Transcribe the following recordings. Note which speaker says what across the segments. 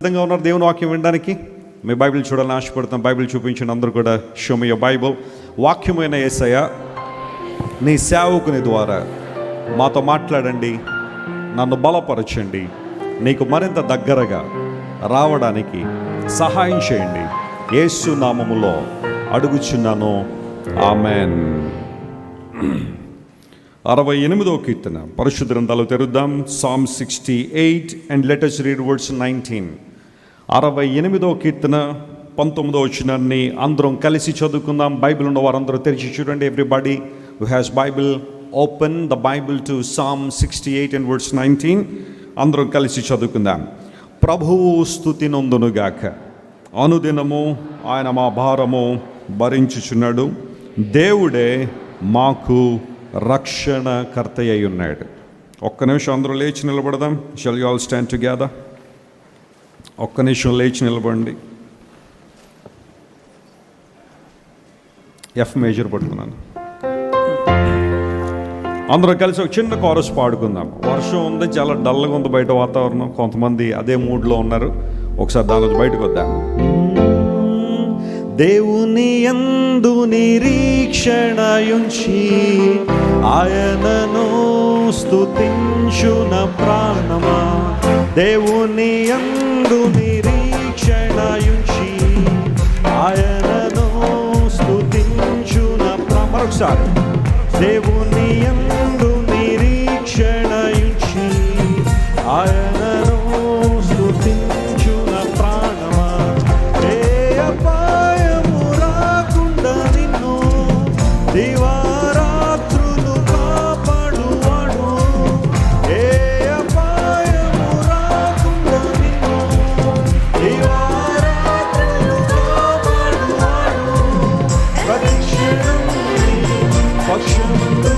Speaker 1: సిద్ధంగా ఉన్నారు దేవుని వాక్యం వినడానికి? మీ బైబిల్ చూడాలని ఆశపడుతున్నాం. బైబిల్ చూపించిన అందరూ కూడా షో మీ యువర్ బైబిల్. వాక్యమైన యేసయ్య, నీ సేవకుని ద్వారా మాతో మాట్లాడండి, నన్ను బలపరచండి, నీకు మరింత దగ్గరగా రావడానికి సహాయం చేయండి. యేసు నామములో అడుగుచున్నాను, ఆమెన్. 68వ కీర్తన పరిశుద్ధ గ్రంథాలు తెరుద్దాం. Psalm 68 and let us read verse 19. 68వ కీర్తన 19వ వచనాన్ని అందరం కలిసి చదువుకుందాం. బైబిల్ ఉన్న వారందరూ తెరిచి చూడండి. Everybody who has Bible, open the Bible to Psalm 68 and verse 19. అందరం కలిసి చదువుకుందాం. ప్రభువు స్తుతి నొందునుగాక. అనుదినము ఆయన మా భారము భరించుచున్నాడు. దేవుడే మాకు రక్షణకర్త అయి ఉన్నాడు. ఒక్క నిమిషం అందరూ లేచి నిలబడదాం. Shall you all stand together? ఒక్క నిమిషం లేచి నిలబడండి. ఎఫ్ మేజర్ పట్టుకున్నాను. అందరం కలిసి ఒక చిన్న కోరస్ పాడుకుందాం. వర్షం ఉంది, చాలా డల్గా ఉంది బయట వాతావరణం. కొంతమంది అదే మూడ్లో ఉన్నారు. ఒకసారి దాని నుంచి బయటకు వద్దాం. దేవుని యందు నిరీక్షణయుంచి ఆయనను స్తుతించున ప్రాణమా. దేవుని యందు నిరీక్షణయుంచి ఆయనను స్తుతించున మరొకసారి. దేవుని యందు నిరీక్షణయుంచి ఆయనను స్తుతించున ప్రాణమా. ఏ అపాయము రాకుండా నిన్ను దివారాత్రులు కాపాడువాడు. ఏ అపాయము రాకుండా నిన్ను దివారాత్రులు కాపాడువాడు. ప్రతి క్షణం పక్షములు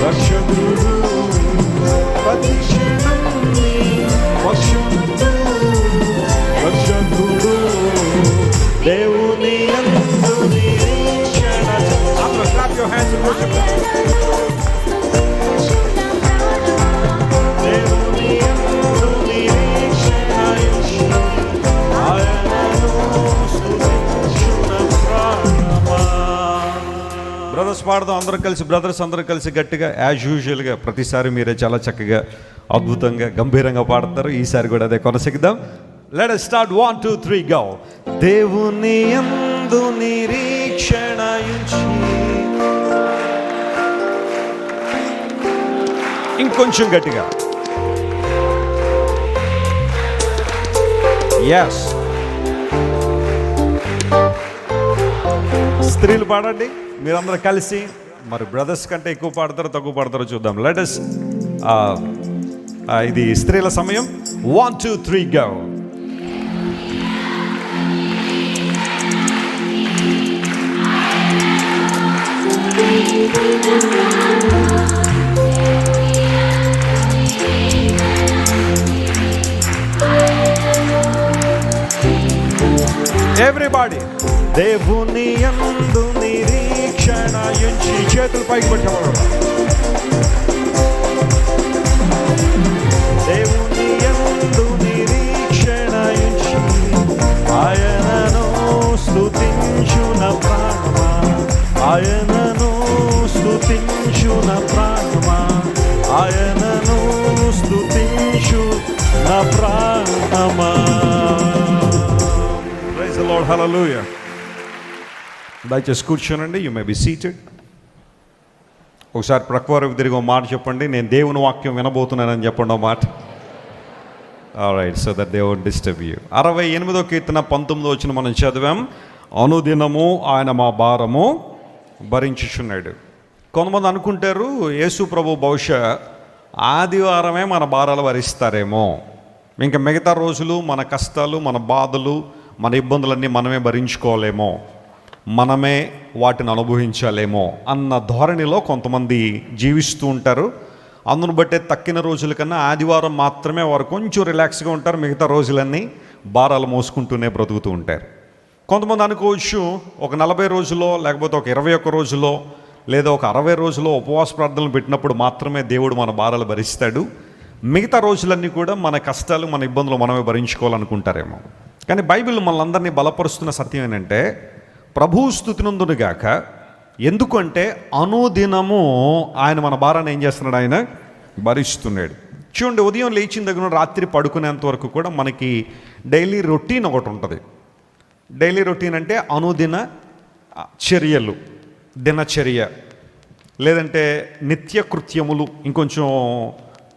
Speaker 1: రక్షకుడు, ప్రతి క్షణం పక్షములు రక్షకుడు. దేవుని యందు నిరీక్షణ. అందరూ clap your hands and worship him. దేవుని యందు నిరీక్షణయుంచి ఆయనను స్తుతించున ప్రాణమా. బ్రదర్స్ పాడదాం అందరం కలిసి. బ్రదర్స్ అందరూ కలిసి గట్టిగా యాజ్ యూజువల్గా ప్రతిసారి మీరే చాలా చక్కగా అద్భుతంగా గంభీరంగా పాడతారు. ఈసారి కూడా అదే కొనసాగిద్దాం. Let us start 1 2 3 go. దేవుని యందు నిరీక్షణయుంచి. ఇంకొంచెం గట్టిగా. yes. స్త్రీలు పాడండి మీరందరూ కలిసి. మరి బ్రదర్స్ కంటే ఎక్కువ పాడతారో తక్కువ పాడతారో చూద్దాం. లెట్ us ఇది స్త్రీల సమయం. 1 2 3 go. ఎవ్రీబడి. దేవుని యందు నిరీక్షణయుంచి. చేతులు పైకి పట్టుకోవాలి. దేవుని యందు నిరీక్షణయుంచి ఆయనను స్తుతించున ప్రాణమా. ఆయనను స్తుతించున ప్రాణమా. ఆయనను స్తుతించున ప్రాణమా. Praise the Lord. Hallelujah. దయచేసి కూర్చోనండి. You may be seated. ఒకసారి ప్రక్కవారికి తిరిగి మాట చెప్పండి. నేను దేవుని వాక్యం వినబోతున్నానని చెప్పండి మాట. Alright, so that they won't disturb you. 68వ కీర్తన 19వ వచనం మనం చదివాం. అనుదినము ఆయన మా భారము భరించుచున్నాడు. కొంతమంది అనుకుంటారు యేసు ప్రభు బహుశా ఆదివారమే మన భారాలు భరిస్తారేమో, ఇంకా మిగతా రోజులు మన కష్టాలు, మన బాధలు, మన ఇబ్బందులన్నీ మనమే భరించుకోలేమో, మనమే వాటిని అనుభవించాలేమో అన్న ధోరణిలో కొంతమంది జీవిస్తూ ఉంటారు. అందును బట్టే తక్కిన రోజుల కన్నా ఆదివారం మాత్రమే వారు కొంచెం రిలాక్స్గా ఉంటారు. మిగతా రోజులన్నీ భారాలు మోసుకుంటూనే బ్రతుకుతూ ఉంటారు. కొంతమంది అనుకోవచ్చు ఒక 40 రోజుల్లో లేకపోతే ఒక 21 రోజుల్లో లేదా ఒక 60 రోజుల్లో ఉపవాస ప్రార్థనలు పెట్టినప్పుడు మాత్రమే దేవుడు మన భారాలు భరిస్తాడు. మిగతా రోజులన్నీ కూడా మన కష్టాలు, మన ఇబ్బందులు మనమే భరించుకోవాలనుకుంటారేమో. కానీ బైబిల్ మనల్ని బలపరుస్తున్న సత్యం ఏంటంటే, ప్రభువు స్తుతినందునుగాక. ఎందుకంటే అనుదినము ఆయన మన భారాన్ని ఏం చేస్తున్నాడు? ఆయన భరిస్తున్నాడు. చూడండి, ఉదయం లేచిన దగ్గర రాత్రి పడుకునేంత వరకు కూడా మనకి డైలీ రొటీన్ ఒకటి ఉంటుంది. డైలీ రొటీన్ అంటే అనుదిన చర్యలు, దినచర్య, లేదంటే నిత్య కృత్యములు. ఇంకొంచెం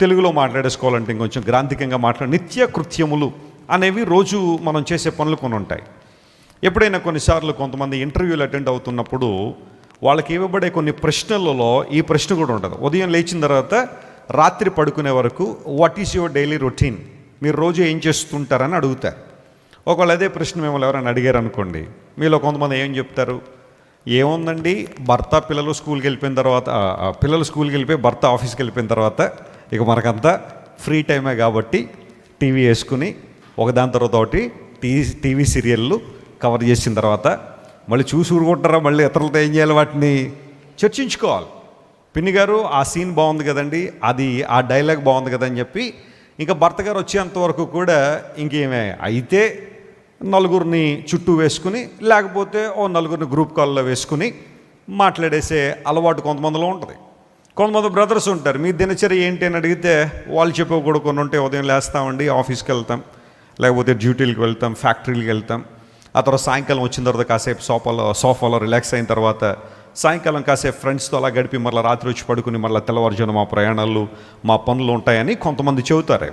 Speaker 1: తెలుగులో మాట్లాడేసుకోవాలంటే ఇంకొంచెం గ్రాంథికంగా నిత్య కృత్యములు అనేవి రోజు మనం చేసే పనులు కొన్ని ఉంటాయి. ఎప్పుడైనా కొన్నిసార్లు కొంతమంది ఇంటర్వ్యూలు అటెండ్ అవుతున్నప్పుడు వాళ్ళకి ఇవ్వబడే కొన్ని ప్రశ్నలలో ఈ ప్రశ్న కూడా ఉంటుంది. ఉదయం లేచిన తర్వాత రాత్రి పడుకునే వరకు what is your daily routine, మీరు రోజు ఏం చేస్తుంటారని అడుగుతారు. ఒకవేళ అదే ప్రశ్న మిమ్మల్ని ఎవరైనా అడిగారు అనుకోండి, మీలో కొంతమంది ఏం చెప్తారు? ఏముందండి, భర్త పిల్లలు స్కూల్కి వెళ్ళిపోయిన తర్వాత, పిల్లలు స్కూల్కి వెళ్ళిపోయి భర్త ఆఫీస్కి వెళ్ళిపోయిన తర్వాత ఇక మనకంతా ఫ్రీ టైమే కాబట్టి టీవీ వేసుకుని ఒకదాని తర్వాత ఒకటి టీవీ సీరియళ్ళు కవర్ చేసిన తర్వాత మళ్ళీ చూసి ఊరుకుంటారా, మళ్ళీ ఇతరులతో ఏం చేయాలి, వాటిని చర్చించుకోవాలి. పిన్ని గారు ఆ సీన్ బాగుంది కదండి, అది ఆ డైలాగ్ బాగుంది కదని చెప్పి ఇంకా భర్త గారు వచ్చేంతవరకు కూడా ఇంకేమే అయితే నలుగురిని చుట్టూ వేసుకుని, లేకపోతే ఓ నలుగురిని గ్రూప్ కాల్లో వేసుకుని మాట్లాడేసే అలవాటు కొంతమందిలో ఉంటుంది. కొంతమంది బ్రదర్స్ ఉంటారు, మీ దినచర్య ఏంటి అని అడిగితే వాళ్ళు చెప్పే కూడా కొన్ని ఉంటే, ఉదయం లేస్తామండి, ఆఫీస్కి వెళ్తాం, లేకపోతే డ్యూటీలకు వెళ్తాం, ఫ్యాక్టరీలకు వెళ్తాం, ఆ తర్వాత సాయంకాలం వచ్చిన తర్వాత కాసేపు సోఫాలో రిలాక్స్ అయిన తర్వాత సాయంకాలం కాసేపు ఫ్రెండ్స్తో అలా గడిపి మళ్ళీ రాత్రి వచ్చి పడుకుని మళ్ళీ తెల్లవారుజామున మా ప్రయాణాలు, మా పనులు ఉంటాయని కొంతమంది చెబుతారే.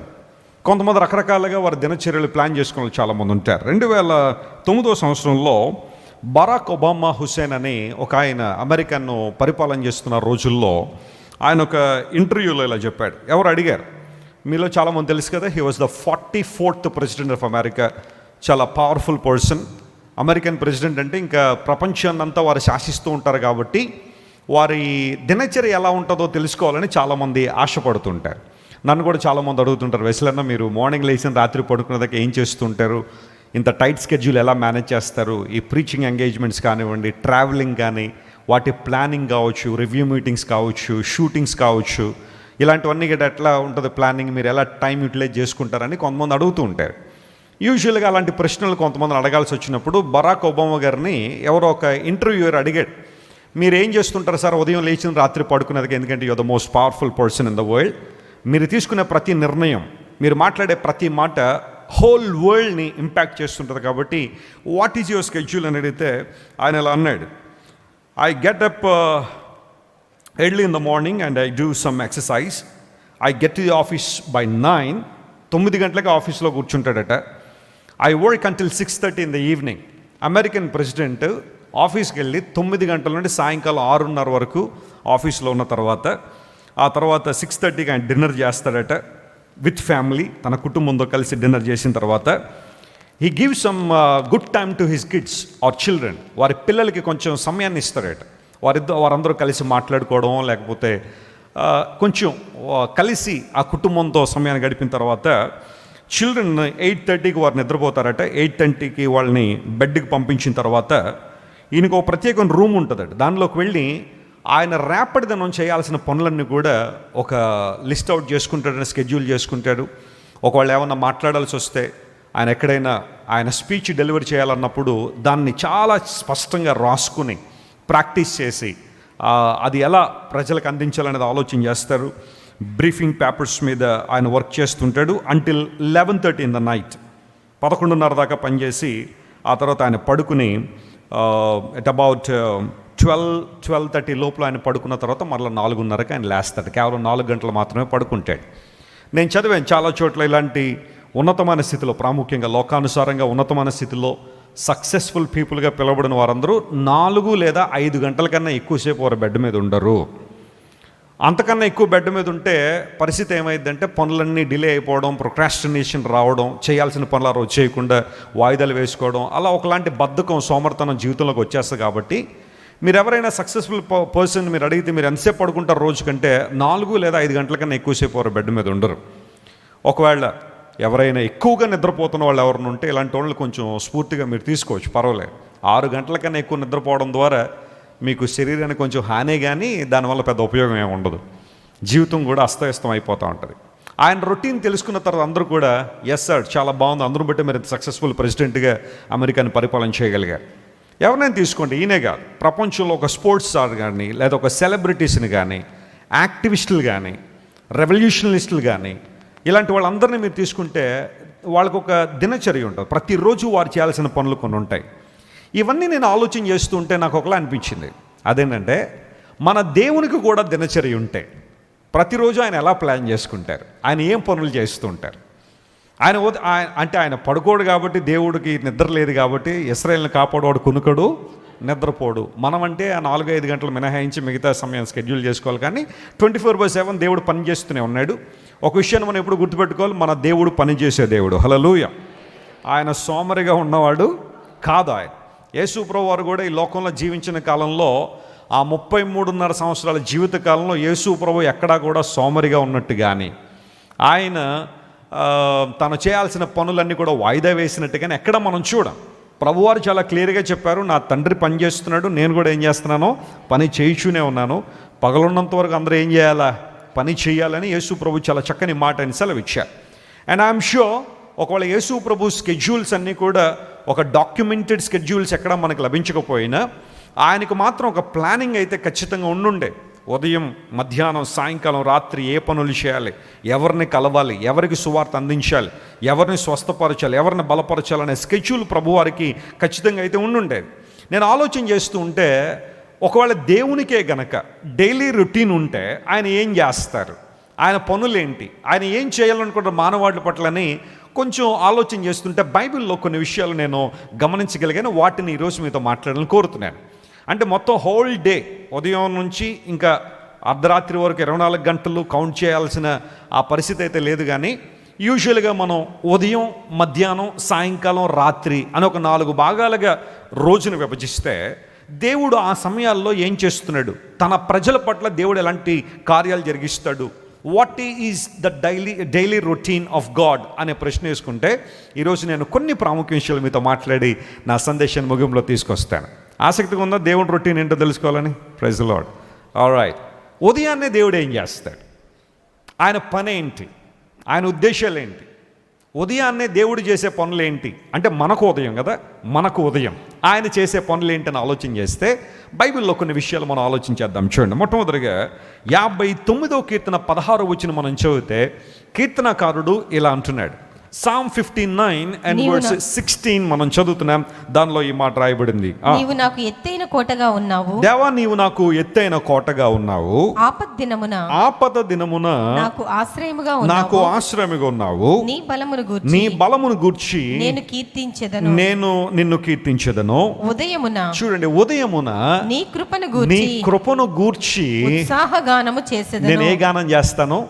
Speaker 1: కొంతమంది రకరకాలుగా వారి దినచర్యలు ప్లాన్ చేసుకునే వాళ్ళు చాలామంది ఉంటారు. 2009 సంవత్సరంలో బరాక్ ఒబామా హుస్సేన్ అని ఒక ఆయన అమెరికన్ పరిపాలన చేస్తున్న రోజుల్లో ఆయన ఒక ఇంటర్వ్యూలో ఇలా చెప్పాడు. ఎవరు అడిగారు, మీలో చాలామంది తెలుసు కదా, he was the 44th president of America. చాలా పవర్ఫుల్ పర్సన్. అమెరికన్ ప్రెసిడెంట్ అంటే ఇంకా ప్రపంచాన్నంతా వారు శాసిస్తూ ఉంటారు కాబట్టి వారి దినచర్య ఎలా ఉంటుందో తెలుసుకోవాలని చాలామంది ఆశపడుతుంటారు. నన్ను కూడా చాలామంది అడుగుతుంటారు, వెస్లన్న మీరు మార్నింగ్ లేచిన రాత్రి పడుకునేదాకా ఏం చేస్తుంటారు, ఇంత టైట్ స్కెడ్యూల్ ఎలా మేనేజ్ చేస్తారు, ఈ ప్రీచింగ్ ఎంగేజ్మెంట్స్ కానివ్వండి, ట్రావెలింగ్ కానీ, వాటి ప్లానింగ్ కావచ్చు, రివ్యూ మీటింగ్స్ కావచ్చు, షూటింగ్స్ కావచ్చు, ఇలాంటివన్నీ కూడా ఎట్లా ఉంటుంది ప్లానింగ్, మీరు ఎలా టైం యూటిలైజ్ చేసుకుంటారని కొంతమంది అడుగుతూ ఉంటారు. యూజువల్గా అలాంటి ప్రశ్నలు కొంతమంది అడగాల్సి వచ్చినప్పుడు బరాక్ ఒబామా గారిని ఎవరో ఒక ఇంటర్వ్యూయర్ అడిగాడు, మీరు ఏం చేస్తుంటారు సార్ ఉదయం లేచిన రాత్రి పడుకునేది, ఎందుకంటే you're the most powerful person in the world, మీరు తీసుకునే ప్రతి నిర్ణయం, మీరు మాట్లాడే ప్రతి మాట హోల్ వరల్డ్ని ఇంపాక్ట్ చేస్తుంటుంది కాబట్టి వాట్ ఈజ్ యువర్ స్కెడ్యూల్ అని అడిగితే ఆయన ఇలా అన్నాడు, I get up early in the morning and I do some exercise, I get to the office by 9, 9 గంటలకి ఆఫీస్లో కూర్చుంటాడట. I work until 6:30 in the evening. American president ఆఫీస్కి వెళ్ళి 9 గంటల నుండి సాయంకాలం 6:30 వరకు ఆఫీస్లో ఉన్న తర్వాత, ఆ తర్వాత 6:30కి ఆయన డిన్నర్ చేస్తాడట విత్ ఫ్యామిలీ, తన కుటుంబంతో కలిసి డిన్నర్ చేసిన తర్వాత he give some good time to his kids or children. వారి పిల్లలకి కొంచెం సమయాన్ని ఇస్తాడట. వారందరూ కలిసి మాట్లాడుకోవడం, లేకపోతే కొంచెం కలిసి ఆ కుటుంబంతో సమయాన్ని గడిపిన తర్వాత చిల్డ్రన్ 8:30కి వారు నిద్రపోతారట. 8:30కి వాళ్ళని బెడ్కి పంపించిన తర్వాత ఈయనకు ఒక ప్రత్యేకమైన రూమ్ ఉంటుందట. దానిలోకి వెళ్ళి ఆయన రేపటి దినం చేయాల్సిన పనులన్నీ కూడా ఒక లిస్ట్ అవుట్ చేసుకుంటాడు, స్కెడ్యూల్ చేసుకుంటాడు. ఒకవేళ ఏమన్నా మాట్లాడాల్సి వస్తే, ఆయన ఎక్కడైనా ఆయన స్పీచ్ డెలివరీ చేయాలన్నప్పుడు దాన్ని చాలా స్పష్టంగా రాసుకుని ప్రాక్టీస్ చేసి అది ఎలా ప్రజలకు అందించాలనేది ఆలోచన చేస్తారు. బ్రీఫింగ్ పేపర్స్ మీద ఆయన వర్క్ చేస్తుంటాడు అంటిల్ 11:30 ఇన్ ద నైట్. 11:30 దాకా పనిచేసి ఆ తర్వాత ఆయన పడుకుని ఎట్ అబౌట్ 12:30 లోపల ఆయన పడుకున్న తర్వాత మరలా 4:30కి ఆయన లేస్తాడు. కేవలం 4 గంటలు మాత్రమే పడుకుంటాడు. నేను చదివాను చాలా చోట్ల ఇలాంటి ఉన్నతమైన స్థితిలో, ప్రాముఖ్యంగా లోకానుసారంగా ఉన్నతమైన స్థితిలో సక్సెస్ఫుల్ పీపుల్గా పిలవబడిన వారందరూ 4 లేదా 5 గంటల కన్నా ఎక్కువసేపు వారు బెడ్ మీద ఉండరు. అంతకన్నా ఎక్కువ బెడ్ మీద ఉంటే పరిస్థితి ఏమైందంటే పనులన్నీ డిలే అయిపోవడం, ప్రొక్రాస్టినేషన్ రావడం, చేయాల్సిన పనులు ఆ రోజు చేయకుండా వాయిదాలు వేసుకోవడం, అలా ఒకలాంటి బద్ధకం, సోమర్తనం జీవితంలోకి వచ్చేస్తుంది. కాబట్టి మీరు ఎవరైనా సక్సెస్ఫుల్ పర్సన్ మీరు అడిగితే మీరు ఎంతసేపు పడుకుంటారు రోజు కంటే 4 లేదా 5 గంటల కన్నా ఎక్కువసేపు వారు బెడ్ మీద ఉండరు. ఒకవేళ ఎవరైనా ఎక్కువగా నిద్రపోతున్న వాళ్ళు ఎవరైనా ఉంటే ఇలాంటి వాళ్ళు కొంచెం స్ఫూర్తిగా మీరు తీసుకోవచ్చు, పర్వాలేదు. 6 గంటల కన్నా ఎక్కువ నిద్రపోవడం ద్వారా మీకు శరీరానికి కొంచెం హానే, కానీ దానివల్ల పెద్ద ఉపయోగం ఏమి ఉండదు. జీవితం కూడా అస్తవ్యస్తం అయిపోతూ ఉంటుంది. ఆయన రొటీన్ తెలుసుకున్న తర్వాత అందరూ కూడా ఎస్ సార్ చాలా బాగుంది, అందరూ బట్టి మీరు సక్సెస్ఫుల్ ప్రెసిడెంట్గా అమెరికాని పరిపాలన చేయగలిగారు. ఎవరినైనా తీసుకోండి, ఈయనే కాదు, ప్రపంచంలో ఒక స్పోర్ట్స్ స్టార్ కానీ, లేదా ఒక సెలబ్రిటీస్ని కానీ, యాక్టివిస్టులు కానీ, రెవల్యూషనలిస్టులు కానీ, ఇలాంటి వాళ్ళందరినీ మీరు తీసుకుంటే వాళ్ళకు ఒక దినచర్య ఉంటుంది. ప్రతిరోజు వారు చేయాల్సిన పనులు కొన్ని ఉంటాయి. ఇవన్నీ నేను ఆలోచన చేస్తూ ఉంటే నాకు ఒకలా అనిపించింది. అదేంటంటే మన దేవునికి కూడా దినచర్య ఉంటాయి. ప్రతిరోజు ఆయన ఎలా ప్లాన్ చేసుకుంటారు, ఆయన ఏం పనులు చేస్తూ ఉంటారు. ఆయన పడుకోడు కాబట్టి దేవుడికి నిద్ర లేదు కాబట్టి ఇశ్రాయేలుని కాపాడవాడు కునుకడు నిద్రపోడు. మనమంటే ఆ 4-5 గంటలు మినహాయించి మిగతా సమయం షెడ్యూల్ చేసుకోవాలి. కానీ 24/7 దేవుడు పని చేస్తూనే ఉన్నాడు. ఒక విషయాన్ని మనం ఎప్పుడు గుర్తుపెట్టుకోవాలి, మన దేవుడు పని చేసే దేవుడు. హల్లెలూయా. ఆయన సోమరిగా ఉన్నవాడు కాదు. ఆయన యేసు ప్రభువు వారు కూడా ఈ లోకంలో జీవించిన కాలంలో ఆ 33.5 సంవత్సరాల జీవిత కాలంలో యేసు ప్రభువు ఎక్కడా కూడా సోమరిగా ఉన్నట్టు కానీ, ఆయన తను చేయాల్సిన పనులన్నీ కూడా వాయిదా వేసినట్టు కానీ ఎక్కడ మనం చూడం. ప్రభువారు చాలా క్లియర్గా చెప్పారు, నా తండ్రి పని చేస్తున్నాడు, నేను కూడా ఏం చేస్తున్నానో పని చేయించునే ఉన్నాను. పగలున్నంత వరకు అందరూ ఏం చేయాలా, పని చేయాలని యేసు ప్రభు చాలా చక్కని మాట అని సెలవిచ్చారు. అండ్ ఐఎమ్ షూర్ ఒకవేళ యేసు ప్రభు స్కెడ్యూల్స్ అన్నీ కూడా ఒక డాక్యుమెంటెడ్ స్కెడ్యూల్స్ ఎక్కడ మనకు లభించకపోయినా ఆయనకు మాత్రం ఒక ప్లానింగ్ అయితే ఖచ్చితంగా ఉండుండే. ఉదయం, మధ్యాహ్నం, సాయంకాలం, రాత్రి ఏ పనులు చేయాలి, ఎవరిని కలవాలి, ఎవరికి సువార్త అందించాలి, ఎవరిని స్వస్థపరచాలి, ఎవరిని బలపరచాలనే స్కెడ్యూల్ ప్రభువారికి ఖచ్చితంగా అయితే ఉండుండేది. నేను ఆలోచన చేస్తూ ఉంటే ఒకవేళ దేవునికే గనక డైలీ రొటీన్ ఉంటే ఆయన ఏం చేస్తారు, ఆయన పనులేంటి, ఆయన ఏం చేయాలనుకుంటారు మానవాళి పట్లని కొంచెం ఆలోచన చేస్తుంటే బైబిల్లో కొన్ని విషయాలు నేను గమనించగలిగాను. వాటిని ఈరోజు మీతో మాట్లాడాలని కోరుతున్నాను. అంటే మొత్తం హోల్ డే, ఉదయం నుంచి ఇంకా అర్ధరాత్రి వరకు 24 గంటలు కౌంట్ చేయాల్సిన ఆ పరిస్థితి అయితే లేదు. కానీ యూజువల్గా మనం ఉదయం, మధ్యాహ్నం, సాయంకాలం, రాత్రి అని ఒక 4 భాగాలుగా రోజును విభజిస్తే దేవుడు ఆ సమయాల్లో ఏం చేస్తున్నాడు, తన ప్రజల పట్ల దేవుడు ఎలాంటి కార్యాలు జరిగిస్తాడు, what is the daily routine of God అనే ప్రశ్న వేసుకుంటే ఈరోజు నేను కొన్ని ప్రాముఖ్య విషయాలు మీతో మాట్లాడి నా సందేశాన్ని ముగింపులో తీసుకొస్తాను. ఆసక్తిగా ఉందా దేవుడి రొటీన్ ఏంటో తెలుసుకోవాలని? Praise the lord. ఆల్రైట్. ఉదయాన్నే దేవుడు ఏం చేస్తాడు, ఆయన పని ఏంటి, ఆయన ఉద్దేశాలు ఏంటి, ఉదయాన్నే దేవుడు చేసే పనులు ఏంటి అంటే మనకు ఉదయం కదా, మనకు ఉదయం ఆయన చేసే పనులు ఏంటని ఆలోచన చేస్తే బైబిల్లో కొన్ని విషయాలు మనం ఆలోచించేద్దాం. చూడండి, మొట్టమొదటిగా 59వ కీర్తన 16వ వచనం మనం చదివితే కీర్తనకారుడు ఇలా అంటున్నాడు. Psalm 59 and verse 16 మనం చదువుతున్నాం. దానిలో ఈ మాట రాయబడింది,
Speaker 2: నీవు నాకు ఎత్తైన కోటగా ఉన్నావు,
Speaker 1: దేవా నీవు నాకు ఎత్తైన కోటగా ఉన్నావు, ఆపద దినమున
Speaker 2: నాకు
Speaker 1: ఆశ్రయముగా ఉన్నావు, నీ బలమును గూర్చి నేను నిన్ను కీర్తించెదను.
Speaker 2: ఉదయమున,
Speaker 1: చూడండి, ఉదయమున
Speaker 2: నీ కృపను గూర్చి ఉత్సాహగానము చేసేదను.
Speaker 1: నేను ఏ గానం చేస్తాను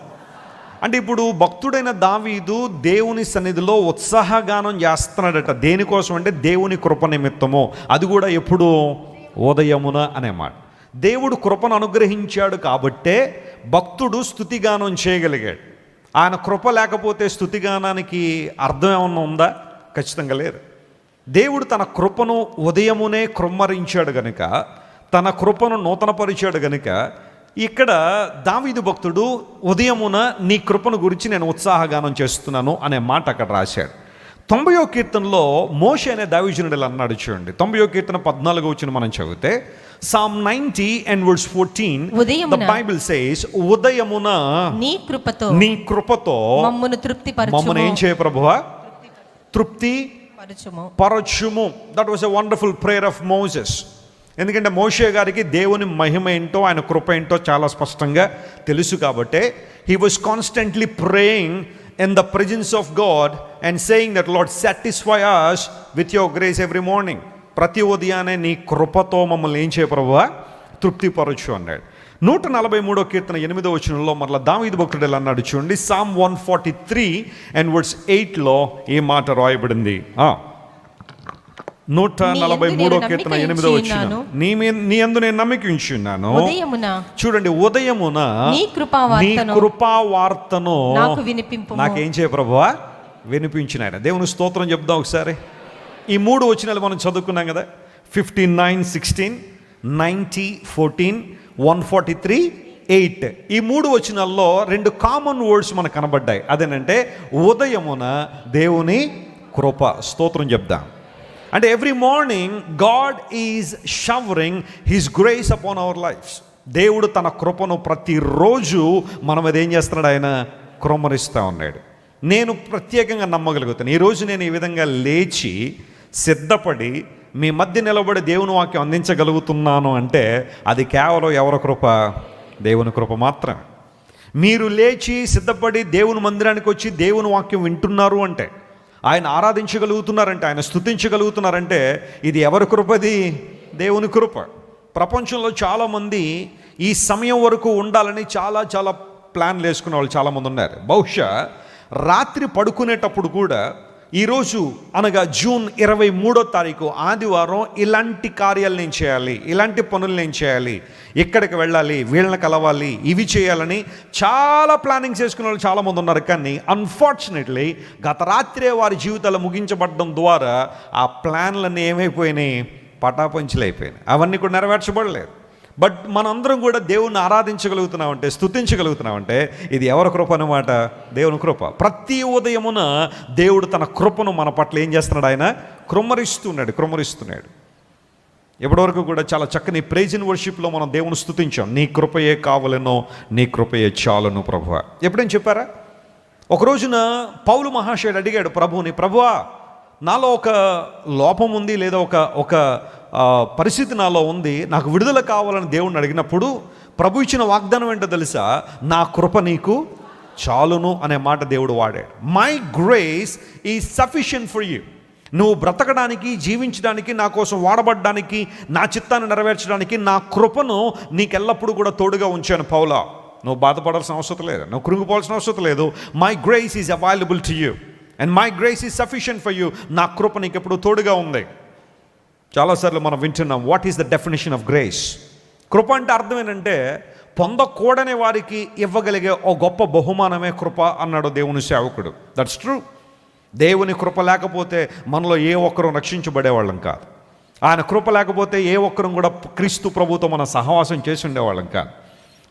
Speaker 1: అంటే ఇప్పుడు భక్తుడైన దావీదు దేవుని సన్నిధిలో ఉత్సాహగానం చేస్తున్నాడట. దేనికోసం అంటే దేవుని కృప నిమిత్తము. అది కూడా ఎప్పుడు? ఉదయమున అనే మాట. దేవుడు కృపను అనుగ్రహించాడు కాబట్టే భక్తుడు స్తుతిగానం చేయగలిగాడు. ఆయన కృప లేకపోతే స్తుతిగానానికి అర్థం ఏమన్నా ఉందా? ఖచ్చితంగా లేదు. దేవుడు తన కృపను ఉదయమునే కృమ్మరించాడు గనుక, తన కృపను నూతనపరిచాడు గనుక ఇక్కడ దావీదు భక్తుడు ఉదయమున నీ కృపను గురించి నేను ఉత్సాహగానం చేస్తున్నాను అనే మాట అక్కడ రాశాడు. 90వ కీర్తనలో మోషే అనే దావీదునుడు ఇలా అన్నాడు. చూడండి, 90వ కీర్తన 14వ వచనం మనం చదివితే Psalm 90 and verse 14, the Bible says, ఉదయమున నీ కృపతో మమ్మల్ని ఏం చేయ ప్రభువా? తృప్తి పరచుము. That was a wonderful prayer of Moses. ఎందుకంటే మోషే గారికి దేవుని మహిమ ఏంటో, ఆయన కృప ఏంటో చాలా స్పష్టంగా తెలుసు కాబట్టి he was constantly praying in the presence of God and saying that lord satisfy us with your grace every morning. ప్రతి ఉదయాన్నే నీ కృపతో మమ్మల్ని ఏం చేయ ప్రభువా? తృప్తిపరచు అన్నాడు. 143వ కీర్తన 8వ వచనంలో మరలా దావీదు భక్తుడు ఎలా అన్నాడు చూడండి. Psalm 143 and verse 8లో ఈ మాట రాయబడింది. 143వ కీర్తన 8వ వచనం, నీ యందు నేను నమ్మిక ఉంచున్నాను. చూడండి, ఉదయమున నీ కృపావార్తను నాకేం చేయ ప్రభువా? వినిపించిన. ఆయన దేవుని స్తోత్రం చెప్దాం ఒకసారి. ఈ 3 వచనాలు మనం చదువుకున్నాం కదా. 59:16, 90:14, 143 8 ఈ 3 వచనాల్లో 2 కామన్ వర్డ్స్ మనకు కనబడ్డాయి. అదేనంటే ఉదయమున దేవుని కృప. స్తోత్రం చెప్దాం. అంటే every morning God is showering his grace upon our lives. దేవుడు తన కృపను ప్రతిరోజు మనం అదేం చేస్తున్నాడు, ఆయన కృమ్మరిస్తూ ఉన్నాడు. నేను ప్రత్యేకంగా నమ్మగలుగుతాను, ఈరోజు నేను ఈ విధంగా లేచి సిద్ధపడి మీ మధ్య నిలబడి దేవుని వాక్యం అందించగలుగుతున్నాను అంటే అది కేవలం ఎవరి కృప? దేవుని కృప మాత్రమే. మీరు లేచి సిద్ధపడి దేవుని మందిరానికి వచ్చి దేవుని వాక్యం వింటున్నారు అంటే, ఆయన ఆరాధించగలుగుతున్నారంటే, ఆయన స్తుతించగలుగుతున్నారంటే ఇది ఎవరి కృపది? దేవుని కృప. ప్రపంచంలో చాలామంది ఈ సమయం వరకు ఉండాలని చాలా ప్లాన్లు వేసుకునే వాళ్ళు చాలామంది ఉన్నారు. బహుశా రాత్రి పడుకునేటప్పుడు కూడా ఈరోజు అనగా జూన్ 23వ తారీఖు ఆదివారం ఇలాంటి కార్యాలు నేను చేయాలి, ఇలాంటి పనులు నేను చేయాలి, ఇక్కడికి వెళ్ళాలి, వీళ్ళని కలవాలి, ఇవి చేయాలని చాలా ప్లానింగ్స్ చేసుకునే వాళ్ళు చాలామంది ఉన్నారు. కానీ అన్ఫార్చునేట్లీ గత రాత్రే వారి జీవితాలు ముగించబడడం ద్వారా ఆ ప్లాన్లన్నీ ఏమైపోయినాయి? పటాపంచలైపోయినాయి. అవన్నీ కూడా నెరవేర్చబడలేదు. బట్ మనందరం కూడా దేవుణ్ణి ఆరాధించగలుగుతున్నామంటే, స్తుతించగలుగుతున్నామంటే ఇది ఎవరి కృప అన్నమాట? దేవుని కృప. ప్రతి ఉదయమున దేవుడు తన కృపను మన పట్ల ఏం చేస్తున్నాడు? ఆయన కృమ్మరిస్తున్నాడు. ఎప్పటివరకు కూడా చాలా చక్కని ప్రైజ్ అండ్ వర్షిప్లో మనం దేవుని స్తుతించాం. నీ కృపయే కావలెనో, నీ కృపయే చాలును ప్రభువా. ఎప్పుడేం చెప్పారా? ఒక రోజున పౌలు మహాశయుడు అడిగాడు ప్రభువుని, ప్రభువా నాలో ఒక లోపం ఉంది, లేదా ఒక పరిస్థితి నాలో ఉంది, నాకు విడుదల కావాలని దేవుణ్ణి అడిగినప్పుడు ప్రభు ఇచ్చిన వాగ్దానం ఏంటో తెలుసా? నా కృప నీకు చాలును అనే మాట దేవుడు వాడాడు. My grace is sufficient for you. నువ్వు బ్రతకడానికి, జీవించడానికి, నా కోసం వాడబడ్డానికి, నా చిత్తాన్ని నెరవేర్చడానికి నా కృపను నీకెల్లప్పుడూ కూడా తోడుగా ఉంచాను పౌలా. నువ్వు బాధపడాల్సిన అవసరం లేదు, నువ్వు కృంగిపోవాల్సిన అవసరం లేదు. My grace is available to you and my grace is sufficient for you. నా కృప నీకు ఎప్పుడు తోడుగా ఉంది. చాలాసార్లు మనం వింటున్నాం, what is the definition of grace? కృప అంటే అర్థం ఏంటంటే పొందకూడని వారికి ఇవ్వగలిగే ఓ గొప్ప బహుమానమే కృప అన్నాడు దేవుని సేవకుడు. That's true. దేవుని కృప లేకపోతే మనలో ఏ ఒక్కరూ రక్షించబడేవాళ్ళం కాదు. ఆయన కృప లేకపోతే ఏ ఒక్కరం కూడా క్రీస్తు ప్రభుతో మన సహవాసం చేసి ఉండేవాళ్ళం కాదు.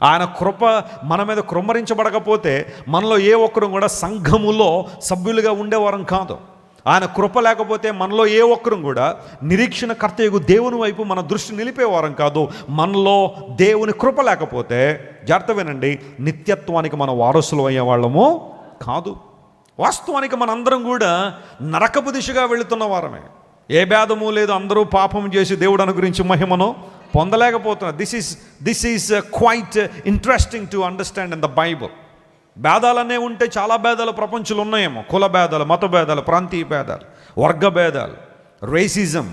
Speaker 1: ఆయన కృప మన మీద కృమ్మరించబడకపోతే మనలో ఏ ఒక్కరం కూడా సంఘములో సభ్యులుగా ఉండేవారం కాదు. ఆయన కృప లేకపోతే మనలో ఏ ఒక్కరం కూడా నిరీక్షణ కర్తయ్యకు దేవుని వైపు మన దృష్టి నిలిపేవారం కాదు. మనలో దేవుని కృప లేకపోతే, జాగ్రత్త వినండి, నిత్యత్వానికి మన వారసులు అయ్యేవాళ్ళము కాదు. వాస్తవానికి మనందరం కూడా నరకపు దిశగా వెళుతున్న వారమే. ఏ భేదము లేదు, అందరూ పాపం చేసి దేవుడు అనుగ్రహించి మహిమను పొందలేకపోతున్నారు. This is quite interesting to understand in the Bible. భేదాలనే ఉంటే చాలా భేదాలు ప్రపంచంలో ఉన్నాయేమో. కుల భేదాలు, మత భేదాలు, ప్రాంతీయ భేదాలు, వర్గ భేదాలు, రేసిజం,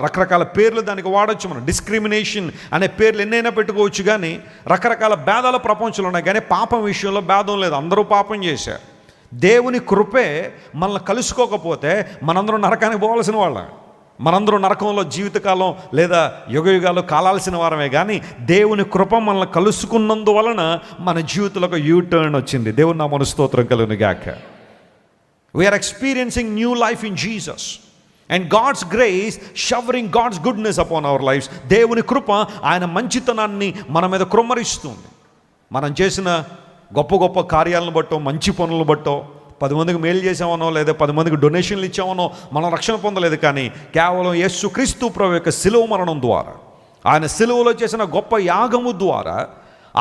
Speaker 1: రకరకాల పేర్లు దానికి వాడచ్చు మనం. డిస్క్రిమినేషన్ అనే పేర్లు ఎన్నైనా పెట్టుకోవచ్చు. కానీ రకరకాల భేదాలు ప్రపంచంలో ఉన్నాయి. కానీ పాపం విషయంలో భేదం లేదు, అందరూ పాపం చేశారు. దేవుని కృపే మనల్ని కలుసుకోకపోతే మనందరం నరకానికి పోవాల్సిన వాళ్ళం. మనందరూ నరకంలో జీవితకాలం లేదా యుగయుగాలు కాలాల్సిన వారమే. కానీ దేవుని కృప మనల్ని కలుసుకున్నందువలన మన జీవితంలో యూటర్న్ వచ్చింది. దేవుని నామమున స్తోత్రం కలుగును గాక. We're experiencing new life in Jesus and God's grace showering God's goodness upon our lives. దేవుని కృప ఆయన మంచితనాన్ని మన మీద కృమ్మరిస్తుంది. మనం చేసిన గొప్ప కార్యాలను బట్టో, మంచి పనులను బట్టో, 10 మందికి మేలు చేసామనో, లేదా 10 మందికి డొనేషన్లు ఇచ్చామనో మనం రక్షణ పొందలేదు. కానీ కేవలం యేసుక్రీస్తు ప్రభు యొక్క శిలువ మరణం ద్వారా, ఆయన శిలువలో చేసిన గొప్ప యాగము ద్వారా,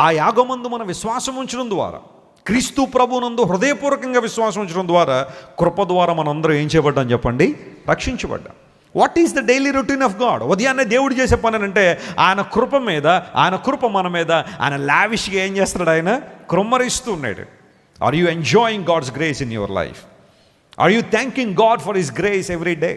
Speaker 1: ఆ యాగమందు మన విశ్వాసం ఉంచడం ద్వారా, క్రీస్తు ప్రభునందు హృదయపూర్వకంగా విశ్వాసం ఉంచడం ద్వారా, కృప ద్వారా మనందరం ఏం చేయబడ్డాం చెప్పండి? రక్షించబడ్డాం. What is the daily routine of God? ఉదయాన్నే దేవుడు చేసే పని అంటే ఆయన కృప మీద, ఆయన కృప మన మీద ఆయన లావిష్గా ఏం చేస్తున్నాడు? ఆయన కృమ్మరిస్తూ ఉన్నాడు. Are you enjoying God's grace in your life? Are you thanking God for His grace every day?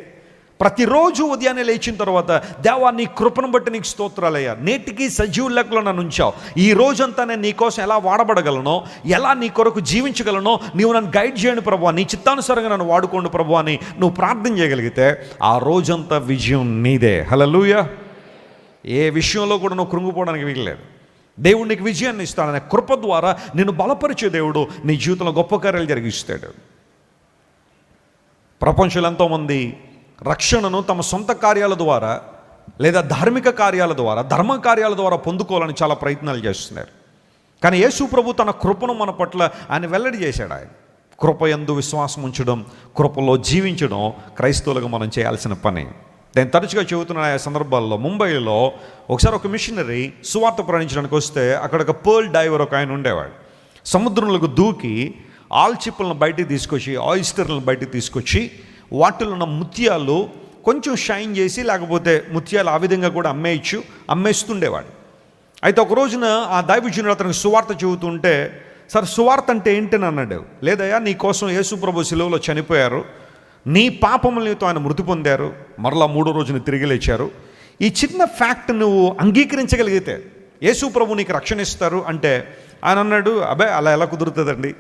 Speaker 1: ప్రతిరోజు ఉదయాన్నే లేచిన తర్వాత, దేవా నీ కృపను బట్టి నీకు స్తోత్రాలయ్యా, నేటికి సజీవ లెక్కలో నన్ను ఉంచావు, ఈ రోజంతా నేను నీ కోసం ఎలా వాడబడగలనో, ఎలా నీ కొరకు జీవించగలనో నీవు నన్ను గైడ్ చేయండి ప్రభువా, నీ చిత్తానుసారంగా నన్ను వాడుకోండి ప్రభువా అని నువ్వు ప్రార్థన చేయగలిగితే ఆ రోజంతా విజయం నీదే. హల్లెలూయా. ఏ విషయంలో కూడా నువ్వు కృంగిపోవడానికి వీల్లేదు. దేవుడు నీకు విజయాన్ని ఇస్తాడనే కృప ద్వారా నిన్ను బలపరిచే దేవుడు నీ జీవితంలో గొప్ప కార్యాలు జరిగిస్తాడు. ప్రపంచంలో ఎంతోమంది రక్షణను తమ సొంత కార్యాల ద్వారా, లేదా ధార్మిక కార్యాల ద్వారా, ధర్మ కార్యాల ద్వారా పొందుకోవాలని చాలా ప్రయత్నాలు చేస్తున్నారు. కానీ యేసు ప్రభు తన కృపను మన పట్ల ఆయన వెల్లడి చేశాడు. ఆయన కృపయందు విశ్వాసం ఉంచడం, కృపలో జీవించడం క్రైస్తవులుగా మనం చేయాల్సిన పని. నేను తరచుగా చెబుతున్న ఆ సందర్భాల్లో ముంబైలో ఒకసారి ఒక మిషనరీ సువార్త ప్రయాణించడానికి వస్తే అక్కడ ఒక పర్ల్ డైవర్ ఒక ఆయన ఉండేవాడు. సముద్రంలోకి దూకి ఆల్చిప్పులను బయటికి తీసుకొచ్చి, ఆయిస్టర్లను బయటికి తీసుకొచ్చి వాటిలో ఉన్న ముత్యాలు కొంచెం షైన్ చేసి, లేకపోతే ముత్యాలు ఆ విధంగా కూడా అమ్మేస్తుండేవాడు. అయితే ఒక రోజున ఆ దైవజనుడు అతనికి సువార్త చెబుతుంటే, సార్ సువార్త అంటే ఏంటని అన్నాడు. లేదయ్యా, నీ కోసం యేసు ప్రభు శిలువలో చనిపోయారు, నీ పాపములతో ఆయన మృతి పొందారు, మరలా 3వ రోజున తిరిగి లేచారు. ఈ చిన్న ఫ్యాక్ట్ నువ్వు అంగీకరించగలిగితే యేసు ప్రభు నీకు రక్షణ ఇస్తారు అంటే, ఆయన అన్నాడు, అబ్బాయి అలా ఎలా కుదురుతుందండి,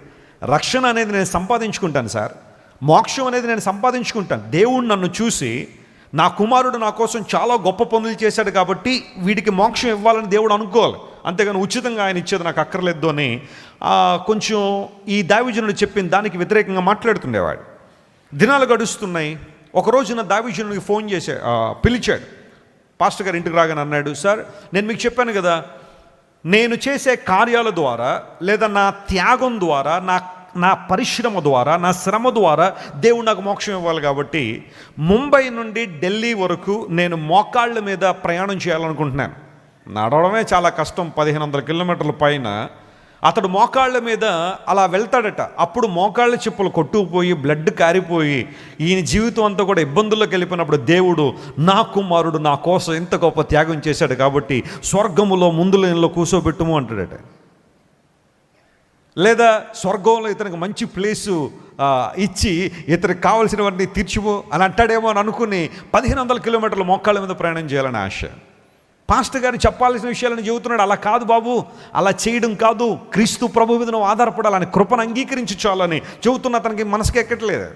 Speaker 1: రక్షణ అనేది నేను సంపాదించుకుంటాను సార్, మోక్షం అనేది నేను సంపాదించుకుంటాను. దేవుడు నన్ను చూసి నా కుమారుడు నా కోసం చాలా గొప్ప పనులు చేశాడు కాబట్టి వీడికి మోక్షం ఇవ్వాలని దేవుడు అనుకోవాలి, అంతేగాని ఉచితంగా ఆయన ఇచ్చేది నాకు అక్కర్లేదు అని కొంచెం ఈ దైవజనుడు చెప్పిన దానికి వ్యతిరేకంగా మాట్లాడుతుండేవాడు. దినాలు గడుస్తున్నాయి. ఒక రోజున దైవజనుడికి ఫోన్ చేసి పిలిచాడు. పాస్టర్ గారు ఇంటికి రాగానే అన్నాడు, సార్ నేను మీకు చెప్పాను కదా, నేను చేసే కార్యాల ద్వారా లేదా నా త్యాగం ద్వారా, నా పరిశ్రమ ద్వారా, నా శ్రమ ద్వారా దేవుడు నాకు మోక్షం ఇవ్వాలి కాబట్టి ముంబై నుండి ఢిల్లీ వరకు నేను మోకాళ్ళ మీద ప్రయాణం చేయాలనుకుంటున్నాను. నడవడమే చాలా కష్టం, 1500 కిలోమీటర్ల పైన. అతడు మోకాళ్ళ మీద అలా వెళ్తాడట. అప్పుడు మోకాళ్ళ చెప్పులు కొట్టుకుపోయి బ్లడ్ కారిపోయి ఈయన జీవితం అంతా కూడా ఇబ్బందుల్లోకి వెళ్ళిపోయినప్పుడు దేవుడు నా కుమారుడు నా కోసం ఎంత గొప్ప త్యాగం చేశాడు కాబట్టి స్వర్గములో ముందు లేనిలో కూర్చోబెట్టుము అంటాడట. లేదా స్వర్గంలో ఇతనికి మంచి ప్లేసు ఇచ్చి ఇతనికి కావలసినవన్నీ తీర్చుము అని అంటాడేమో అని అనుకుని 1500 కిలోమీటర్ల మోకాళ్ళ మీద ప్రయాణం చేయాలని ఆశ. పాస్టర్ గారు చెప్పాల్సిన విషయాలను చెబుతున్నాడు. అలా కాదు బాబు, అలా చేయడం కాదు, క్రీస్తు ప్రభు మీద నువ్వు ఆధారపడాలని, కృపను అంగీకరించి చాలని చెబుతున్న అతనికి మనసుకి ఎక్కట్లేదు.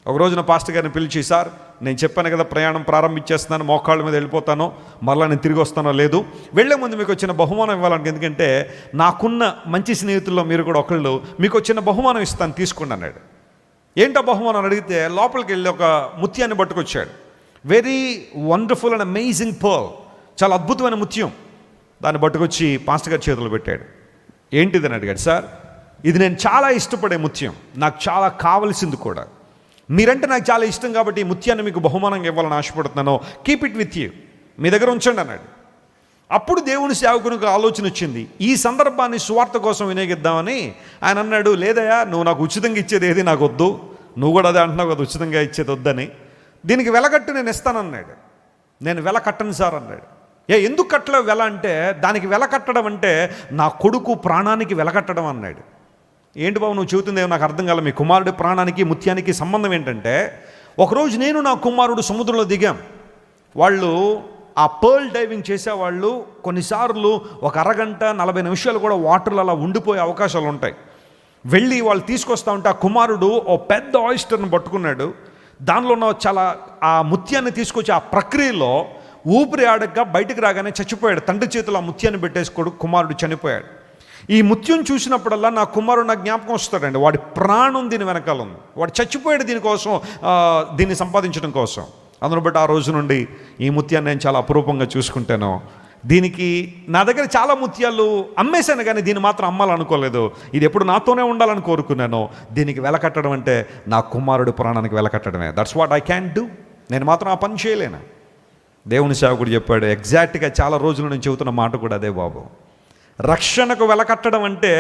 Speaker 1: ఒక రోజున పాస్టర్ గారిని పిలిచి, సార్ నేను చెప్పాను కదా ప్రయాణం ప్రారంభించేస్తున్నాను, మోకాళ్ళ మీద వెళ్ళిపోతాను, మళ్ళీ నేను తిరిగి వస్తానో లేదు, వెళ్లే ముందు మీకు వచ్చిన బహుమానం ఇవ్వాలని, ఎందుకంటే నాకున్న మంచి స్నేహితుల్లో మీరు కూడా ఒకళ్ళు, మీకు వచ్చిన బహుమానం ఇస్తాను తీసుకోండి అన్నాడు. ఏంటో బహుమానం అడిగితే లోపలికి వెళ్ళి ఒక ముత్యాన్ని పట్టుకొచ్చాడు. Very wonderful and amazing pearl, చాలా అద్భుతమైన ముత్యం. దాన్ని పట్టుకొచ్చి పాస్టర్ గారి చేతులు పెట్టాడు. ఏంటిదని అడిగాడు. సార్ ఇది నేను చాలా ఇష్టపడే ముత్యం, నాకు చాలా కావలసింది కూడా, మీరంటే నాకు చాలా ఇష్టం కాబట్టి ఈ ముత్యాన్ని మీకు బహుమానంగా ఇవ్వాలని ఆశపడుతున్నాను, కీప్ ఇట్ విత్ యూ, మీ దగ్గర ఉంచండి అన్నాడు. అప్పుడు దేవుని సేవకునికి ఆలోచన వచ్చింది, ఈ సందర్భాన్ని సువార్త కోసం వినియోగిద్దామని. ఆయన అన్నాడు, లేదయ్యా నువ్వు నాకు ఉచితంగా ఇచ్చేది ఏది నాకు వద్దు, నువ్వు కూడా అదే అంటున్నావు కదా ఉచితంగా ఇచ్చేది వద్దని, దీనికి వెలకట్టు నేను ఇస్తానన్నాడు. నేను వెల కట్టను సార్ అన్నాడు. ఎందుకు కట్టలేవు వెల అంటే, దానికి వెల కట్టడం అంటే నా కొడుకు ప్రాణానికి వెల కట్టడం అన్నాడు. ఏంటి బాబు నువ్వు చెబుతుందేమో నాకు అర్థం కాలే, మీ కుమారుడి ప్రాణానికి ముత్యానికి సంబంధం ఏంటంటే, ఒకరోజు నేను నా కుమారుడు సముద్రంలో దిగాం. వాళ్ళు ఆ పర్ల్ డైవింగ్ చేసేవాళ్ళు కొన్నిసార్లు ఒక అరగంట 40 నిమిషాలు కూడా వాటర్లో అలా ఉండిపోయే అవకాశాలు ఉంటాయి. వెళ్ళి వాళ్ళు తీసుకొస్తా ఉంటే ఆ కుమారుడు ఓ పెద్ద ఆయిస్టర్ని పట్టుకున్నాడు. దానిలో ఉన్న చాలా ఆ ముత్యాన్ని తీసుకొచ్చి ఆ ప్రక్రియలో ఊపిరి ఆడక బయటకు రాగానే చచ్చిపోయాడు. తండ్రి చేతిలో ఆ ముత్యాన్ని పెట్టేసుకోడు, కుమారుడు చనిపోయాడు. ఈ ముత్యం చూసినప్పుడల్లా నా కుమారుడు నాకు జ్ఞాపకం వస్తాడండి, వాడి ప్రాణం దీని వెనకాల ఉంది, వాడు చచ్చిపోయాడు దీనికోసం, దీన్ని సంపాదించడం కోసం. అందును బట్టి ఆ రోజు నుండి ఈ ముత్యాన్ని నేను చాలా అపురూపంగా చూసుకుంటాను. దీనికి నా దగ్గర చాలా ముత్యాలు అమ్మేశాను కానీ దీన్ని మాత్రం అమ్మాలనుకోలేదు, ఇది ఎప్పుడు నాతోనే ఉండాలని కోరుకున్నాను. దీనికి వెలకట్టడం అంటే నా కుమారుడు ప్రాణానికి వెలకట్టడమే, that's what I can do. నేను మాత్రం ఆ పని చేయలేను. దేవుని సేవకుడు చెప్పాడు, ఎగ్జాక్ట్గా చాలా రోజుల నుంచి చెబుతున్న మాట కూడా అదే బాబు. రక్షణకు వెలకట్టడం అంటే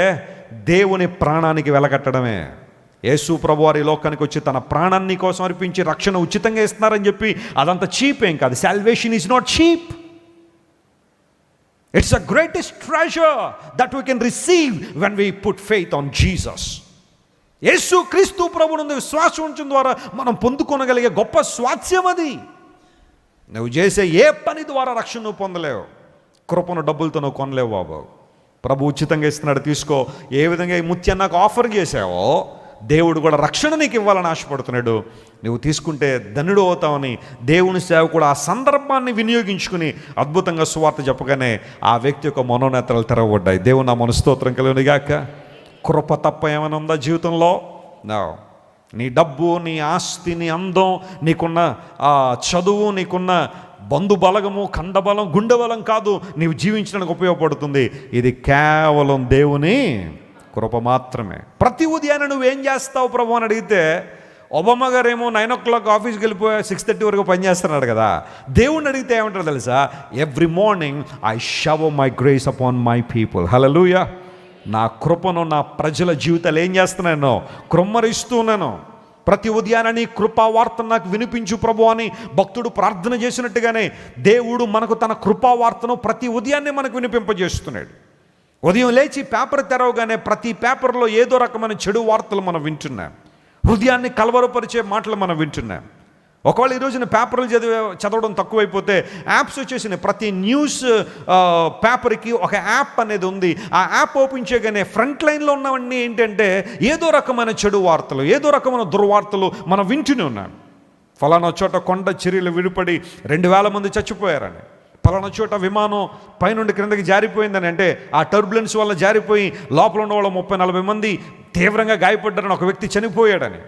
Speaker 1: దేవుని ప్రాణానికి వెలకట్టడమే. యేసు ప్రభువారు ఈ లోకానికి వచ్చి తన ప్రాణాన్ని కోసం అర్పించి రక్షణ ఉచితంగా ఇస్తున్నారని చెప్పి అదంతా చీప్ ఏం కాదు. Salvation is not cheap, it's a greatest treasure that we can receive when we put faith on Jesus. యేసు క్రీస్తు ప్రభు నుండి విశ్వాసం ఉంచడం ద్వారా మనం పొందుకొనగలిగే గొప్ప స్వాస్థ్యం అది. నువ్వు చేసే ఏ పని ద్వారా రక్షణ నువ్వు పొందలేవు, కృపను డబ్బులతో నువ్వు కొనలేవు బాబు. ప్రభు ఉచితంగా ఇస్తున్నాడు, తీసుకో. ఏ విధంగా ఈ ముత్యాన్ని నాకు ఆఫర్ చేసావో దేవుడు కూడా రక్షణ నీకు ఇవ్వాలని ఆశపడుతున్నాడు. నువ్వు తీసుకుంటే ధన్యుడు అవుతావని దేవుని సేవ కూడా ఆ సందర్భాన్ని వినియోగించుకుని అద్భుతంగా సువార్త చెప్పగానే ఆ వ్యక్తి యొక్క మనోనేత్రాలు తెరవబడ్డాయి. దేవుని నా మనస్తోత్రం కలుగునుగాక. కృప తప్ప ఏమైనా ఉందా జీవితంలో? నా నీ డబ్బు, నీ ఆస్తి, నీ అందం, నీకున్న చదువు, నీకున్న బంధు బలగము, కండబలం, గుండె బలం కాదు నీవు జీవించడానికి ఉపయోగపడుతుంది. ఇది కేవలం దేవుని కృప మాత్రమే. ప్రతి ఉదయాన్ని నువ్వేం చేస్తావు ప్రభు అని అడిగితే, ఒబామా గారు ఏమో 9 o'clock ఆఫీస్కి వెళ్ళిపోయి 6:30 వరకు పనిచేస్తున్నాడు కదా. దేవుణ్ణి అడిగితే ఏమంటారు తెలుసా? Every morning I shower my grace upon my people. Hallelujah. నా కృపను నా ప్రజల జీవితాలు ఏం చేస్తున్నాను? కృమ్మరిస్తున్నాను. ప్రతి ఉదయాన్ని కృపా వార్తను నాకు వినిపించు ప్రభు అని భక్తుడు ప్రార్థన చేసినట్టుగానే దేవుడు మనకు తన కృపా వార్తను ప్రతి ఉదయాన్నే మనకు వినిపింపజేస్తున్నాడు. ఉదయం లేచి పేపర్ తెరవగానే ప్రతి పేపర్లో ఏదో రకమైన చెడు వార్తలు మనం వింటున్నాం. హృదయాన్ని కలవరపరిచే మాటలు మనం వింటున్నాం. ఒకవేళ ఈ రోజున పేపర్లు చదవడం తక్కువైపోతే యాప్స్ వచ్చేసినాయి. ప్రతి న్యూస్ పేపర్కి ఒక యాప్ అనేది ఉంది. ఆ యాప్ ఓపెన్ చేయగానే ఫ్రంట్ లైన్లో ఉన్నవన్నీ ఏంటంటే ఏదో రకమైన చెడు వార్తలు, ఏదో రకమైన దుర్వార్తలు మనం వింటూనే ఉన్నాం. ఫలానా చోట కొండ చర్యలు విడిపడి 2,000 మంది చచ్చిపోయారని, పలానా చోట విమానం పైనుండి క్రిందకి జారిపోయిందని, అంటే ఆ టర్బులెన్స్ వల్ల జారిపోయి లోపల ఉన్న వాళ్ళు 30-40 మంది తీవ్రంగా గాయపడ్డారని, ఒక వ్యక్తి చనిపోయాడని,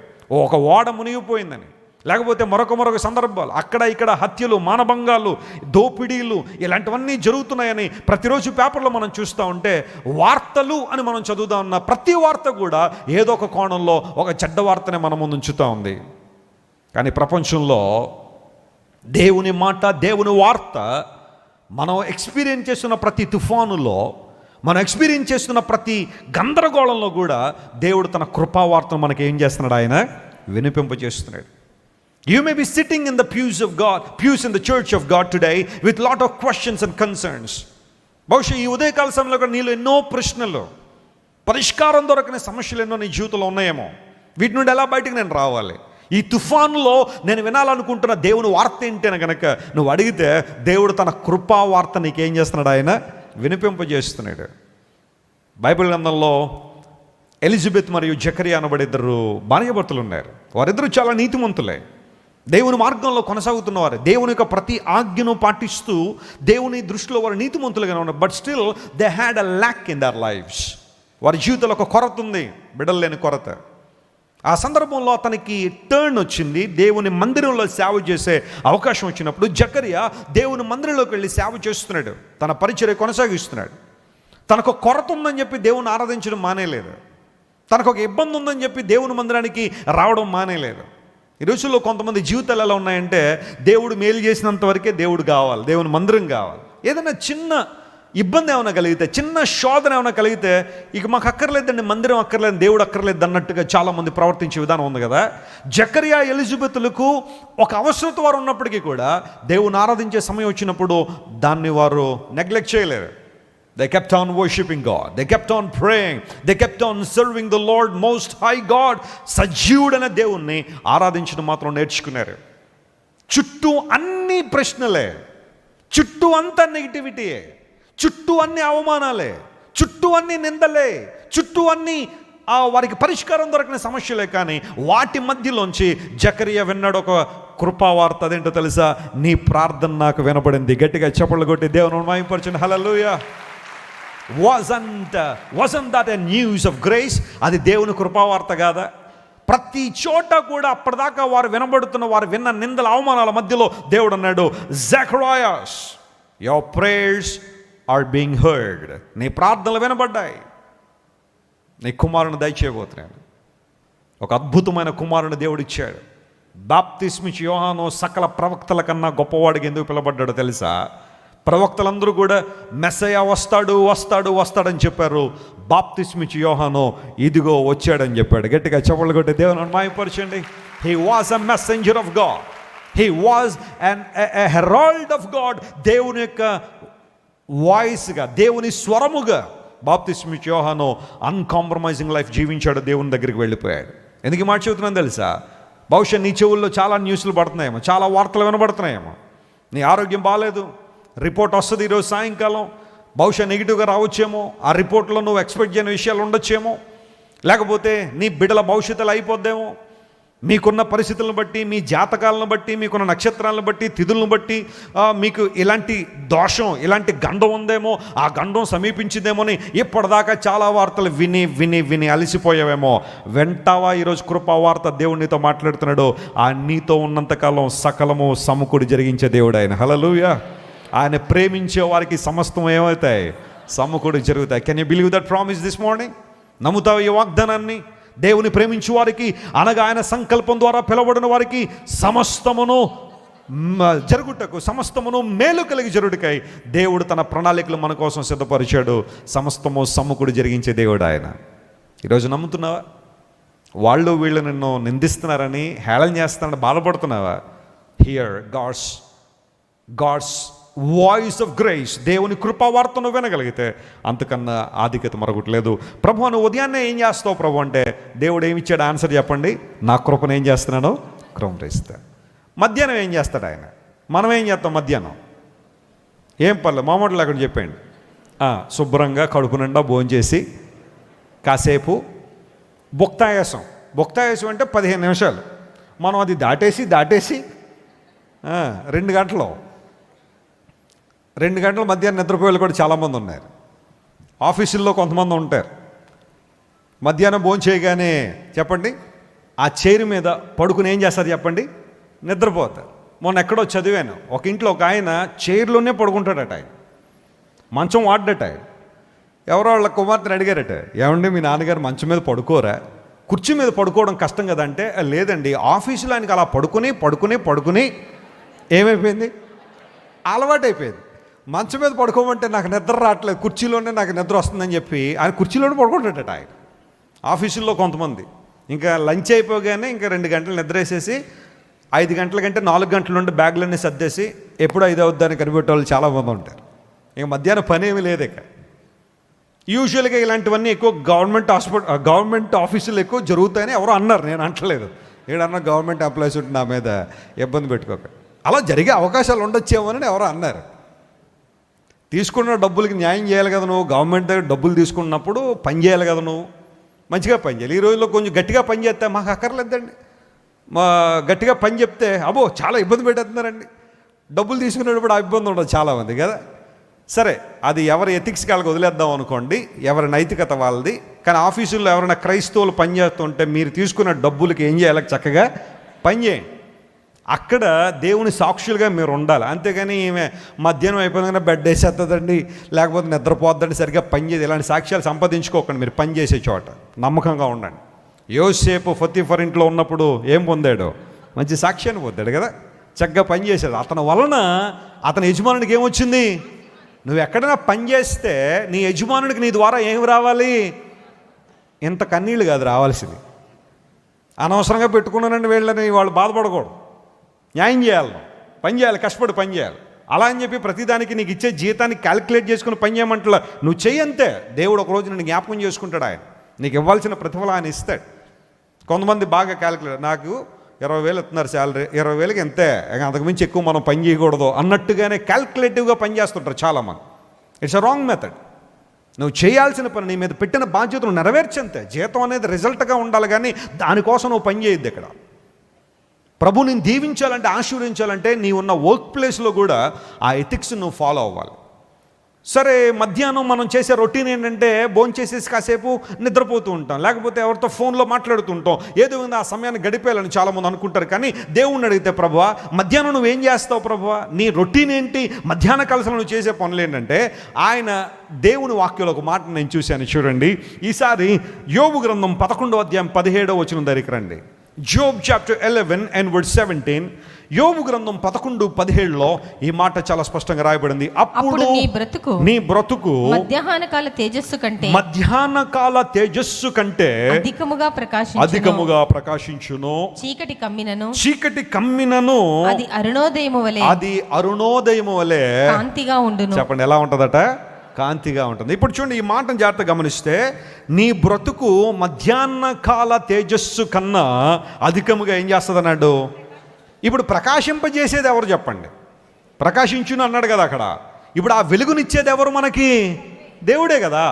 Speaker 1: ఒక ఓడ మునిగిపోయిందని, లేకపోతే మరొక సందర్భాలు అక్కడ ఇక్కడ హత్యలు, మానభంగాలు, దోపిడీలు ఇలాంటివన్నీ జరుగుతున్నాయని ప్రతిరోజు పేపర్లో మనం చూస్తూ ఉంటే, వార్తలు అని మనం చదువుతా ఉన్న ప్రతి వార్త కూడా ఏదో ఒక కోణంలో ఒక చెడ్డ వార్తనే మన ముందు ఉంచుతూ ఉంది. కానీ ప్రపంచంలో దేవుని మాట, దేవుని వార్త మనం ఎక్స్పీరియన్స్ చేస్తున్న ప్రతి తుఫానులో, మనం ఎక్స్పీరియన్స్ చేస్తున్న ప్రతి గందరగోళంలో కూడా దేవుడు తన కృపావార్తను మనకి ఏం చేస్తున్నాడు? ఆయన వినిపింపజేస్తున్నాడు. You may be sitting in the pews in the church of God today with lot of questions and concerns. బహుశా ఈ ఉదయకాల సమయంలో కూడా నీలో ఎన్నో ప్రశ్నలు, పరిష్కారం దొరకని సమస్యలు ఎన్నో నీ జీవితంలో ఉన్నాయేమో. వీటి నుండి ఎలా బయటకు నేను రావాలి? ఈ తుఫానులో నేను వినాలనుకుంటున్న దేవుని వార్త ఏంటని కనుక నువ్వు అడిగితే, దేవుడు తన కృపా వార్త నీకేం చేస్తున్నాడు? ఆయన వినిపింపజేస్తున్నాడు. బైబిల్ గ్రంథంలో ఎలిజబెత్ మరియు జకరియా అనబడే 2 భార్యాభర్తలు ఉన్నారు. వారిద్దరూ చాలా నీతిమంతులే, దేవుని మార్గంలో కొనసాగుతున్నవారు, దేవుని యొక్క ప్రతి ఆజ్ఞను పాటిస్తూ దేవుని దృష్టిలో వారు నీతిమంతులుగానే ఉన్నారు. But still they had a lakh in their lifes. వారి జీవితంలో ఒక కొరత ఉంది, బిడ్డలు లేని కొరత. ఆ సందర్భంలో అతనికి టర్న్ వచ్చింది. దేవుని మందిరంలో సేవ చేసే అవకాశం వచ్చినప్పుడు జకరియా దేవుని మందిరంలోకి వెళ్ళి సేవ చేస్తున్నాడు, తన పరిచర్య కొనసాగిస్తున్నాడు. తనకు కొరత ఉందని చెప్పి దేవుని ఆరాధించడం మానేలేదు, తనకు ఒక ఇబ్బంది ఉందని చెప్పి దేవుని మందిరానికి రావడం మానేలేదు. ఈ రోజుల్లో కొంతమంది జీవితాలు ఎలా ఉన్నాయంటే, దేవుడు మేలు చేసినంత వరకే దేవుడు కావాలి, దేవుని మందిరం కావాలి. ఏదైనా చిన్న ఇబ్బంది ఏమైనా కలిగితే, చిన్న శోధన ఏమైనా కలిగితే, ఇక మాకు అక్కర్లేదండి, మందిరం అక్కర్లేదు, దేవుడు అక్కర్లేదు అన్నట్టుగా చాలామంది ప్రవర్తించే విధానం ఉంది కదా. జకరియా ఎలిజబెత్లకు ఒక అవసరత వారు ఉన్నప్పటికీ కూడా దేవుని ఆరాధించే సమయం వచ్చినప్పుడు దాన్ని వారు నెగ్లెక్ట్ చేయలేరు. They kept on worshiping God. They kept on praying. They kept on serving the Lord Most High God. సజీవుడైన దేవుణ్ణి ఆరాధించడం మాత్రం నేర్చుకున్నారు. చుట్టూ అన్ని ప్రశ్నలే, చుట్టూ అంతా నెగిటివిటీయే, చుట్టూ అన్ని అవమానాలే, చుట్టూ అన్ని నిందలే, చుట్టూ అన్ని వారికి పరిష్కారం దొరకని సమస్యలే. కానీ వాటి మధ్యలోంచి జకరియా విన్నాడు ఒక కృపావార్త. అదేంటో తెలుసా? నీ ప్రార్థన నాకు వినపడింది. గట్టిగా చప్పట్లు కొట్టి దేవుని మహిమపరచండి. హల్లెలూయా. wasn't that a news of grace? అది దేవుని కృపావార్త కాదా? ప్రతి చోట కూడా అప్పటిదాకా వారు వినబడుతున్న, వారు విన్న నిందల అవమానాల మధ్యలో దేవుడు అన్నాడు, Zacharias, your prayers are being heard. నీ ప్రార్థనలు వినబడ్డాయి, నీ కుమారుని దయచేయబోతున్నాను. ఒక అద్భుతమైన కుమారుని దేవుడు ఇచ్చాడు. బాప్తిస్మిచ్చి యోహాను సకల ప్రవక్తల కన్నా గొప్పవాడికి ఎందుకు పిలబడ్డాడో తెలుసా? ప్రవక్తలందరూ కూడా మెస్సయ్య వస్తాడని చెప్పారు. బాప్తిస్మిచ్చి యోహాను ఇదిగో వచ్చాడని చెప్పాడు. గట్టిగా చప్పట్లు కొట్టి దేవుని మహిమపరచండి. He was a messenger of God. He was a herald of God. దేవుని యొక్క వాయిస్గా, దేవుని స్వరముగా బాప్తిస్మిచ్చి యోహాను అన్కాంప్రమైజింగ్ లైఫ్ జీవించాడు. దేవుని దగ్గరికి వెళ్ళిపోయాడు. ఎందుకు మాట చెబుతున్నాను తెలుసా? బహుశా నీ చెవుల్లో చాలా న్యూస్లు పడుతున్నాయేమో, చాలా వార్తలు వినబడుతున్నాయేమో. నీ ఆరోగ్యం బాగాలేదు, రిపోర్ట్ వస్తుంది ఈరోజు సాయంకాలం, బహుశా నెగిటివ్గా రావచ్చేమో. ఆ రిపోర్ట్లో నువ్వు ఎక్స్పెక్ట్ చేయని విషయాలు ఉండొచ్చేమో, లేకపోతే నీ బిడ్డల భవిష్యత్తులో అయిపోద్దేమో, మీకున్న పరిస్థితులను బట్టి, మీ జాతకాలను బట్టి, మీకున్న నక్షత్రాలను బట్టి, తిథులను బట్టి మీకు ఇలాంటి దోషం, ఇలాంటి గండం ఉందేమో, ఆ గండం సమీపించిందేమోని ఇప్పటిదాకా చాలా వార్తలు విని విని విని అలసిపోయావేమో. వెంటావా ఈరోజు కృపావార్త దేవుడు నీతో మాట్లాడుతున్నాడు. ఆ నీతో ఉన్నంతకాలం సకలము సమకూడి జరిగించే దేవుడు ఆయన. హల్లెలూయా. ఆయన ప్రేమించే వారికి సమస్తం ఏమవుతాయి? సమకూడి జరుగుతాయి. Can you believe that promise this morning? నమ్ముతావు ఈ వాగ్దానాన్ని? దేవుని ప్రేమించు వారికి, అనగా ఆయన సంకల్పం ద్వారా పిలవబడిన వారికి సమస్తమును జరుగుటకు, సమస్తమును మేలు కలిగి జరుగుటకై దేవుడు తన ప్రణాళికలు మన కోసం సిద్ధపరిచాడు. సమస్తము సమ్ముకుడు జరిగించే దేవుడు ఆయన. ఈరోజు నమ్ముతున్నావా? వాళ్ళు వీళ్ళు నిన్ను నిందిస్తున్నారని, హేళన చేస్తున్నారని బాధపడుతున్నావా? Hear God's voice of grace, దేవుని కృపావార్తను వినగలిగితే అంతకన్నా ఆధిక్యత మరొకటి లేదు. ప్రభు, నువ్వు ఉదయాన్నే ఏం చేస్తావు ప్రభు అంటే, దేవుడు ఏమి ఇచ్చాడు ఆన్సర్ చెప్పండి. నా కృపను ఏం చేస్తున్నాను? కృపరిస్తా. మధ్యాహ్నం ఏం చేస్తాడు ఆయన? మనం ఏం చేస్తాం మధ్యాహ్నం? ఏం పర్లేదు, మామూలు అక్కడ చెప్పండి. శుభ్రంగా కడుపు నిండా భోంచేసి కాసేపు భుక్తాయాసం అంటే 15 నిమిషాలు. మనం అది దాటేసి 2 గంటలు మధ్యాహ్నం నిద్రపోయేలు కూడా చాలామంది ఉన్నారు. ఆఫీసుల్లో కొంతమంది ఉంటారు. మధ్యాహ్నం భోజనం చేయగానే చెప్పండి, ఆ చైర్ మీద పడుకుని ఏం చేస్తారు చెప్పండి? నిద్రపోతారు. మొన్న ఎక్కడో చదివాను, ఒక ఇంట్లో ఒక ఆయన చైర్లోనే పడుకుంటాడట. ఆయన మంచం వాడ్డట. ఆయన ఎవరో వాళ్ళ కుమార్తెని అడిగారట, ఏమండి మీ నాన్నగారు మంచం మీద పడుకోరా? కుర్చీ మీద పడుకోవడం కష్టం కదంటే, లేదండి ఆఫీసులో ఆయనకి అలా పడుకుని ఏమైపోయింది? అలవాటు అయిపోయింది. మంచం మీద పడుకోమంటే నాకు నిద్ర రావట్లేదు, కుర్చీలోనే నాకు నిద్ర వస్తుందని చెప్పి ఆయన కుర్చీలోనే పడుకుంటాడట. ఆయన ఆఫీసుల్లో కొంతమంది ఇంకా లంచ్ అయిపోగానే ఇంకా 2 గంటలు నిద్ర వేసేసి 5 గంటల కంటే 4 గంటల నుండి బ్యాగులన్నీ సర్దేసి ఎప్పుడు 5 అవుద్దని కనిపెట్టే వాళ్ళు చాలామంది ఉంటారు. ఇక మధ్యాహ్నం పని ఏమీ లేదు. ఇక యూజువల్గా ఇలాంటివన్నీ ఎక్కువ గవర్నమెంట్ ఆఫీసులు ఎక్కువ జరుగుతాయని ఎవరో అన్నారు, నేను అంటలేదు. ఏడన్నా గవర్నమెంట్ ఎంప్లాయీస్ ఉంటే నా మీద ఇబ్బంది పెట్టుకోక, అలా జరిగే అవకాశాలు ఉండొచ్చేమోనని ఎవరో అన్నారు. తీసుకున్న డబ్బులకి న్యాయం చేయాలి కదా నువ్వు. గవర్నమెంట్ దగ్గర డబ్బులు తీసుకున్నప్పుడు పని చేయాలి కదా నువ్వు, మంచిగా పని చేయాలి. ఈ రోజుల్లో కొంచెం గట్టిగా పని చేస్తే మాకు అక్కర్లేదండి, గట్టిగా పని చెప్తే అబ్బో చాలా ఇబ్బంది పెట్టేస్తున్నారండి. డబ్బులు తీసుకునేటప్పుడు ఆ ఇబ్బంది ఉండదు చాలామంది కదా. సరే, అది ఎవరి ఎథిక్స్కి వాళ్ళకి వదిలేద్దాం అనుకోండి, ఎవరి నైతికత వాళ్ళది. కానీ ఆఫీసుల్లో ఎవరైనా క్రైస్తవులు పనిచేస్తుంటే మీరు తీసుకున్న డబ్బులకి ఏం చేయాలి? చక్కగా పని చేయండి. అక్కడ దేవుని సాక్షులుగా మీరు ఉండాలి. అంతేగాని ఈమె మధ్యాహ్నం అయిపోయిన బెడ్ వేసేస్తుందండి, లేకపోతే నిద్రపోద్దండి, సరిగ్గా పని చేయదు, ఇలాంటి సాక్ష్యాలు సంపాదించుకోకండి. మీరు పని చేసే చోట నమ్మకంగా ఉండండి. యోసేపు పొతిఫర్ ఇంట్లో ఉన్నప్పుడు ఏం పొందాడు? మంచి సాక్ష్యాన్ని పొందాడు కదా, చక్కగా పని చేశాడు. అతని వలన అతని యజమానుడికి ఏమొచ్చింది? నువ్వు ఎక్కడైనా పని చేస్తే నీ యజమానుడికి నీ ద్వారా ఏం రావాలి? ఇంత కన్నీళ్ళు కాదు రావాల్సింది. అనవసరంగా పెట్టుకున్నానండి వీళ్ళని వాళ్ళు బాధపడకూడదు. న్యాయం చేయాలి, పని చేయాలి, కష్టపడి పని చేయాలి. అలా అని చెప్పి ప్రతిదానికి నీకు ఇచ్చే జీతాన్ని క్యాలిక్యులేట్ చేసుకుని పని చేయమంటలా. నువ్వు చెయ్యంతే, దేవుడు ఒకరోజు నిన్ను జ్ఞాపకం చేసుకుంటాడు. ఆయన నీకు ఇవ్వాల్సిన ప్రతిఫలం ఆయన ఇస్తాడు. కొంతమంది బాగా క్యాలిక్యులేట్, నాకు 20,000 ఇస్తున్నారు శాలరీ, 20,000కి ఎంతే, అంతకుమించి ఎక్కువ మనం పని చేయకూడదు అన్నట్టుగానే క్యాల్కులేటివ్గా పని చేస్తుంటారు చాలామంది. It's a wrong method. నువ్వు చేయాల్సిన పని, నీ మీద పెట్టిన బాధ్యతను నెరవేర్చంతే. జీతం అనేది రిజల్ట్గా ఉండాలి, కానీ దానికోసం నువ్వు పని చేయొద్దు. ఇక్కడ ప్రభు నేను దీవించాలంటే, ఆశీర్వదించాలంటే నీ ఉన్న వర్క్ ప్లేస్లో కూడా ఆ ఎథిక్స్ నువ్వు ఫాలో అవ్వాలి. సరే, మధ్యాహ్నం మనం చేసే రొటీన్ ఏంటంటే భోంచేసేసి కాసేపు నిద్రపోతూ ఉంటాం, లేకపోతే ఎవరితో ఫోన్లో మాట్లాడుతూ ఉంటాం. ఏదో ఆ సమయాన్ని గడిపేయాలని చాలామంది అనుకుంటారు. కానీ దేవుణ్ణి అడిగితే, ప్రభువా మధ్యాహ్నం నువ్వేం చేస్తావు ప్రభువా? నీ రొటీన్ ఏంటి? మధ్యాహ్న కాలంలో నువ్వు చేసే పనులు ఏంటంటే, ఆయన దేవుని వాక్యంలో ఒక మాట నేను చూశాను. చూడండి, ఈసారి యోబు గ్రంథం 11వ అధ్యాయం 17వ వచనం దగ్గరికి రండి. Job chapter 11 and verse 17. యోబు గ్రంథం 11:17లో ఈ మాట చాలా స్పష్టంగా రాయబడింది. అప్పుడు నీ బ్రతుకు మధ్యాహ్న కాల తేజస్సు కంటే అధికముగా ప్రకాశించును. చీకటి కమ్మినను అది అరుణోదయము వలె కాంతిగా ఉండును. చెప్పండి, ఎలా ఉంటదట? కాంతిగా ఉంటుంది. ఇప్పుడు చూడండి, ఈ మాటను జాగ్రత్తగా గమనిస్తే, నీ బ్రతుకు మధ్యాహ్న కాల తేజస్సు కన్నా అధికముగా ఏం చేస్తుంది అన్నాడు? ఇప్పుడు ప్రకాశింపజేసేది ఎవరు చెప్పండి? ప్రకాశించును అన్నాడు కదా అక్కడ. ఇప్పుడు ఆ వెలుగునిచ్చేది ఎవరు మనకి? దేవుడే కదా.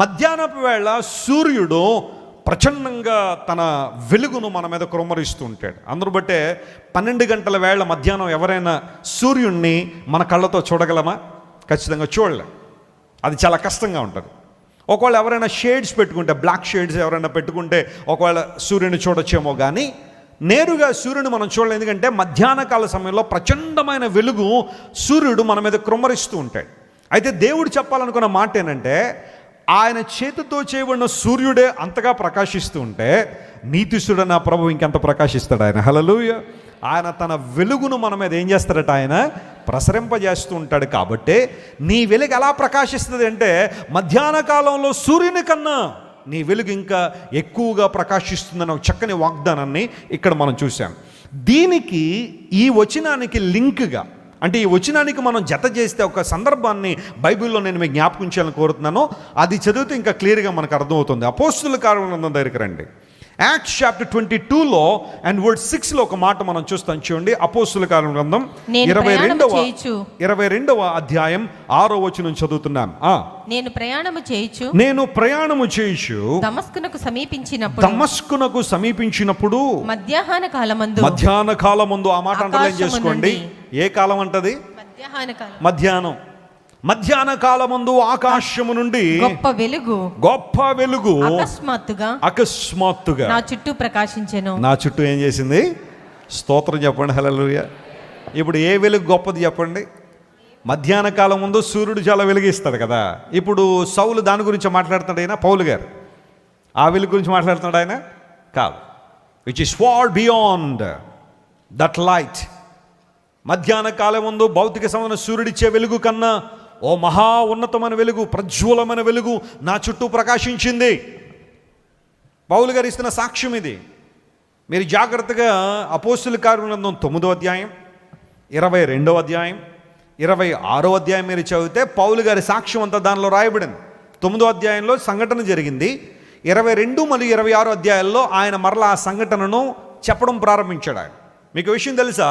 Speaker 1: మధ్యాహ్నపు వేళ సూర్యుడు ప్రచండంగా తన వెలుగును మన మీద కుమ్మరిస్తూ ఉంటాడు. అందరూ బట్టే 12 గంటల వేళ మధ్యాహ్నం ఎవరైనా సూర్యుడిని మన కళ్ళతో చూడగలమా? ఖచ్చితంగా చూడలేం. అది చాలా కష్టంగా ఉంటుంది. ఒకవేళ ఎవరైనా షేడ్స్ పెట్టుకుంటే, బ్లాక్ షేడ్స్ ఎవరైనా పెట్టుకుంటే ఒకవేళ సూర్యుని చూడొచ్చేమో, కానీ నేరుగా సూర్యుని మనం చూడలేం. ఎందుకంటే మధ్యాహ్న కాల సమయంలో ప్రచండమైన వెలుగు సూర్యుడు మన మీద కుమ్మరిస్తూ ఉంటాడు. అయితే దేవుడు చెప్పాలనుకున్న మాట ఏంటంటే, ఆయన చేతితో చేయబడిన సూర్యుడే అంతగా ప్రకాశిస్తూ ఉంటే నీతిశుడు నా ప్రభు ఇంకెంత ప్రకాశిస్తాడు ఆయన. హల్లెలూయా. ఆయన తన వెలుగును మన మీద ఏం చేస్తాడట? ఆయన ప్రసరింపజేస్తూ ఉంటాడు. కాబట్టి నీ వెలుగు ఎలా ప్రకాశిస్తుంది అంటే, మధ్యాహ్న కాలంలో సూర్యుని కన్నా నీ వెలుగు ఇంకా ఎక్కువగా ప్రకాశిస్తుందని ఒక చక్కని వాగ్దానాన్ని ఇక్కడ మనం చూసాం. దీనికి ఈ వచనానికి లింక్గా, అంటే ఈ వచనానికి మనం జత చేస్తే ఒక సందర్భాన్ని బైబిల్లో నేను మీకు జ్ఞాపకం చేయాలని కోరుతున్నాను. అది చదివితే ఇంకా క్లియర్గా మనకు అర్థమవుతుంది. అపోస్తుల కార్యగ్రంథం దగ్గరికి రండి. యాక్ట్స్ చాప్టర్ 22లో అండ్ వర్డ్ 6లో ఒక మాట మనం చూస్తాం. చూడండి, అపోస్తుల కార్యగ్రంథం 22వ అధ్యాయం 6వ వచనం చదువుతున్నాం.
Speaker 2: నేను ప్రయాణము చేయుచు
Speaker 1: దమస్కునకు సమీపించినప్పుడు మధ్యాహ్న కాలమందు ఆ మాట అండర్లైన్ చేసుకోండి. ఏ కాలం అంటది? మధ్యాహ్న కాలమందు ఆకాశము నుండి గొప్ప వెలుగు అకస్మాత్తుగా
Speaker 2: నా చుట్టూ ప్రకాశించెను.
Speaker 1: నా చుట్టూ ఏం చేసింది? స్తోత్రం చెప్పండి. హల్లెలూయా. ఇప్పుడు ఏ వెలుగు గొప్పది చెప్పండి? మధ్యాహ్న కాలం ముందు సూర్యుడు చాలా వెలుగిస్తాడు కదా. ఇప్పుడు సౌలు దాని గురించి మాట్లాడుతున్నాడు ఆయన, పౌలు గారు ఆ వెలుగు గురించి మాట్లాడుతున్నాడు ఆయన కాదు. Which is far beyond that light. మధ్యాహ్న కాలం ముందు భౌతిక సంబంధ సూర్యుడిచ్చే వెలుగు కన్నా ఓ మహా ఉన్నతమైన వెలుగు, ప్రజ్వలమైన వెలుగు నా చుట్టూ ప్రకాశించింది. పౌలు గారు ఇస్తున్న సాక్ష్యం ఇది. మీరు జాగ్రత్తగా అపోస్తుల కార్యగ్రంథం 9వ అధ్యాయం, 22వ అధ్యాయం, 26వ అధ్యాయం మీరు చదివితే పౌలు గారి సాక్ష్యం అంతా దానిలో రాయబడింది. 9వ అధ్యాయంలో సంఘటన జరిగింది. 22 మరియు 26 అధ్యాయాల్లో ఆయన మరలా ఆ సంఘటనను చెప్పడం ప్రారంభించాడు. ఆయన మీకు విషయం తెలుసా?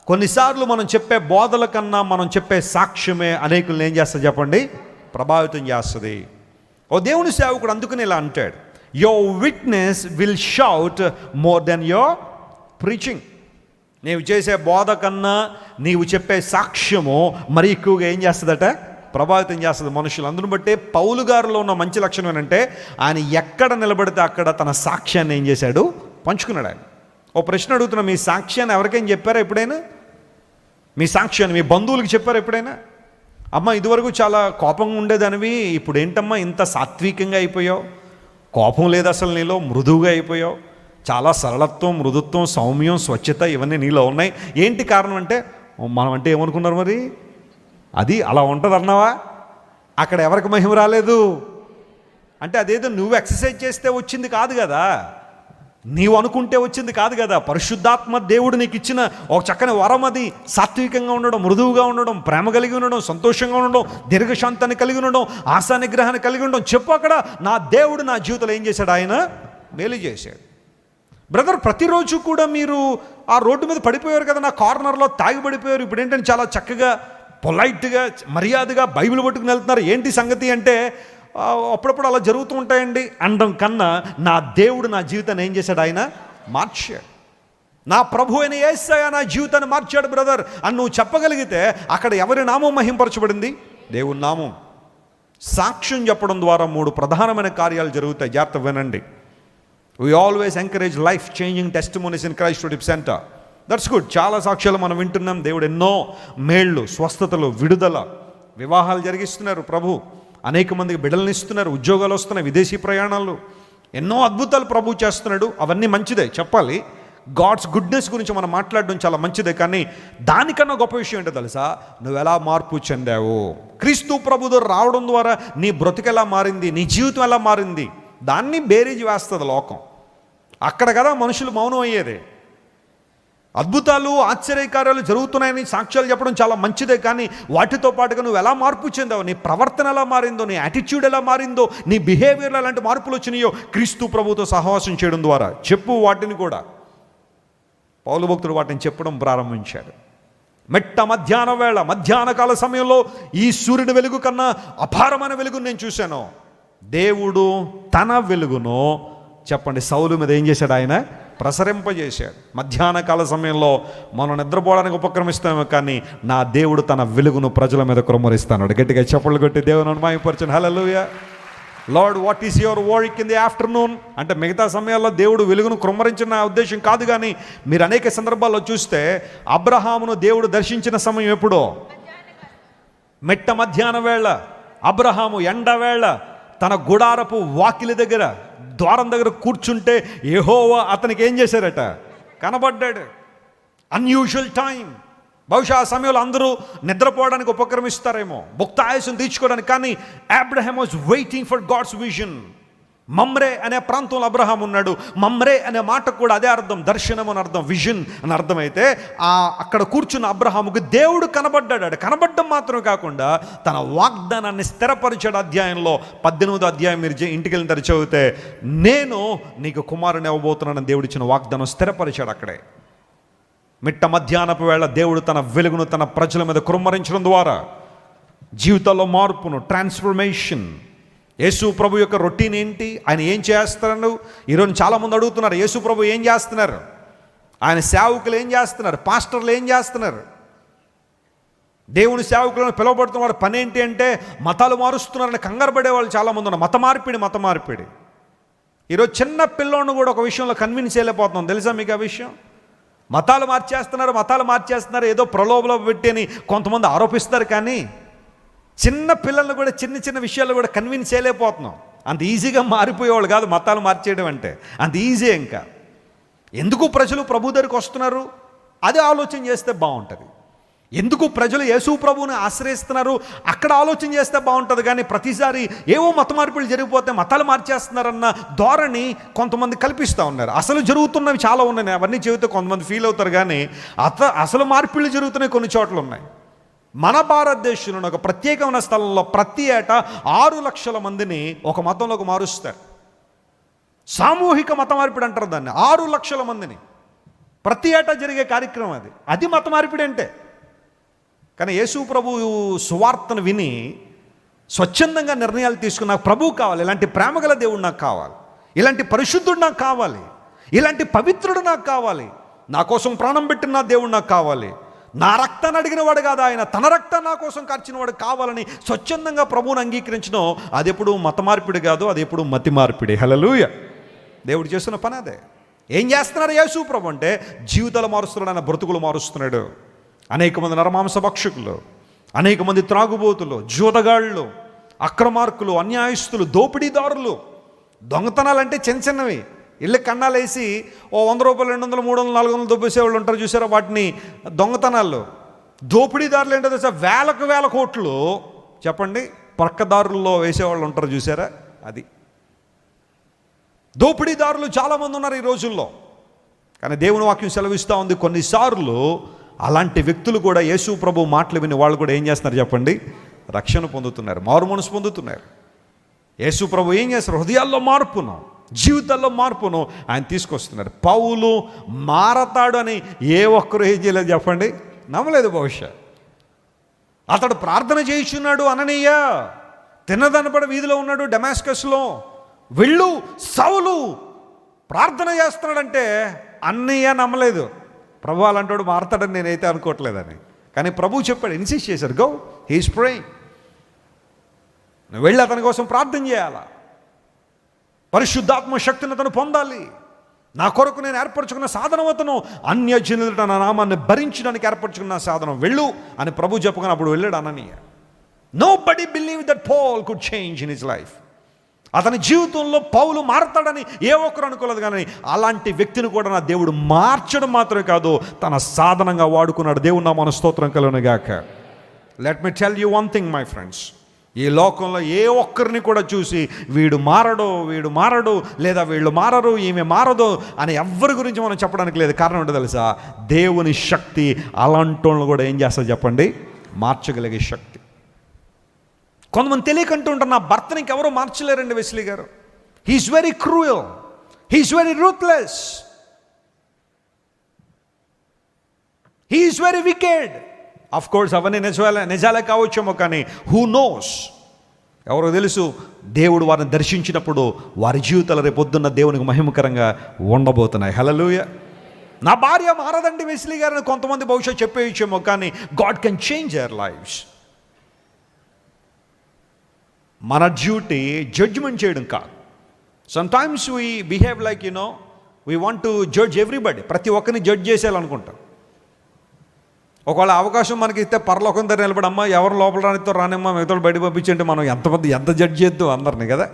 Speaker 1: కొన్నిసార్లు మనం చెప్పే బోధల కన్నా మనం చెప్పే సాక్ష్యమే అనేకులను ఏం చేస్తుంది చెప్పండి? ప్రభావితం చేస్తుంది. ఓ దేవుని సేవకుడు అందుకని ఇలా అంటాడు, your witness will shout more than your preaching. నీవు చేసే బోధ కన్నా నీవు చెప్పే సాక్ష్యము మరి ఎక్కువగా ఏం చేస్తుందట? ప్రభావితం చేస్తుంది మనుషులు. అందును బట్టే పౌలు గారిలో ఉన్న మంచి లక్షణం ఏంటంటే, ఆయన ఎక్కడ నిలబడితే అక్కడ తన సాక్ష్యాన్ని ఏం చేశాడు? పంచుకున్నాడు. ఆయన ఓ ప్రశ్న అడుగుతున్నా, మీ సాక్ష్యాన్ని ఎవరికైనా చెప్పారా ఎప్పుడైనా? మీ సాక్ష్యాన్ని మీ బంధువులకు చెప్పారు ఎప్పుడైనా? అమ్మ ఇదివరకు చాలా కోపంగా ఉండేదానివి, ఇప్పుడు ఏంటమ్మా ఇంత సాత్వికంగా అయిపోయావు, కోపం లేదు అసలు నీలో, మృదువుగా అయిపోయావు, చాలా సరళత్వం, మృదుత్వం, సౌమ్యం, స్వచ్ఛత ఇవన్నీ నీలో ఉన్నాయి. ఏంటి కారణం అంటే, మనం అంటే ఏమనుకున్నారు మరి? అది అలా ఉంటుంది అన్నావా? అక్కడ ఎవరికి మహిమ రాలేదు అంటే అదేదో నువ్వు ఎక్సర్సైజ్ చేస్తే వచ్చింది కాదు కదా, నీవు అనుకుంటే వచ్చింది కాదు కదా. పరిశుద్ధాత్మ దేవుడు నీకు ఇచ్చిన ఒక చక్కని వరం అది. సాత్వికంగా ఉండడం, మృదువుగా ఉండడం, ప్రేమ కలిగి ఉండడం, సంతోషంగా ఉండడం, దీర్ఘశాంతాన్ని కలిగి ఉండడం, ఆశా నిగ్రహాన్ని కలిగి ఉండడం. చెప్పు అక్కడ నా దేవుడు నా జీవితంలో ఏం చేశాడు? ఆయన మేలు చేశాడు. బ్రదర్, ప్రతిరోజు కూడా మీరు ఆ రోడ్డు మీద పడిపోయారు కదా, నా కార్నర్లో తాగి పడిపోయారు. ఇప్పుడు ఏంటంటే చాలా చక్కగా పొలైట్గా మర్యాదగా బైబిల్ పట్టుకుని వెళ్తున్నారు. ఏంటి సంగతి అంటే, అప్పుడప్పుడు అలా జరుగుతూ ఉంటాయండి అనడం కన్నా నా దేవుడు నా జీవితాన్ని ఏం చేశాడు? ఆయన మార్చాడు. నా ప్రభు అయిన యేసయ్య నా జీవితాన్ని మార్చాడు బ్రదర్ అని నువ్వు చెప్పగలిగితే అక్కడ ఎవరి నామం మహింపరచబడింది? దేవుని నామం. సాక్ష్యం చెప్పడం ద్వారా 3 ప్రధానమైన కార్యాలు జరుగుతాయి. జాగ్రత్త వినండి. We always encourage life changing testimonies in Christ worship centre. That's good. చాలా సాక్ష్యాలు మనం వింటున్నాం. దేవుడు ఎన్నో మేళ్ళు, స్వస్థతలు, విడుదల, వివాహాలు జరిగిస్తున్నారు ప్రభు. అనేక మందికి బిడ్డలను ఇస్తున్నారు, ఉద్యోగాలు వస్తున్నాయి, విదేశీ ప్రయాణాలు, ఎన్నో అద్భుతాలు ప్రభు చేస్తున్నాడు. అవన్నీ మంచిదే, చెప్పాలి. గాడ్స్ గుడ్నెస్ గురించి మనం మాట్లాడడం చాలా మంచిదే. కానీ దానికన్నా గొప్ప విషయం ఏంటో తెలుసా? నువ్వు ఎలా మార్పు చెందావు. క్రీస్తు ప్రభు ద్వారా రావడం ద్వారా నీ బ్రతుకు ఎలా మారింది, నీ జీవితం ఎలా మారింది, దాన్ని బేరీజ్ వేస్తుంది లోకం. అక్కడ కదా మనుషులు మౌనం అయ్యేదే. అద్భుతాలు, ఆశ్చర్యకార్యాలు జరుగుతున్నాయని సాక్ష్యాలు చెప్పడం చాలా మంచిదే. కానీ వాటితో పాటుగా నువ్వు ఎలా మార్పు చెందావు, నీ ప్రవర్తన ఎలా మారిందో, నీ యాటిట్యూడ్ ఎలా మారిందో, నీ బిహేవియర్లో ఎలాంటి మార్పులు వచ్చినాయో క్రీస్తు ప్రభుతో సహవాసం చేయడం ద్వారా చెప్పు. వాటిని కూడా పౌలు భక్తుడు వాటిని చెప్పడం ప్రారంభించాడు. మెట్ట మధ్యాహ్న వేళ, మధ్యాహ్న కాల సమయంలో ఈ సూర్యుని వెలుగు కన్నా అపారమైన వెలుగును నేను చూశాను. దేవుడు తన వెలుగును చెప్పండి, సౌలు మీద ఏం చేశాడు? ఆయన ప్రసరింపజేశాడు. మధ్యాహ్న కాల సమయంలో మనం నిద్రపోవడానికి ఉపక్రమిస్తామేమో, కానీ నా దేవుడు తన వెలుగును ప్రజల మీద కుమ్మరిస్తాడు. గట్టిగా చప్పట్లు కొట్టి దేవుని అనుమాయపరచండి. Hallelujah. Lord, what is your work in the afternoon అంటే మిగతా సమయాల్లో దేవుడు వెలుగును కుమ్మరించిన ఉద్దేశం కాదు. కానీ మీరు అనేక సందర్భాల్లో చూస్తే అబ్రహామును దేవుడు దర్శించిన సమయం ఎప్పుడో? మిట్ట మధ్యాహ్న వేళ. అబ్రహాము ఎండవేళ తన గుడారపు వాకిలి దగ్గర, ద్వారం దగ్గర కూర్చుంటే యెహోవా అతనికి ఏం చేశారట? కనబడ్డాడు. Unusual time. బహుశా ఆ సమయంలో అందరూ నిద్రపోవడానికి ఉపక్రమిస్తారేమో, భుక్త ఆయుసం తీర్చుకోవడానికి. కానీ Abraham was waiting for God's vision. Mamre అనే ప్రాంతంలో అబ్రహాం ఉన్నాడు. మమ్రే అనే మాటకు కూడా అదే అర్థం, దర్శనం అని అర్థం, విజన్ అని అర్థమైతే అక్కడ కూర్చున్న అబ్రహాముకు దేవుడు కనబడ్డాడు. కనబడ్డం మాత్రమే కాకుండా తన వాగ్దానాన్ని స్థిరపరిచాడు. అధ్యాయంలో 18వ అధ్యాయం మీరు ఇంటికి వెళ్ళిన తర్వాత చదివితే, నేను నీకు కుమారుని ఇవ్వబోతున్నానని దేవుడు ఇచ్చిన వాగ్దానం స్థిరపరిచాడు అక్కడే. మిట్ట మధ్యాహ్నపు వేళ దేవుడు తన వెలుగును తన ప్రజల మీద కుమ్మరించడం ద్వారా జీవితంలో మార్పును, ట్రాన్స్ఫర్మేషన్. యేసు ప్రభు యొక్క రొటీన్ ఏంటి? ఆయన ఏం చేస్తున్నారు? ఈరోజు చాలామంది అడుగుతున్నారు, యేసు ప్రభు ఏం చేస్తున్నారు? ఆయన సేవకులు ఏం చేస్తున్నారు? పాస్టర్లు ఏం చేస్తున్నారు? దేవుని సేవకులను పిలువబడుతున్న వారి పని ఏంటి అంటే మతాలు మారుస్తున్నారని కంగారు పడేవాళ్ళు చాలామంది ఉన్నారు. మత మార్పిడి. ఈరోజు చిన్న పిల్లోని కూడా ఒక విషయంలో కన్విన్స్ చేయలేకపోతున్నాం. తెలుసా మీకు ఆ విషయం? మతాలు మార్చేస్తున్నారు ఏదో ప్రలోభలో పెట్టి అని కొంతమంది ఆరోపిస్తారు. కానీ చిన్న పిల్లలను కూడా చిన్న విషయాలు కూడా కన్విన్స్ చేయలేకపోతున్నాం. అంత ఈజీగా మారిపోయేవాళ్ళు కాదు మతాలు మార్చేయడం అంటే, అంత ఈజీ. ఇంకా ఎందుకు ప్రజలు ప్రభు దగ్గరికి వస్తున్నారు? అదే ఆలోచన చేస్తే బాగుంటుంది. ఎందుకు ప్రజలు యేసు ప్రభువుని ఆశ్రయిస్తున్నారు? అక్కడ ఆలోచన చేస్తే బాగుంటుంది. కానీ ప్రతిసారి ఏవో మత మార్పులు జరిగిపోతే మతాలు మార్చేస్తున్నారన్న ధోరణి కొంతమంది కల్పిస్తూ ఉన్నారు. అసలు జరుగుతున్నవి చాలా ఉన్నాయి. అవన్నీ చెబితే కొంతమంది ఫీల్ అవుతారు. కానీ అసలు మార్పులు జరుగుతున్నాయి కొన్ని చోట్ల ఉన్నాయి. మన భారతదేశంలో ఒక ప్రత్యేకమైన స్థలంలో ప్రతి ఏటా 6 లక్షల మందిని ఒక మతంలోకి మారుస్తారు. సామూహిక మత మార్పిడి అంటారు దాన్ని. 6 లక్షల మందిని ప్రతి ఏటా జరిగే కార్యక్రమం అది మత మార్పిడి అంటే. కానీ యేసు ప్రభు సువార్తను విని స్వచ్ఛందంగా నిర్ణయాలు తీసుకుని, నాకు ప్రభువు కావాలి, ఇలాంటి ప్రేమగల దేవుడు నాకు కావాలి, ఇలాంటి పరిశుద్ధుడు నాకు కావాలి, ఇలాంటి పవిత్రుడు నాకు కావాలి, నా కోసం ప్రాణం పెట్టిన నా దేవుడు నాకు కావాలి, నా రక్తాన్ని అడిగిన వాడు కాదు ఆయన, తన రక్తాన్ని నా కోసం కార్చిన వాడు కావాలని స్వచ్ఛందంగా ప్రభువుని అంగీకరించడం అది ఎప్పుడు మత మార్పిడి కాదు, అది ఎప్పుడు మతి మార్పిడి. హల్లెలూయా. దేవుడు చేస్తున్న పని అదే. ఏం చేస్తున్నారు యేసు ప్రభు అంటే? జీవితాలు మారుస్తున్నాడు, ఆయన బ్రతుకులు మారుస్తున్నాడు. అనేక మంది నరమాంస భక్షకులు, అనేక మంది త్రాగుబోతులు, జూదగాళ్ళు, అక్రమార్కులు, అన్యాయస్తులు, దోపిడీదారులు, దొంగతనాలు అంటే చిన్నవి ఇళ్ళకి కన్నాలేసి ఓ 100 రూపాయలు, 200, 300, 400 దొబ్బేసేవాళ్ళు ఉంటారు చూసారా, వాటిని దొంగతనాలు. దోపిడీదారులు ఏంటో తెలుసా? వేల కోట్లు చెప్పండి పక్కదారుల్లో వేసేవాళ్ళు ఉంటారు చూసారా, అది. దోపిడీదారులు చాలామంది ఉన్నారు ఈ రోజుల్లో. కానీ దేవుని వాక్యం సెలవిస్తూ ఉంది, కొన్నిసార్లు అలాంటి వ్యక్తులు కూడా యేసు ప్రభు మాటలు విని వాళ్ళు కూడా ఏం చేస్తున్నారు చెప్పండి? రక్షణ పొందుతున్నారు, మారు మనసు పొందుతున్నారు. యేసు ప్రభు ఏం చేస్తారు? హృదయాల్లో మార్పును, జీవితాల్లో మార్పును ఆయన తీసుకొస్తున్నారు. పౌలు మారతాడు అని ఏ ఒక్కరు ఏం చేయలేదు చెప్పండి? నమ్మలేదు బహుశా. అతడు ప్రార్థన చేయించున్నాడు. అననీయ తిన్నదనపడ వీధిలో ఉన్నాడు డమాస్కస్లో. వెళ్ళు, సౌలు ప్రార్థన చేస్తున్నాడంటే అన్నయ్య నమ్మలేదు. ప్రభు అలాంటాడు మారతాడని నేనైతే అనుకోవట్లేదని. కానీ ప్రభు చెప్పాడు, ఇన్సిస్ట్ చేశారు, గో, హీస్ ప్రేయింగ్. నువ్వు వెళ్ళి అతని కోసం ప్రార్థన చేయాలా, పరిశుద్ధాత్మ శక్తిని అతను పొందాలి. నా కొరకు నేను ఏర్పరచుకున్న సాధనం అతను, అన్యజనుల నా నామాన్ని భరించడానికి ఏర్పరచుకున్న సాధనం, వెళ్ళు అని ప్రభు చెప్పగానే అప్పుడు వెళ్ళాడు అననీయ. Nobody believe that Paul could change in his life. అతని జీవితంలో పౌలు మారతాడని ఏ ఒక్కరు అనుకోలేదు. కానీ అలాంటి వ్యక్తిని కూడా నా దేవుడు మార్చడం మాత్రమే కాదు, తన సాధనంగా వాడుకున్నాడు. దేవుడు నామమున స్తోత్రం కలుగునుగాక. Let me tell you one thing my friends, ఈ లోకంలో ఏ ఒక్కరిని కూడా చూసి వీడు మారడు లేదా వీళ్ళు మారరు, ఈమె మారదు అని ఎవరి గురించి మనం చెప్పడానికి లేదు. కారణం ఏంటో తెలుసా? దేవుని శక్తి అలాంటి వాళ్ళని కూడా ఏం చేస్తుంది చెప్పండి? మార్చగలిగే శక్తి. కొంతమంది తెలియకంటూ ఉంటారు, నా భర్తని ఇంకెవరో మార్చలేరండి వెస్లీ గారు, he's very cruel, he's very ruthless, he's very wicked. Of course అవన్నీ నిజాలే కావచ్చేమో, కానీ హూ నోస్? ఎవరో తెలుసు, దేవుడు వారిని దర్శించినప్పుడు వారి జీవితాలు రేపొద్దున్న దేవునికి మహిమకరంగా ఉండబోతున్నాయి. హల్లెలూయా. నా భార్య మారదండి వెస్లీ గారిని కొంతమంది బహుశా చెప్పేయచ్చేమో, కానీ God can change our lives. మన డ్యూటీ జడ్జిమెంట్ చేయడం కాదు. Sometimes we behave like we want to judge everybody. ప్రతి ఒక్కరిని జడ్జ్ చేసేయాలనుకుంటాం. ఒకవేళ అవకాశం మనకి ఇస్తే పరలోకం దగ్గర నిలబడమ్మా, ఎవరు లోపల రానితో రానమ్మా, మిగతా బయట పంపించండి, మనం ఎంత జడ్జ్ చేద్దాం అందరినీ కదా.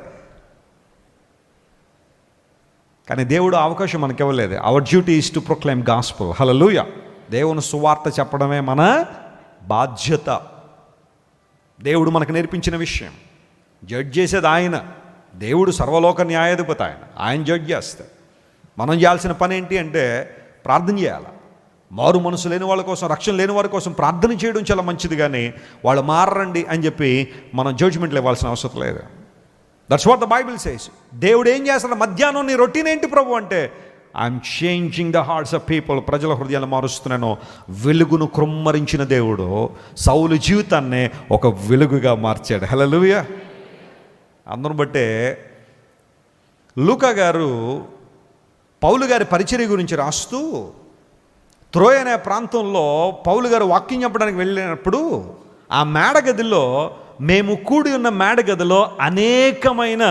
Speaker 1: కానీ దేవుడు అవకాశం మనకి ఇవ్వలేదు. Our duty is to proclaim gospel. Hallelujah. దేవుని సువార్త చెప్పడమే మన బాధ్యత. దేవుడు మనకు నేర్పించిన విషయం. జడ్జ్ చేసేది ఆయన. దేవుడు సర్వలోక న్యాయాధిపతి. ఆయన జడ్జ్ చేస్తాడు. మనం చేయాల్సిన పని ఏంటి అంటే ప్రార్థన చేయాలి. మారు మనసు లేని వాళ్ళ కోసం, రక్షణ లేని వారి కోసం ప్రార్థన చేయడం చాలా మంచిది, కానీ వాళ్ళు మారండి అని చెప్పి మనం జడ్జ్మెంట్లు ఇవ్వాల్సిన అవసరం లేదు. That's what the Bible says. దేవుడు ఏం చేస్తాడు? మధ్యాహ్నం నీ రొటీన్ ఏంటి ప్రభు అంటే, I'm changing the hearts of people. ప్రజల హృదయాలు మారుస్తున్నాను. వెలుగును కృమ్మరించిన దేవుడు సౌలు జీవితాన్ని ఒక వెలుగుగా మార్చాడు. హల్లెలూయా. అందరూ బట్టే లూకా గారు పౌలు గారి పరిచర్య గురించి రాస్తూ, త్రోయ్ అనే ప్రాంతంలో పౌలు గారు వాక్యం చెప్పడానికి వెళ్ళినప్పుడు ఆ మేడగదిలో, మేము కూడి ఉన్న మేడగదిలో అనేకమైన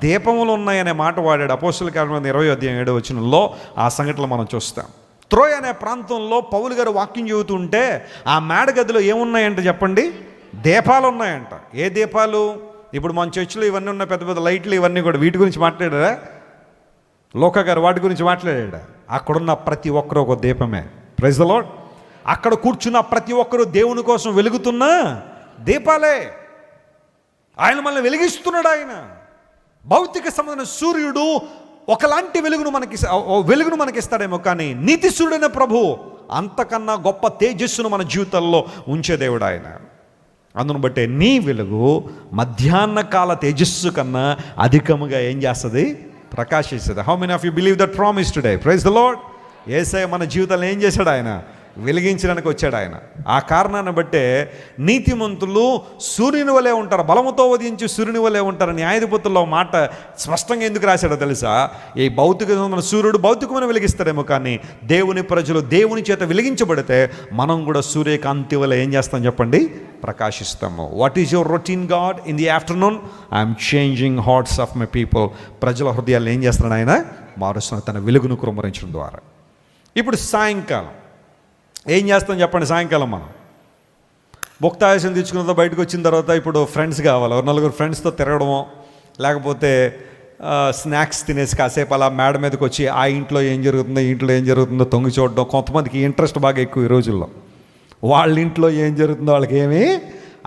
Speaker 1: దీపములు ఉన్నాయనే మాట వాడాడు. అపోస్తలుల కార్యములు 20:7 ఆ సంఘటనలో మనం చూస్తాం. త్రోయ్ అనే ప్రాంతంలో పౌలు గారు వాక్యం చెబుతుంటే ఆ మేడగదిలో ఏమున్నాయంట చెప్పండి? దీపాలు ఉన్నాయంట. ఏ దీపాలు? ఇప్పుడు మన చర్చిలో ఇవన్నీ ఉన్న పెద్ద పెద్ద లైట్లు, ఇవన్నీ కూడా వీటి గురించి మాట్లాడారా? లోక గారు వాటి గురించి మాట్లాడా? అక్కడున్న ప్రతి ఒక్కరు ఒక దీపమే. Praise the lord. అక్కడ కూర్చున్న ప్రతి ఒక్కరు దేవుని కోసం వెలుగుతున్న దీపాలే. ఆయన మనల్ని వెలిగిస్తున్నాడు. ఆయన భౌతిక సంబంధమైన సూర్యుడు ఒకలాంటి వెలుగును మనకిస్తాడేమో, కానీ నీతి సూర్యుడైన ప్రభు అంతకన్నా గొప్ప తేజస్సును మన జీవితాల్లో ఉంచే దేవుడు ఆయన. అందును బట్టే నీ వెలుగు మధ్యాహ్న కాల తేజస్సు కన్నా అధికముగా ఏం చేస్తుంది? ప్రకాశిస్తుంది. How many of you believe that promise today? Praise the Lord. యేసయ్య మన జీవితాలను ఏం చేశాడు? ఆయన వెలిగించడానికి వచ్చాడు. ఆయన ఆ కారణాన్ని బట్టే నీతిమంతులు సూర్యుని వలె ఉంటారు, బలముతో ఉదయించి సూర్యుని వలె ఉంటారు. న్యాయాధిపతుల్లో మాట స్పష్టంగా ఎందుకు రాశాడో తెలుసా? ఈ భౌతికమైన సూర్యుడు భౌతికమైన వెలిగిస్తాడేమో, కానీ దేవుని ప్రజలు దేవుని చేత వెలిగించబడితే మనం కూడా సూర్యకాంతి వలె ఏం చేస్తాం చెప్పండి? ప్రకాశిస్తాము. What is your routine God in the afternoon? I'm changing hearts of my people. ప్రజల హృదయాలను ఏం చేస్తున్నాడు? ఆయన మారుస్తున్నాడు తన వెలుగును కుమ్మరించడం ద్వారా. ఇప్పుడు సాయంకాలం ఏం చేస్తాం చెప్పండి? సాయంకాలం మనం భుక్తాయాసం తెచ్చుకున్న బయటకు వచ్చిన తర్వాత ఇప్పుడు ఫ్రెండ్స్ కావాలి. నలుగురు ఫ్రెండ్స్తో తిరగడమో, లేకపోతే స్నాక్స్ తినేసి కాసేపు అలా మేడ మీదకి వచ్చి ఆ ఇంట్లో ఏం జరుగుతుందో, ఈ ఇంట్లో ఏం జరుగుతుందో తొంగి చూడడం. కొంతమందికి ఇంట్రెస్ట్ బాగా ఎక్కువ ఈ రోజుల్లో. వాళ్ళ ఇంట్లో ఏం జరుగుతుందో వాళ్ళకి ఏమీ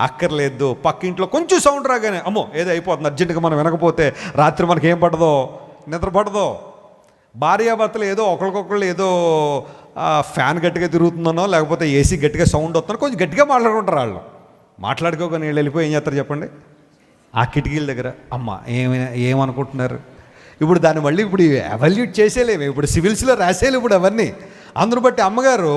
Speaker 1: అక్కర్లేదు. పక్క ఇంట్లో కొంచెం సౌండ్ రాగానే అమ్మో ఏదో అయిపోతుంది, అర్జెంటుగా మనం వినకపోతే రాత్రి మనకి ఏం పడదో, నిద్ర పడదో. భార్యాభర్తలు ఏదో ఒకరికొకళ్ళు ఏదో ఫ్యాన్ గట్టిగా తిరుగుతుందనో, లేకపోతే ఏసీ గట్టిగా సౌండ్ వస్తుందో కొంచెం గట్టిగా మాట్లాడుకుంటారు. వాళ్ళు మాట్లాడుకోగానే వీళ్ళు వెళ్ళిపోయి ఏం చేస్తారు చెప్పండి? ఆ కిటికీల దగ్గర అమ్మ ఏమనుకుంటున్నారు? ఇప్పుడు దాన్ని మళ్ళీ ఇప్పుడు ఎవాల్యూట్ చేసేలేము. ఇప్పుడు సివిల్స్లో రాసేయాలి ఇప్పుడు అవన్నీ. అందును బట్టి అమ్మగారు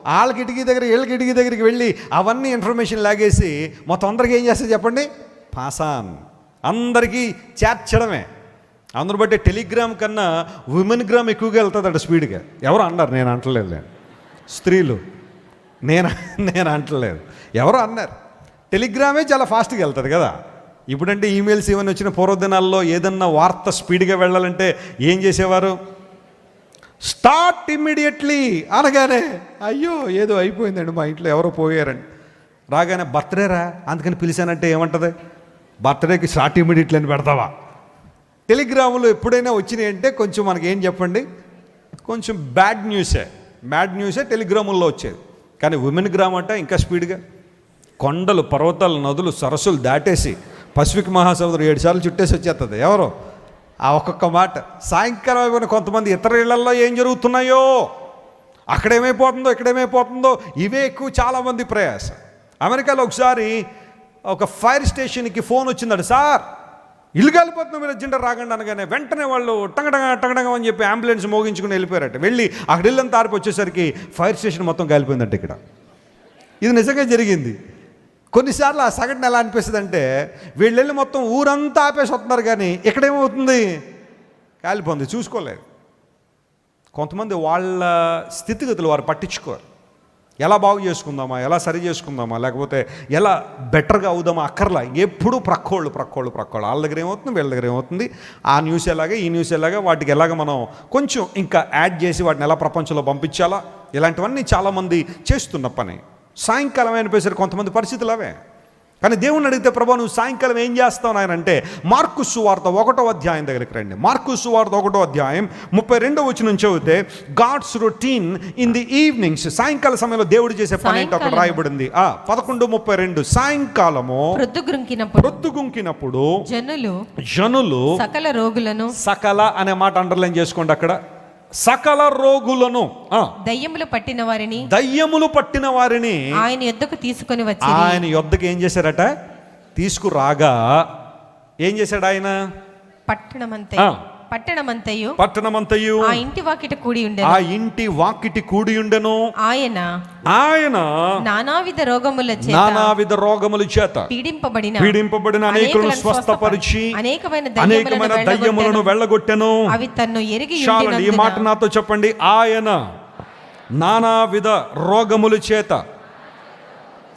Speaker 1: వాళ్ళ కిటికీ దగ్గర వీళ్ళ కిటికీ దగ్గరికి వెళ్ళి అవన్నీ ఇన్ఫర్మేషన్ లాగేసి మొత్తం అందరికీ ఏం చేస్తారు చెప్పండి? పాసాన్ అందరికీ చేర్చడమే. అందును బట్టి టెలిగ్రామ్ కన్నా ఉమెన్ గ్రామ్ ఎక్కువగా వెళ్తుందట స్పీడ్గా. ఎవరు అన్నారు? నేను అంటలేదు. స్త్రీలు నేను అంటలేదు, ఎవరో అన్నారు. టెలిగ్రామే చాలా ఫాస్ట్గా వెళ్తుంది కదా. ఇప్పుడంటే ఈమెయిల్స్ ఇవన్నీ వచ్చిన పూర్వదినాల్లో ఏదన్నా వార్త స్పీడ్గా వెళ్ళాలంటే ఏం చేసేవారు? స్టార్ట్ ఇమ్మీడియట్లీ అనగానే అయ్యో ఏదో అయిపోయిందండి, మా ఇంట్లో ఎవరో పోయారండి. రాగానే బర్త్డేరా అందుకని పిలిచానంటే ఏమంటుంది? బర్త్డేకి స్టార్ట్ ఇమ్మీడియట్లీ అని పెడతావా? టెలిగ్రాములు ఎప్పుడైనా వచ్చినాయి అంటే కొంచెం మనకి ఏం చెప్పండి, కొంచెం బ్యాడ్ న్యూసే టెలిగ్రాముల్లో వచ్చేది. కానీ ఉమెన్ గ్రామ్ అంటే ఇంకా స్పీడ్గా కొండలు, పర్వతాలు, నదులు, సరస్సులు దాటేసి పసిఫిక్ మహాసముద్రం 7 సార్లు చుట్టేసి వచ్చేస్తుంది. ఎవరో ఆ ఒక్కొక్క మాట. సాయంకాలం అయిపోయిన కొంతమంది ఇతర ఇళ్లల్లో ఏం జరుగుతున్నాయో, అక్కడేమైపోతుందో ఇక్కడేమైపోతుందో ఇవే ఎక్కువ చాలామంది ప్రయాస. అమెరికాలో ఒకసారి ఒక ఫైర్ స్టేషన్కి ఫోన్ వచ్చిందట, సార్ ఇల్లు కాలిపోతున్నాం, మీరు అర్జెంట్ రాగండి అనగానే వెంటనే వాళ్ళు టంగటంగ అని చెప్పి అంబులెన్స్ మోగించుకుని వెళ్ళిపోయారట. వెళ్ళి అక్కడ ఇల్లంతా ఆరిపి వచ్చేసరికి ఫైర్ స్టేషన్ మొత్తం కాలిపోయిందంట. ఇక్కడ ఇది నిజంగా జరిగింది. కొన్నిసార్లు ఆ సంఘటన ఎలా అనిపిస్తుంది అంటే వీళ్ళు వెళ్ళి మొత్తం ఊరంతా ఆపేసి వస్తున్నారు, కానీ ఇక్కడేమవుతుంది, కాలిపోతుంది, చూసుకోలేదు. కొంతమంది వాళ్ళ స్థితిగతులు వారు పట్టించుకోరు. ఎలా బాగు చేసుకుందామా, ఎలా సరి చేసుకుందామా, లేకపోతే ఎలా బెటర్గా అవుదామా అక్కర్లా. ఎప్పుడు ప్రక్కోళ్ళు వాళ్ళ దగ్గర ఏమవుతుంది, వీళ్ళ దగ్గర ఏమవుతుంది, ఆ న్యూస్ ఎలాగా, ఈ న్యూస్ ఎలాగా, వాటికి ఎలాగ మనం కొంచెం ఇంకా యాడ్ చేసి వాటిని ఎలా ప్రపంచంలో పంపించాలా, ఇలాంటివన్నీ చాలామంది చేస్తున్న పని. సాయంకాలం అయినపోయేసరికి కొంతమంది పరిస్థితులు అవే. కానీ దేవుణ్ణి అడిగితే, ప్రభా నువ్వు సాయంకాలం ఏం చేస్తావు ఆయన అంటే, మార్కు సువార్త 1వ అధ్యాయం దగ్గరికి రండి. మార్కు సువార్త 1వ అధ్యాయం 32వ వచనం చదివితే, God's routine in the evenings, సాయంకాల సమయంలో దేవుడు చేసే పని ఏంటో అక్కడ రాయబడింది. 11:32 సాయంకాలము ప్రొద్దుగుంకినప్పుడు జనులు సకల అనే మాట అండర్లైన్ చేసుకోండి అక్కడ. సకల రోగులను,
Speaker 2: దయ్యములు
Speaker 1: పట్టిన వారిని
Speaker 2: ఆయన యొద్దకు తీసుకొని వచ్చి,
Speaker 1: ఆయన యొద్దకు ఏం చేశారట, తీసుకురాగా ఏం చేశాడు ఆయన, పట్టణమంతయు
Speaker 2: ఆ ఇంటి వాకిటి కూడి ఉండెను. ఆయన నానావిధ
Speaker 1: రోగముల చేత పీడింపబడిన అనేకులను స్వస్థపరిచి అనేకమైన దయ్యములను వెళ్ళగొట్టెను.
Speaker 2: అవి తన్ను ఎరిగి
Speaker 1: చాలండి, ఈ మాట నాతో చెప్పండి. ఆయన నానావిధ రోగముల చేత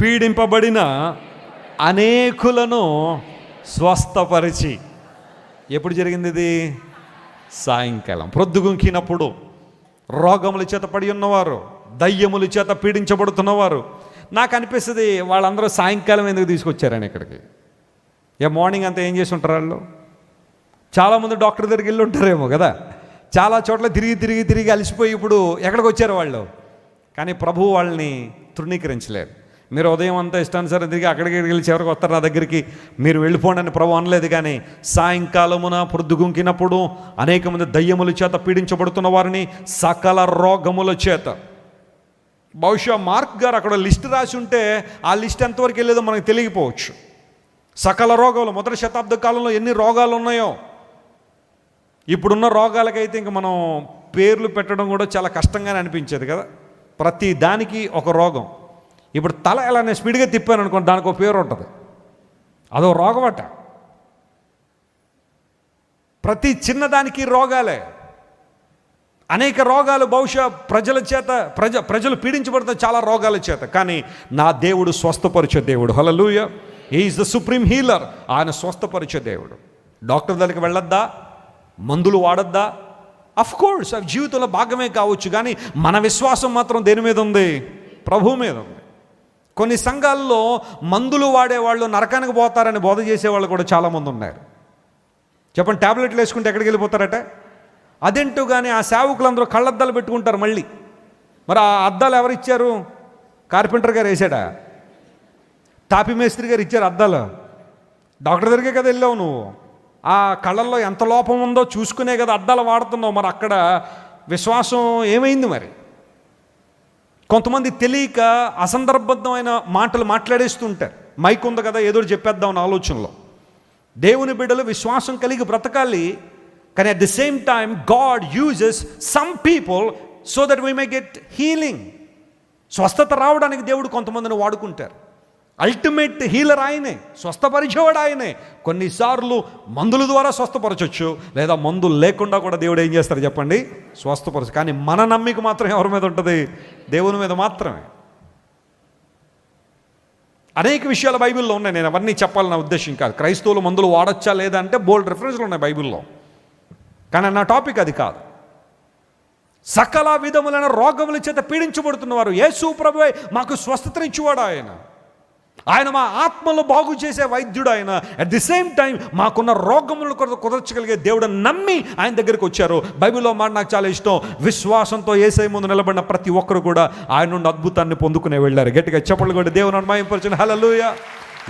Speaker 1: పీడింపబడిన అనేకులను స్వస్థపరిచి. ఎప్పుడు జరిగింది ఇది? సాయంకాలం ప్రొద్దుగుంకినప్పుడు. రోగముల చేత పడి ఉన్నవారు, దయ్యముల చేత పీడించబడుతున్నవారు. నాకు అనిపిస్తుంది వాళ్ళందరూ సాయంకాలం ఎందుకు తీసుకొచ్చారని ఇక్కడికి. మార్నింగ్ అంతా ఏం చేసి ఉంటారు వాళ్ళు? చాలామంది డాక్టర్ దగ్గరికి వెళ్ళి ఉంటారేమో కదా, చాలా చోట్ల తిరిగి అలసిపోయి ఇప్పుడు ఎక్కడికి వచ్చారు వాళ్ళు. కానీ ప్రభువు వాళ్ళని తృణీకరించలేరు. మీరు ఉదయం అంతా ఇష్టానుసారం తిరిగి అక్కడికి వెళ్ళి చివరికి వస్తారు నా దగ్గరికి, మీరు వెళ్ళిపోండి అని ప్రభు అనలేదు. కానీ సాయంకాలమున ప్రొద్దుగుంకినప్పుడు అనేక మంది దయ్యముల చేత పీడించబడుతున్న వారిని సకల రోగముల చేత. బహుశా మార్క్ గారు అక్కడ లిస్ట్ రాసి ఉంటే ఆ లిస్ట్ ఎంతవరకు వెళ్ళేదో మనకు తెలియకపోవచ్చు. సకల రోగాలు, మొదటి శతాబ్ద కాలంలో ఎన్ని రోగాలు ఉన్నాయో. ఇప్పుడున్న రోగాలకైతే ఇంక మనం పేర్లు పెట్టడం కూడా చాలా కష్టంగానే అనిపించేది కదా. ప్రతి దానికి ఒక రోగం. ఇప్పుడు తల ఎలా నేను స్పీడ్గా తిప్పాను అనుకోండి, దానికి ఒక పేరు ఉంటుంది, అదో రోగం అట. ప్రతి చిన్నదానికి రోగాలే, అనేక రోగాలు. బహుశా ప్రజలు పీడించబడుతున్న చాలా రోగాల చేత. కానీ నా దేవుడు స్వస్థపరిచే దేవుడు. Hallelujah. He is the supreme healer. ఆయన స్వస్థపరిచే దేవుడు. డాక్టర్ దగ్గరికి వెళ్ళొద్దా, మందులు వాడొద్దా? అఫ్ కోర్స్ అవి జీవితంలో భాగమే కావచ్చు. కానీ మన విశ్వాసం మాత్రం దేని మీద ఉంది? ప్రభువు మీద ఉంది. కొన్ని సంఘాల్లో మందులు వాడేవాళ్ళు నరకానికి పోతారని బోధ చేసేవాళ్ళు కూడా చాలామంది ఉన్నారు. చెప్పండి, ట్యాబ్లెట్లు వేసుకుంటే ఎక్కడికి వెళ్ళిపోతారట? అదేంటో కానీ ఆ సేవకులందరూ కళ్ళద్దాలు పెట్టుకుంటారు మళ్ళీ. మరి ఆ అద్దాలు ఎవరు ఇచ్చారు? కార్పెంటర్ గారు వేసాడా? తాపి మేస్త్రి గారు ఇచ్చారు అద్దాలు? డాక్టర్ దగ్గరే కదా వెళ్ళావు నువ్వు. ఆ కళ్ళల్లో ఎంత లోపం ఉందో చూసుకునే కదా అద్దాలు వాడుతున్నావు. మరి అక్కడ విశ్వాసం ఏమైంది? మరి కొంతమంది తెలియక అసందర్భమైన మాటలు మాట్లాడేస్తుంటారు. మైక్ ఉంది కదా, ఏదో చెప్పేద్దాం అన్న ఆలోచనలో. దేవుని బిడ్డలు విశ్వాసం కలిగి బ్రతకాలి. కానీ at the same time God uses some people so that we may get healing. స్వస్థత రావడానికి దేవుడు కొంతమందిని వాడుకుంటారు. అల్టిమేట్ హీలర్ ఆయనే, స్వస్థపరిచేవాడు ఆయనే. కొన్నిసార్లు మందుల ద్వారా స్వస్థపరచవచ్చు, లేదా మందులు లేకుండా కూడా దేవుడు ఏం చేస్తారు చెప్పండి? స్వస్థపరచు. కానీ మన నమ్మిక మాత్రం ఎవరి మీద ఉంటుంది? దేవుని మీద మాత్రమే. అనేక విషయాలు బైబిల్లో ఉన్నాయి. నేను అవన్నీ చెప్పాలన్న ఉద్దేశం కాదు. క్రైస్తవులు మందులు వాడచ్చా లేదా అంటే బోల్డ్ రిఫరెన్స్లు ఉన్నాయి బైబిల్లో. కానీ నా టాపిక్ అది కాదు. సకల విధములైన రోగముల చేత పీడించబడుతున్నవారు, యేసు ప్రభువే మాకు స్వస్థతనిచ్చేవాడు ఆయన. ఆయన మా ఆత్మలో బాగు చేసే వైద్యుడు ఆయన. అట్ ది సేమ్ టైం మాకున్న రోగములను కుదర్చగలిగే దేవుడు నమ్మి ఆయన దగ్గరికి వచ్చారు. బైబిల్లో మాట నాకు చాలా ఇష్టం. విశ్వాసంతో యేసయ్య ముందు నిలబడిన ప్రతి ఒక్కరు కూడా ఆయన నుండి అద్భుతాన్ని పొందుకునే వెళ్ళారు. గట్టిగా చప్పట్లు కొట్టి దేవుని మహిమపరచండి. హల్లెలూయా.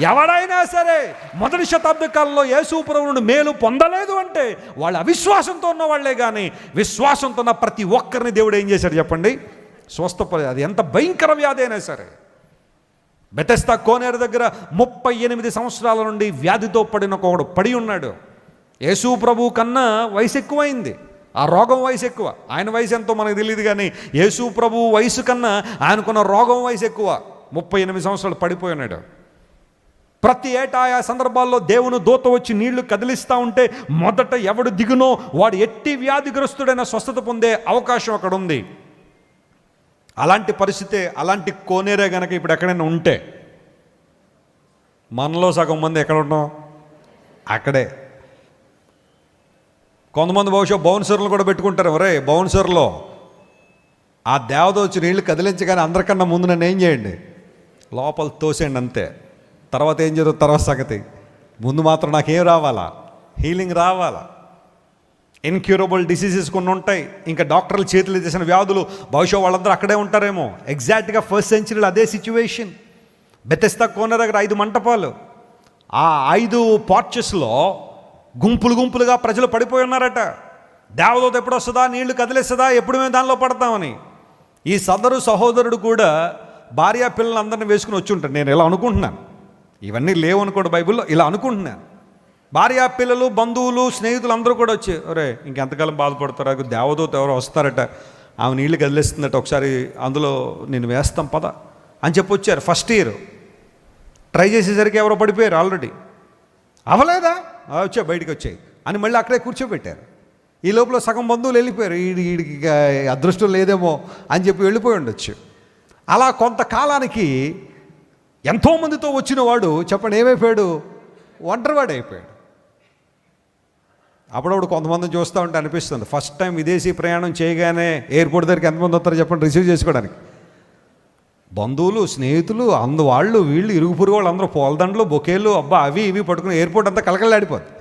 Speaker 1: ఎవడైనా సరే మొదటి శతాబ్ద కాలంలో యేసు ప్రభువు నుండి మేలు పొందలేదు అంటే వాళ్ళు అవిశ్వాసంతో ఉన్న వాళ్ళే. కానీ విశ్వాసంతో ఉన్న ప్రతి ఒక్కరిని దేవుడు ఏం చేశాడు చెప్పండి? స్వస్థపరి. అది ఎంత భయంకర వ్యాధి అయినా సరే. బెతెస్దా కోనేరు దగ్గర 38 సంవత్సరాల నుండి వ్యాధితో పడిన ఒకడు పడి ఉన్నాడు. యేసు ప్రభువు కన్నా వయసు ఎక్కువైంది, ఆ రోగం వయసు ఎక్కువ. ఆయన వయసు ఎంతో మనకు తెలియదు, కానీ యేసు ప్రభువు వయసు కన్నా ఆయనకున్న రోగం వయసు ఎక్కువ. 38 సంవత్సరాలు పడిపోయి ఉన్నాడు. ప్రతి ఏటా ఆయా సందర్భాల్లో దేవుని దూత వచ్చి నీళ్లు కదిలిస్తూ ఉంటే మొదట ఎవడు దిగునో వాడు ఎట్టి వ్యాధిగ్రస్తుడైన స్వస్థత పొందే అవకాశం అక్కడ ఉంది. అలాంటి పరిస్థితే, అలాంటి కోనేరే గనక ఇప్పుడు ఎక్కడైనా ఉంటే మనలో సగం మంది ఎక్కడ ఉన్నాం? అక్కడే. కొంతమంది బహుశా బౌన్సర్లు కూడా పెట్టుకుంటారు. ఒరే బౌన్సర్లో ఆ దేవత వచ్చి నీళ్లు కదిలించగానే అందరికన్నా ముందు నన్ను ఏం చేయండి, లోపల తోసేయండి అంతే. తర్వాత ఏం జరుగుతుంది తర్వాత సంగతి. ముందు మాత్రం నాకేం రావాలా? హీలింగ్ రావాలా. ఇన్క్యూరబుల్ డిసీజెస్ కొన్ని ఉంటాయి, ఇంకా డాక్టర్లు చేతులు చేసిన వ్యాధులు, బహుశా వాళ్ళందరూ అక్కడే ఉంటారేమో. ఎగ్జాక్ట్గా 1st సెంచరీలో అదే సిచ్యువేషన్. బెతెస్దా కోనర్ దగ్గర 5 మంటపాలు, ఆ 5 పార్చెస్లో గుంపులు గుంపులుగా ప్రజలు పడిపోయి ఉన్నారట. దేవదూత ఎప్పుడు వస్తుందా, నీళ్లు కదిలేస్తుందా, ఎప్పుడు మేము దానిలో పడతామని. ఈ సదరు సహోదరుడు కూడా భార్య పిల్లలందరినీ వేసుకుని వచ్చి ఉంటాడు. నేను ఇలా అనుకుంటున్నాను, ఇవన్నీ లేవు అనుకోండి బైబిల్లో, ఇలా అనుకుంటున్నాను. భార్య పిల్లలు బంధువులు స్నేహితులు అందరూ కూడా వచ్చి, ఒరే ఇంకెంతకాలం బాధపడతారా, దేవదూత ఎవరో వస్తారట, ఆమె నీళ్లు కదిలేస్తుందట, ఒకసారి అందులో నేను వేస్తాం పద అని చెప్పి వచ్చారు. ఫస్ట్ ఇయర్ ట్రై చేసేసరికి ఎవరో పడిపోయారు ఆల్రెడీ. అవలేదా, వచ్చా బయటికి వచ్చాయి అని మళ్ళీ అక్కడే కూర్చోబెట్టారు. ఈ లోపల సగం బంధువులు వెళ్ళిపోయారు. వీడికి అదృష్టం లేదేమో అని చెప్పి వెళ్ళిపోయి ఉండొచ్చు. అలా కొంతకాలానికి ఎంతోమందితో వచ్చిన వాడు చెప్పండి ఏమైపోయాడు? ఒంటరివాడు అయిపోయాడు. అప్పుడప్పుడు కొంతమందిని చూస్తూ ఉంటే అనిపిస్తుంది, ఫస్ట్ టైం విదేశీ ప్రయాణం చేయగానే ఎయిర్పోర్ట్ దగ్గరికి ఎంతమంది వస్తారో చెప్పండి రిసీవ్ చేసుకోవడానికి. బంధువులు స్నేహితులు వాళ్ళు వీళ్ళు ఇరుగు పొరుగు వాళ్ళు అందరూ పూలదండలు బొకేలు అబ్బా అవి ఇవి పట్టుకుని ఎయిర్పోర్ట్ అంతా కలకలాడిపోద్ది.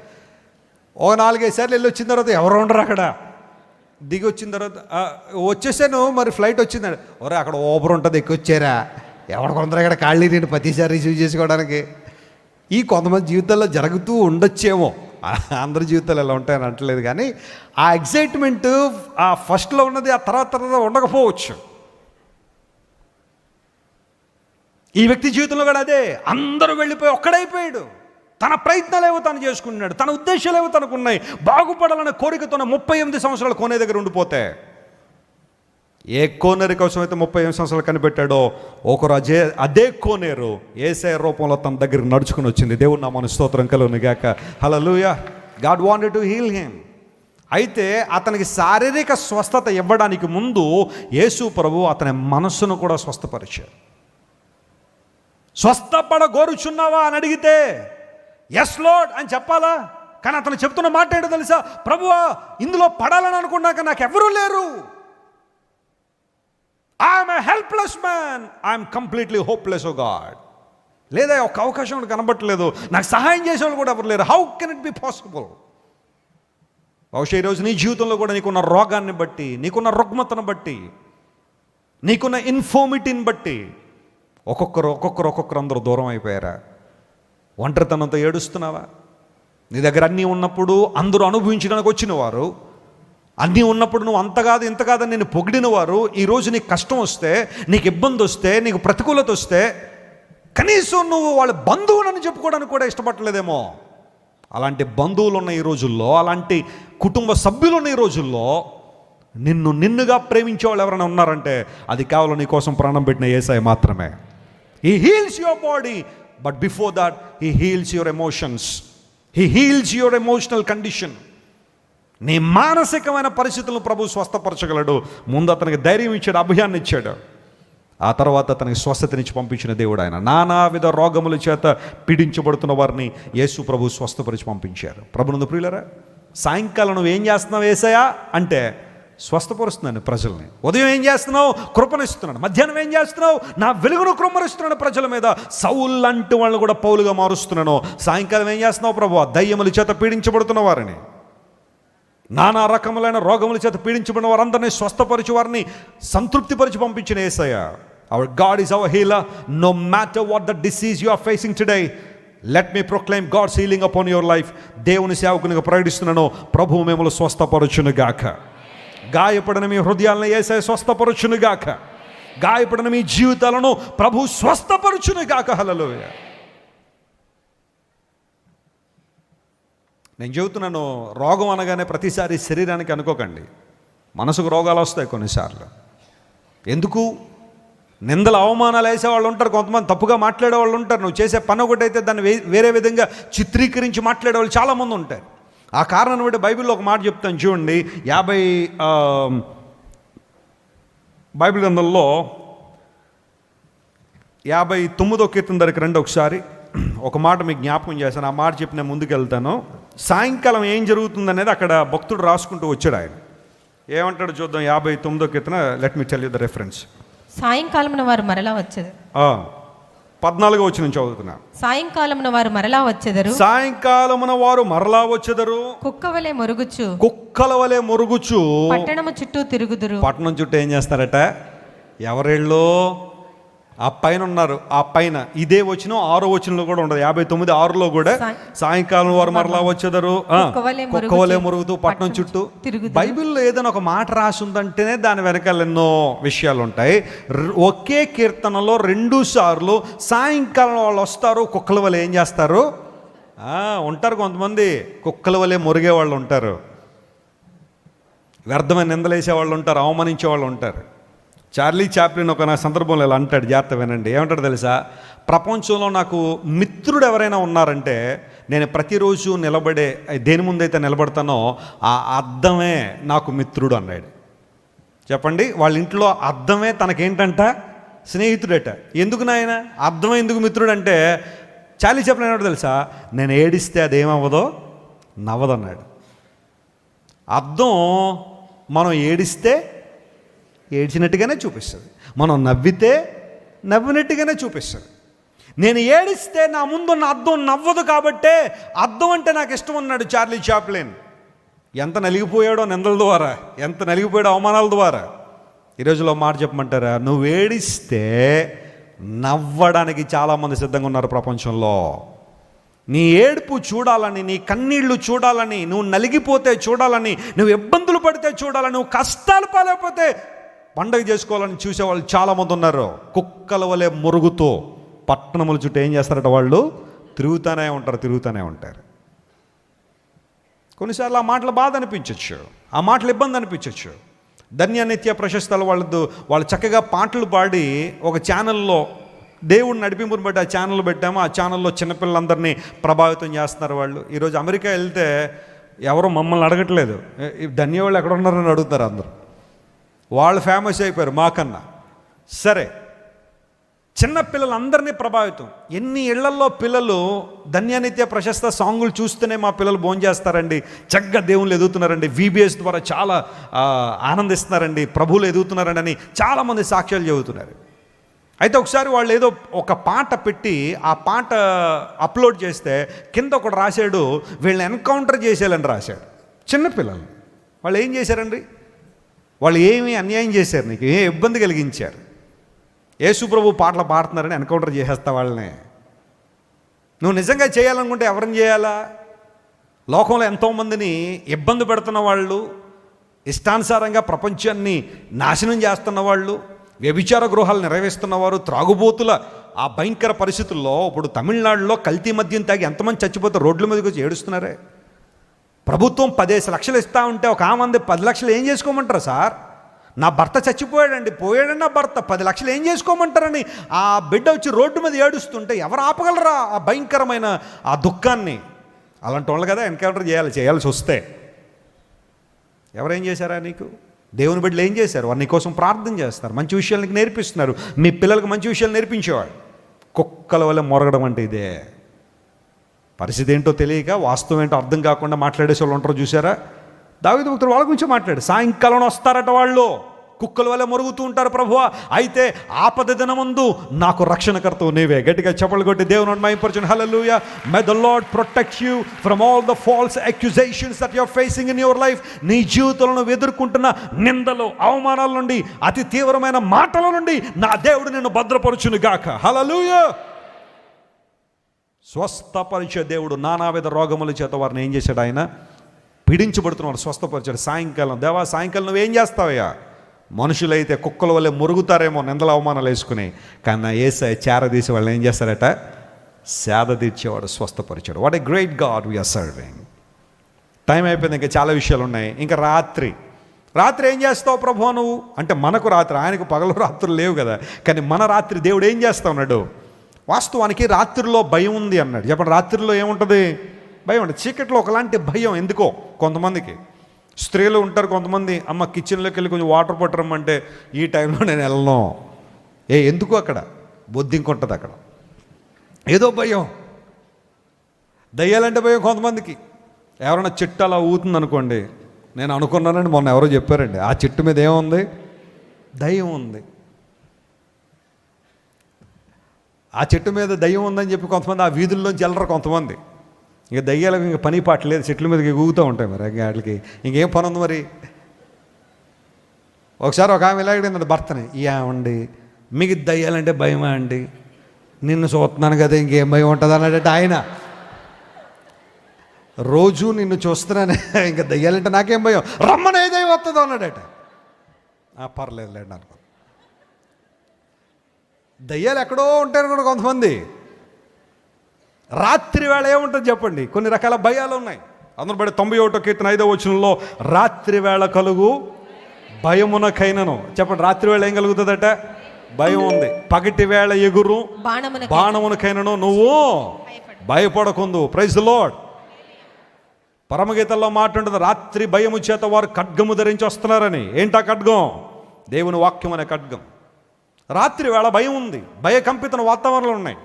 Speaker 1: ఓ 4-5 సార్లు వెళ్ళి వచ్చిన తర్వాత ఎవరు ఉండరు అక్కడ. దిగి వచ్చిన తర్వాత వచ్చేసాను మరి ఫ్లైట్ వచ్చిందండి, ఒరే అక్కడ ఓబర్ ఉంటుంది ఎక్కువ వచ్చారా, ఎవరు కొందరు ఇక్కడ ఖాళీ నేను ప్రతిసారి రిసీవ్ చేసుకోవడానికి. ఈ కొంతమంది జీవితాల్లో జరుగుతూ ఉండొచ్చేమో, అందరి జీవితాలు ఎలా ఉంటాయని అంటలేదు, కానీ ఆ ఎగ్జైట్మెంట్ ఆ ఫస్ట్లో ఉన్నది ఆ తర్వాత ఉండకపోవచ్చు. ఈ వ్యక్తి జీవితంలో కూడా అదే. అందరూ వెళ్ళిపోయి ఒక్కడైపోయాడు. తన ప్రయత్నాలేవో తను చేసుకున్నాడు, తన ఉద్దేశాలేవో తనకున్నాయి. బాగుపడాలనే కోరికతోనే 38 సంవత్సరాలు కోనే దగ్గర ఉండిపోతే, ఏ కోనేరు కోసం అయితే 38 సంవత్సరాలు కనిపెట్టాడో ఒకరు అదే కోనేరు యేసయ్య రూపంలో తన దగ్గర నడుచుకుని వచ్చింది. దేవుని నామమున స్తోత్రం కలుగును గాక. Hallelujah. God wanted to heal him. అయితే అతనికి శారీరక స్వస్థత ఇవ్వడానికి ముందు యేసు ప్రభు అతని మనస్సును కూడా స్వస్థపరిచారు. స్వస్థపడగోరుచున్నావా అని అడిగితే ఎస్ లార్డ్ అని చెప్పాలా? కానీ అతను చెప్తున్న మాట ఏంటో తెలుసా? ప్రభువా ఇందులో పడాలని అనుకున్నాక నాకు ఎవరూ లేరు. I'm a helpless man, I'm completely hopeless O God. లేదా ఒక అవకాశం కనబట్టలేదు, నాకు సహాయం చేసేవాళ్ళు కూడా ఎవరు లేరు. How can it be possible? బహుశా ఈరోజు నీ జీవితంలో కూడా నీకున్న రోగాన్ని బట్టి, నీకున్న రుగ్మతను బట్టి, నీకున్న ఇన్ఫోమిటీని బట్టి ఒక్కొక్కరు అందరూ దూరం అయిపోయారా? ఒంటరితనంతో ఏడుస్తున్నావా? నీ దగ్గర అన్నీ ఉన్నప్పుడు అందరూ అనుభవించడానికి వచ్చిన వారు, అన్నీ ఉన్నప్పుడు నువ్వు అంత కాదు ఇంత కాదని నేను పొగిడిన వారు, ఈరోజు నీకు కష్టం వస్తే, నీకు ఇబ్బంది వస్తే, నీకు ప్రతికూలత వస్తే కనీసం నువ్వు వాళ్ళ బంధువులని చెప్పుకోవడానికి కూడా ఇష్టపడలేదేమో. అలాంటి బంధువులు ఉన్న ఈ రోజుల్లో, అలాంటి కుటుంబ సభ్యులు ఉన్న ఈ రోజుల్లో నిన్నుగా ప్రేమించే వాళ్ళు ఎవరైనా ఉన్నారంటే అది కేవలం నీ కోసం ప్రాణం పెట్టిన యేసయ్య మాత్రమే. He heals your body, but before that he heals your emotions. He heals your emotional condition. నీ మానసికమైన పరిస్థితులను ప్రభు స్వస్థపరచగలడు. ముందు అతనికి ధైర్యం ఇచ్చాడు, అభయాన్ని ఇచ్చాడు. ఆ తర్వాత అతనికి స్వస్థతనిచ్చి పంపించిన దేవుడు ఆయన. నానావిధ రోగముల చేత పీడించబడుతున్న వారిని యేసు ప్రభు స్వస్థపరిచి పంపించారు. ప్రభునందు ప్రియులారా, సాయంకాలం నువ్వు ఏం చేస్తున్నావు యేసయ్యా అంటే స్వస్థపరుస్తున్నాను ప్రజల్ని. ఉదయం ఏం చేస్తున్నావు? కృపనిస్తున్నాను. మధ్యాహ్నం ఏం చేస్తున్నావు? నా వెలుగును కృమ్మరిస్తున్నాను ప్రజల మీద. సౌలు లాంటి వాళ్ళని కూడా పౌలుగా మారుస్తున్నాను. సాయంకాలం ఏం చేస్తున్నావు ప్రభువా? దయ్యముల చేత పీడించబడుతున్న వారిని, నానా రకములైన రోగముల చేత పీడించబడిన వారందరినీ స్వస్థపరిచి వారిని సంతృప్తిపరిచి పంపించిన యేసయ్య. Our God is our healer. No matter what the disease you are facing today, let me proclaim God's healing upon your life. దేవుని సేవకునిగా ప్రకటిస్తున్నాను, ప్రభువు మిమ్మల్ని స్వస్థపరచును గాక. గాయపడిన మీ హృదయాలను యేసయ్య స్వస్థపరచును గాక. గాయపడిన మీ జీవితాలను ప్రభు స్వస్థపరచును గాక. హల్లెలూయా. నేను చెబుతున్నాను, రోగం అనగానే ప్రతిసారి శరీరానికి అనుకోకండి. మనసుకు రోగాలు వస్తాయి కొన్నిసార్లు. ఎందుకు? నిందలు అవమానాలు వేసేవాళ్ళు ఉంటారు, కొంతమంది తప్పుగా మాట్లాడే వాళ్ళు ఉంటారు. నువ్వు చేసే పని ఒకటైతే దాన్ని వేరే విధంగా చిత్రీకరించి మాట్లాడేవాళ్ళు చాలామంది ఉంటారు. ఆ కారణాన్ని బట్టి బైబిల్లో ఒక మాట చెప్తాను చూడండి. బైబిల్ గ్రంథంలో 59వ కీర్తన దగ్గరికి రండి ఒకసారి. ఒక మాట మీకు జ్ఞాపకం చేశాను, ఆ మాట చెప్పి నేను ముందుకు వెళ్తాను. సాయంకాలం ఏం జరుగుతుందనేది అక్కడ భక్తుడు రాసుకుంటూ వచ్చాడు. ఆయన ఏమంటాడు చూద్దాం. 59వ కీర్తన, let me tell you the reference.
Speaker 2: సాయంకాలమున వారు మరలా వచ్చేది.
Speaker 1: 14వ వచనం చదువుతున్నా.
Speaker 2: సాయంకాలమున వారు మరలా వచ్చెదరు.
Speaker 1: సాయంకాలమున వారు మరలా వచ్చెదరు.
Speaker 2: కుక్కవలే మొరుగుచు.
Speaker 1: కుక్కల వలె మొరుగుచు.
Speaker 2: పట్టణము చుట్టూ తిరుగుదురు.
Speaker 1: పట్టణం చుట్టూ ఏం చేస్తారట? ఎవరెళ్ళు? ఆ పైన ఉన్నారు. ఆ పైన ఇదే వచ్చిన 6వ వచనంలో కూడా ఉండదు. 59:6లో కూడా సాయంకాలం వారు మరలా వచ్చేదారు, కుక్కవలే మురుగుతూ పట్టణం చుట్టూ. బైబిల్లో ఏదైనా ఒక మాట రాసి ఉందంటేనే దాని వెనకాల ఎన్నో విషయాలు ఉంటాయి. ఒకే కీర్తనలో 2 సార్లు సాయంకాలం వాళ్ళు వస్తారు, కుక్కల వలె ఏం చేస్తారు? ఉంటారు. కొంతమంది కుక్కల వలె మురిగే వాళ్ళు ఉంటారు, వ్యర్థమైన నిందలేసే వాళ్ళు ఉంటారు, అవమానించే వాళ్ళు ఉంటారు. చార్లీ చాప్లిన్ ఒక నా సందర్భంలో ఇలా అంటాడు, జాగ్రత్త వినండి. ఏమంటాడు తెలుసా? ప్రపంచంలో నాకు మిత్రుడు ఎవరైనా ఉన్నారంటే నేను ప్రతిరోజు నిలబడే దేని ముందైతే నిలబడతానో ఆ అద్దమే నాకు మిత్రుడు అన్నాడు. చెప్పండి, వాళ్ళ ఇంట్లో అద్దమే తనకేంటంట? స్నేహితుడట. ఎందుకు నాయన అద్దమే ఎందుకు మిత్రుడు అంటే, చార్లీ చాప్లిన్ ఏమంటాడు తెలుసా? నేను ఏడిస్తే అదేమవ్వదో నవ్వదన్నాడు. అద్దం మనం ఏడిస్తే ఏడ్చినట్టుగానే చూపిస్తుంది, మనం నవ్వితే నవ్వినట్టుగానే చూపిస్తుంది. నేను ఏడిస్తే నా ముందున్న అద్దం నవ్వదు కాబట్టే అద్దం అంటే నాకు ఇష్టం అన్నాడు చార్లీ చాప్లిన్. ఎంత నలిగిపోయాడో నిందల ద్వారా, ఎంత నలిగిపోయాడో అవమానాల ద్వారా. ఈరోజులో మాట చెప్పమంటారా? నువ్వు ఏడిస్తే నవ్వడానికి చాలామంది సిద్ధంగా ఉన్నారు ప్రపంచంలో. నీ ఏడుపు చూడాలని, నీ కన్నీళ్లు చూడాలని, నువ్వు నలిగిపోతే చూడాలని, నువ్వు ఇబ్బందులు పడితే చూడాలని, నువ్వు కష్టాలు పాలైపోతే పండగ చేసుకోవాలని చూసేవాళ్ళు చాలామంది ఉన్నారు. కుక్కల వలె మురుగుతూ పట్టణముల చుట్టూ ఏం చేస్తారట? వాళ్ళు తిరుగుతూనే ఉంటారు. కొన్నిసార్లు ఆ మాటలు బాధ అనిపించవచ్చు, ఆ మాటలు ఇబ్బంది అనిపించవచ్చు. ధన్య నిత్య ప్రశస్తలు వాళ్ళు చక్కగా పాటలు పాడి ఒక ఛానల్లో దేవుడిని నడిపింపుని బట్టి ఆ ఛానల్ పెట్టాము. ఆ ఛానల్లో చిన్నపిల్లలందరినీ ప్రభావితం చేస్తున్నారు వాళ్ళు. ఈరోజు అమెరికా వెళ్తే ఎవరు మమ్మల్ని అడగట్లేదు, ధన్య వాళ్ళు ఎక్కడ ఉన్నారని అడుగుతారు అందరూ. వాళ్ళు ఫేమస్ అయిపోయారు మాకన్నా. సరే, చిన్నపిల్లలందరినీ ప్రభావితం. ఎన్ని ఇళ్లల్లో పిల్లలు ధన్యనిత్య ప్రశస్త సాంగులు చూస్తూనే మా పిల్లలు భోజనం చేస్తారండి, చక్కగా దేవుళ్ళు ఎదుగుతున్నారండి, VBS ద్వారా చాలా ఆనందిస్తున్నారండి, ప్రభువులు ఎదుగుతున్నారండి అని చాలామంది సాక్ష్యాలు చెబుతున్నారు. అయితే ఒకసారి వాళ్ళు ఏదో ఒక పాట పెట్టి ఆ పాట అప్లోడ్ చేస్తే కింద ఒకడు రాశాడు, వీళ్ళని ఎన్కౌంటర్ చేసేయాలని రాశాడు. చిన్నపిల్లలు వాళ్ళు ఏం చేశారండి? వాళ్ళు ఏమి అన్యాయం చేశారు? నీకు ఏ ఇబ్బంది కలిగించారు? యేసు ప్రభు పాటలు పాడుతున్నారని ఎన్కౌంటర్ చేసేస్తా వాళ్ళని. నువ్వు నిజంగా చేయాలనుకుంటే ఎవరిని చేయాలా? లోకంలో ఎంతోమందిని ఇబ్బంది పెడుతున్న వాళ్ళు, ఇష్టానుసారంగా ప్రపంచాన్ని నాశనం చేస్తున్న వాళ్ళు, వ్యభిచార గృహాలు నిర్వహిస్తున్నవారు, త్రాగుబోతుల ఆ భయంకర పరిస్థితుల్లో ఇప్పుడు తమిళనాడులో కల్తీ మద్యం తాగి ఎంతమంది చచ్చిపోతే రోడ్ల మీదకి వచ్చి ఏడుస్తున్నారే. ప్రభుత్వం 15 లక్షలు ఇస్తా ఉంటే ఒక ఆమంది 10 లక్షలు ఏం చేసుకోమంటారు? సార్, నా భర్త చచ్చిపోయాడండి, పోయాడండి నా భర్త, 10 లక్షలు ఏం చేసుకోమంటారని ఆ బిడ్డ వచ్చి రోడ్డు మీద ఏడుస్తుంటే ఎవరు ఆపగలరా ఆ భయంకరమైన ఆ దుఃఖాన్ని? అలాంటి వాళ్ళు కదా ఎన్కౌంటర్ చేయాల్సి వస్తే. ఎవరేం చేశారా నీకు? దేవుని బిడ్డలు ఏం చేశారు? వారు నీకోసం ప్రార్థన చేస్తారు, మంచి విషయాలు నీకు నేర్పిస్తున్నారు. మీ పిల్లలకు మంచి విషయాలు నేర్పించేవాడు. కుక్కల వల్ల మొరగడం అంటే ఇదే. పరిస్థితి ఏంటో తెలియక, వాస్తవం ఏంటో అర్థం కాకుండా మాట్లాడేసే వాళ్ళు ఉంటారు చూసారా? దావీదు భక్తుడు వాళ్ళ గురించి మాట్లాడు. సాయంకాలం వస్తారట వాళ్ళు, కుక్కల వల్ల మొరుగుతూ ఉంటారు. ప్రభువా, అయితే ఆపద దినమందు నాకు రక్షణకర్తవు నీవే. గట్టిగా చప్పట్లు కొట్టి దేవుని మహిమపరచును. Hallelujah. May the Lord protect you from all the false accusations that you are facing in your life. నీ జీవితంలో ఎదుర్కొంటున్న నిందలు, అవమానాల నుండి, అతి తీవ్రమైన మాటల నుండి నా దేవుడు నిన్ను భద్రపరచును గాక. హల్లెలూయా. స్వస్థపరిచే దేవుడు. నానావిధ రోగముల చేత వారిని ఏం చేశాడు? ఆయన పీడించబడుతున్నారు, స్వస్థపరిచాడు. సాయంకాలం, దేవా సాయంకాలం నువ్వేం చేస్తావయ్యా? మనుషులైతే కుక్కల వల్లే మురుగుతారేమో నిందల అవమానాలు వేసుకుని, కానీ యేసయ్య చేరదీసి వాళ్ళని ఏం చేస్తారట? సేద తీర్చేవాడు, స్వస్థపరిచాడు. What a great God we're serving. Time అయిపోయింది, ఇంకా చాలా విషయాలు ఉన్నాయి. ఇంకా రాత్రి రాత్రి ఏం చేస్తావు ప్రభు నువ్వు అంటే, మనకు రాత్రి, ఆయనకు పగలు రాత్రులు లేవు కదా. కానీ మన రాత్రి దేవుడు ఏం చేస్తా ఉన్నాడు? వాస్తవానికి రాత్రిలో భయం ఉంది అన్నాడు. చెప్పండి, రాత్రిలో ఏముంటుంది? భయం ఉంటుంది. చీకట్లో ఒకలాంటి భయం ఎందుకో కొంతమందికి. స్త్రీలు ఉంటారు కొంతమంది, అమ్మ కిచెన్లోకి వెళ్ళి కొంచెం వాటర్ పట్టరమ్మంటే ఈ టైంలో నేను వెళ్ళను. ఎందుకు? అక్కడ బొద్దింకుంటుంది, అక్కడ ఏదో భయం. దయ్యాలంటే భయం కొంతమందికి. ఎవరైనా చెట్టు అలా ఊతుంది అనుకోండి, నేను అనుకున్నానండి, మొన్న ఎవరో చెప్పారండి, ఆ చెట్టు మీద ఏముంది? దయ్యం ఉంది. ఆ చెట్టు మీద దయ్యం ఉందని చెప్పి కొంతమంది ఆ వీధుల్లోంచి వెళ్ళరు కొంతమంది. ఇక దయ్యాలకు ఇంక పని పాటలేదు, చెట్ల మీదకి ఊగుతూ ఉంటాయి. మరి వాటికి ఇంకేం పని ఉంది మరి? ఒకసారి ఒక ఆమె ఇలాగడింది భర్తని, ఏమండి మీకు దయ్యాలంటే భయమా అండి? నిన్ను చూస్తున్నాను కదా, ఇంకేం భయం ఉంటుంది అన్నాడట ఆయన. రోజు నిన్ను చూస్తున్నానే, ఇంకా దయ్యాలంటే నాకేం భయం, రమ్మని ఏ దయ్యం వస్తుందో అన్నాడట. పర్లేదులేండి అనుకో. దయ్యాలు ఎక్కడో ఉంటారు కూడా కొంతమంది. రాత్రి వేళ ఏముంటుంది చెప్పండి? కొన్ని రకాల భయాలు ఉన్నాయి. అందరూ బట్టి 91 కీర్తన 5వ వచనంలో రాత్రి వేళ కలుగు భయమునకైనను. చెప్పండి, రాత్రి వేళ ఏం కలుగుతుందట? భయం ఉంది. పగటి వేళ ఎగురు బాణమునకైనను నువ్వు భయపడకుందు. Praise the Lord. పరమగీతల్లో మాట ఉంటుంది, రాత్రి భయము చేత వారు ఖడ్గము ధరించి వస్తున్నారని. ఏంటా ఖడ్గం? దేవుని వాక్యం అనే ఖడ్గం. రాత్రి వేళ భయం ఉంది, భయకంపిత వాతావరణాలు ఉన్నాయి.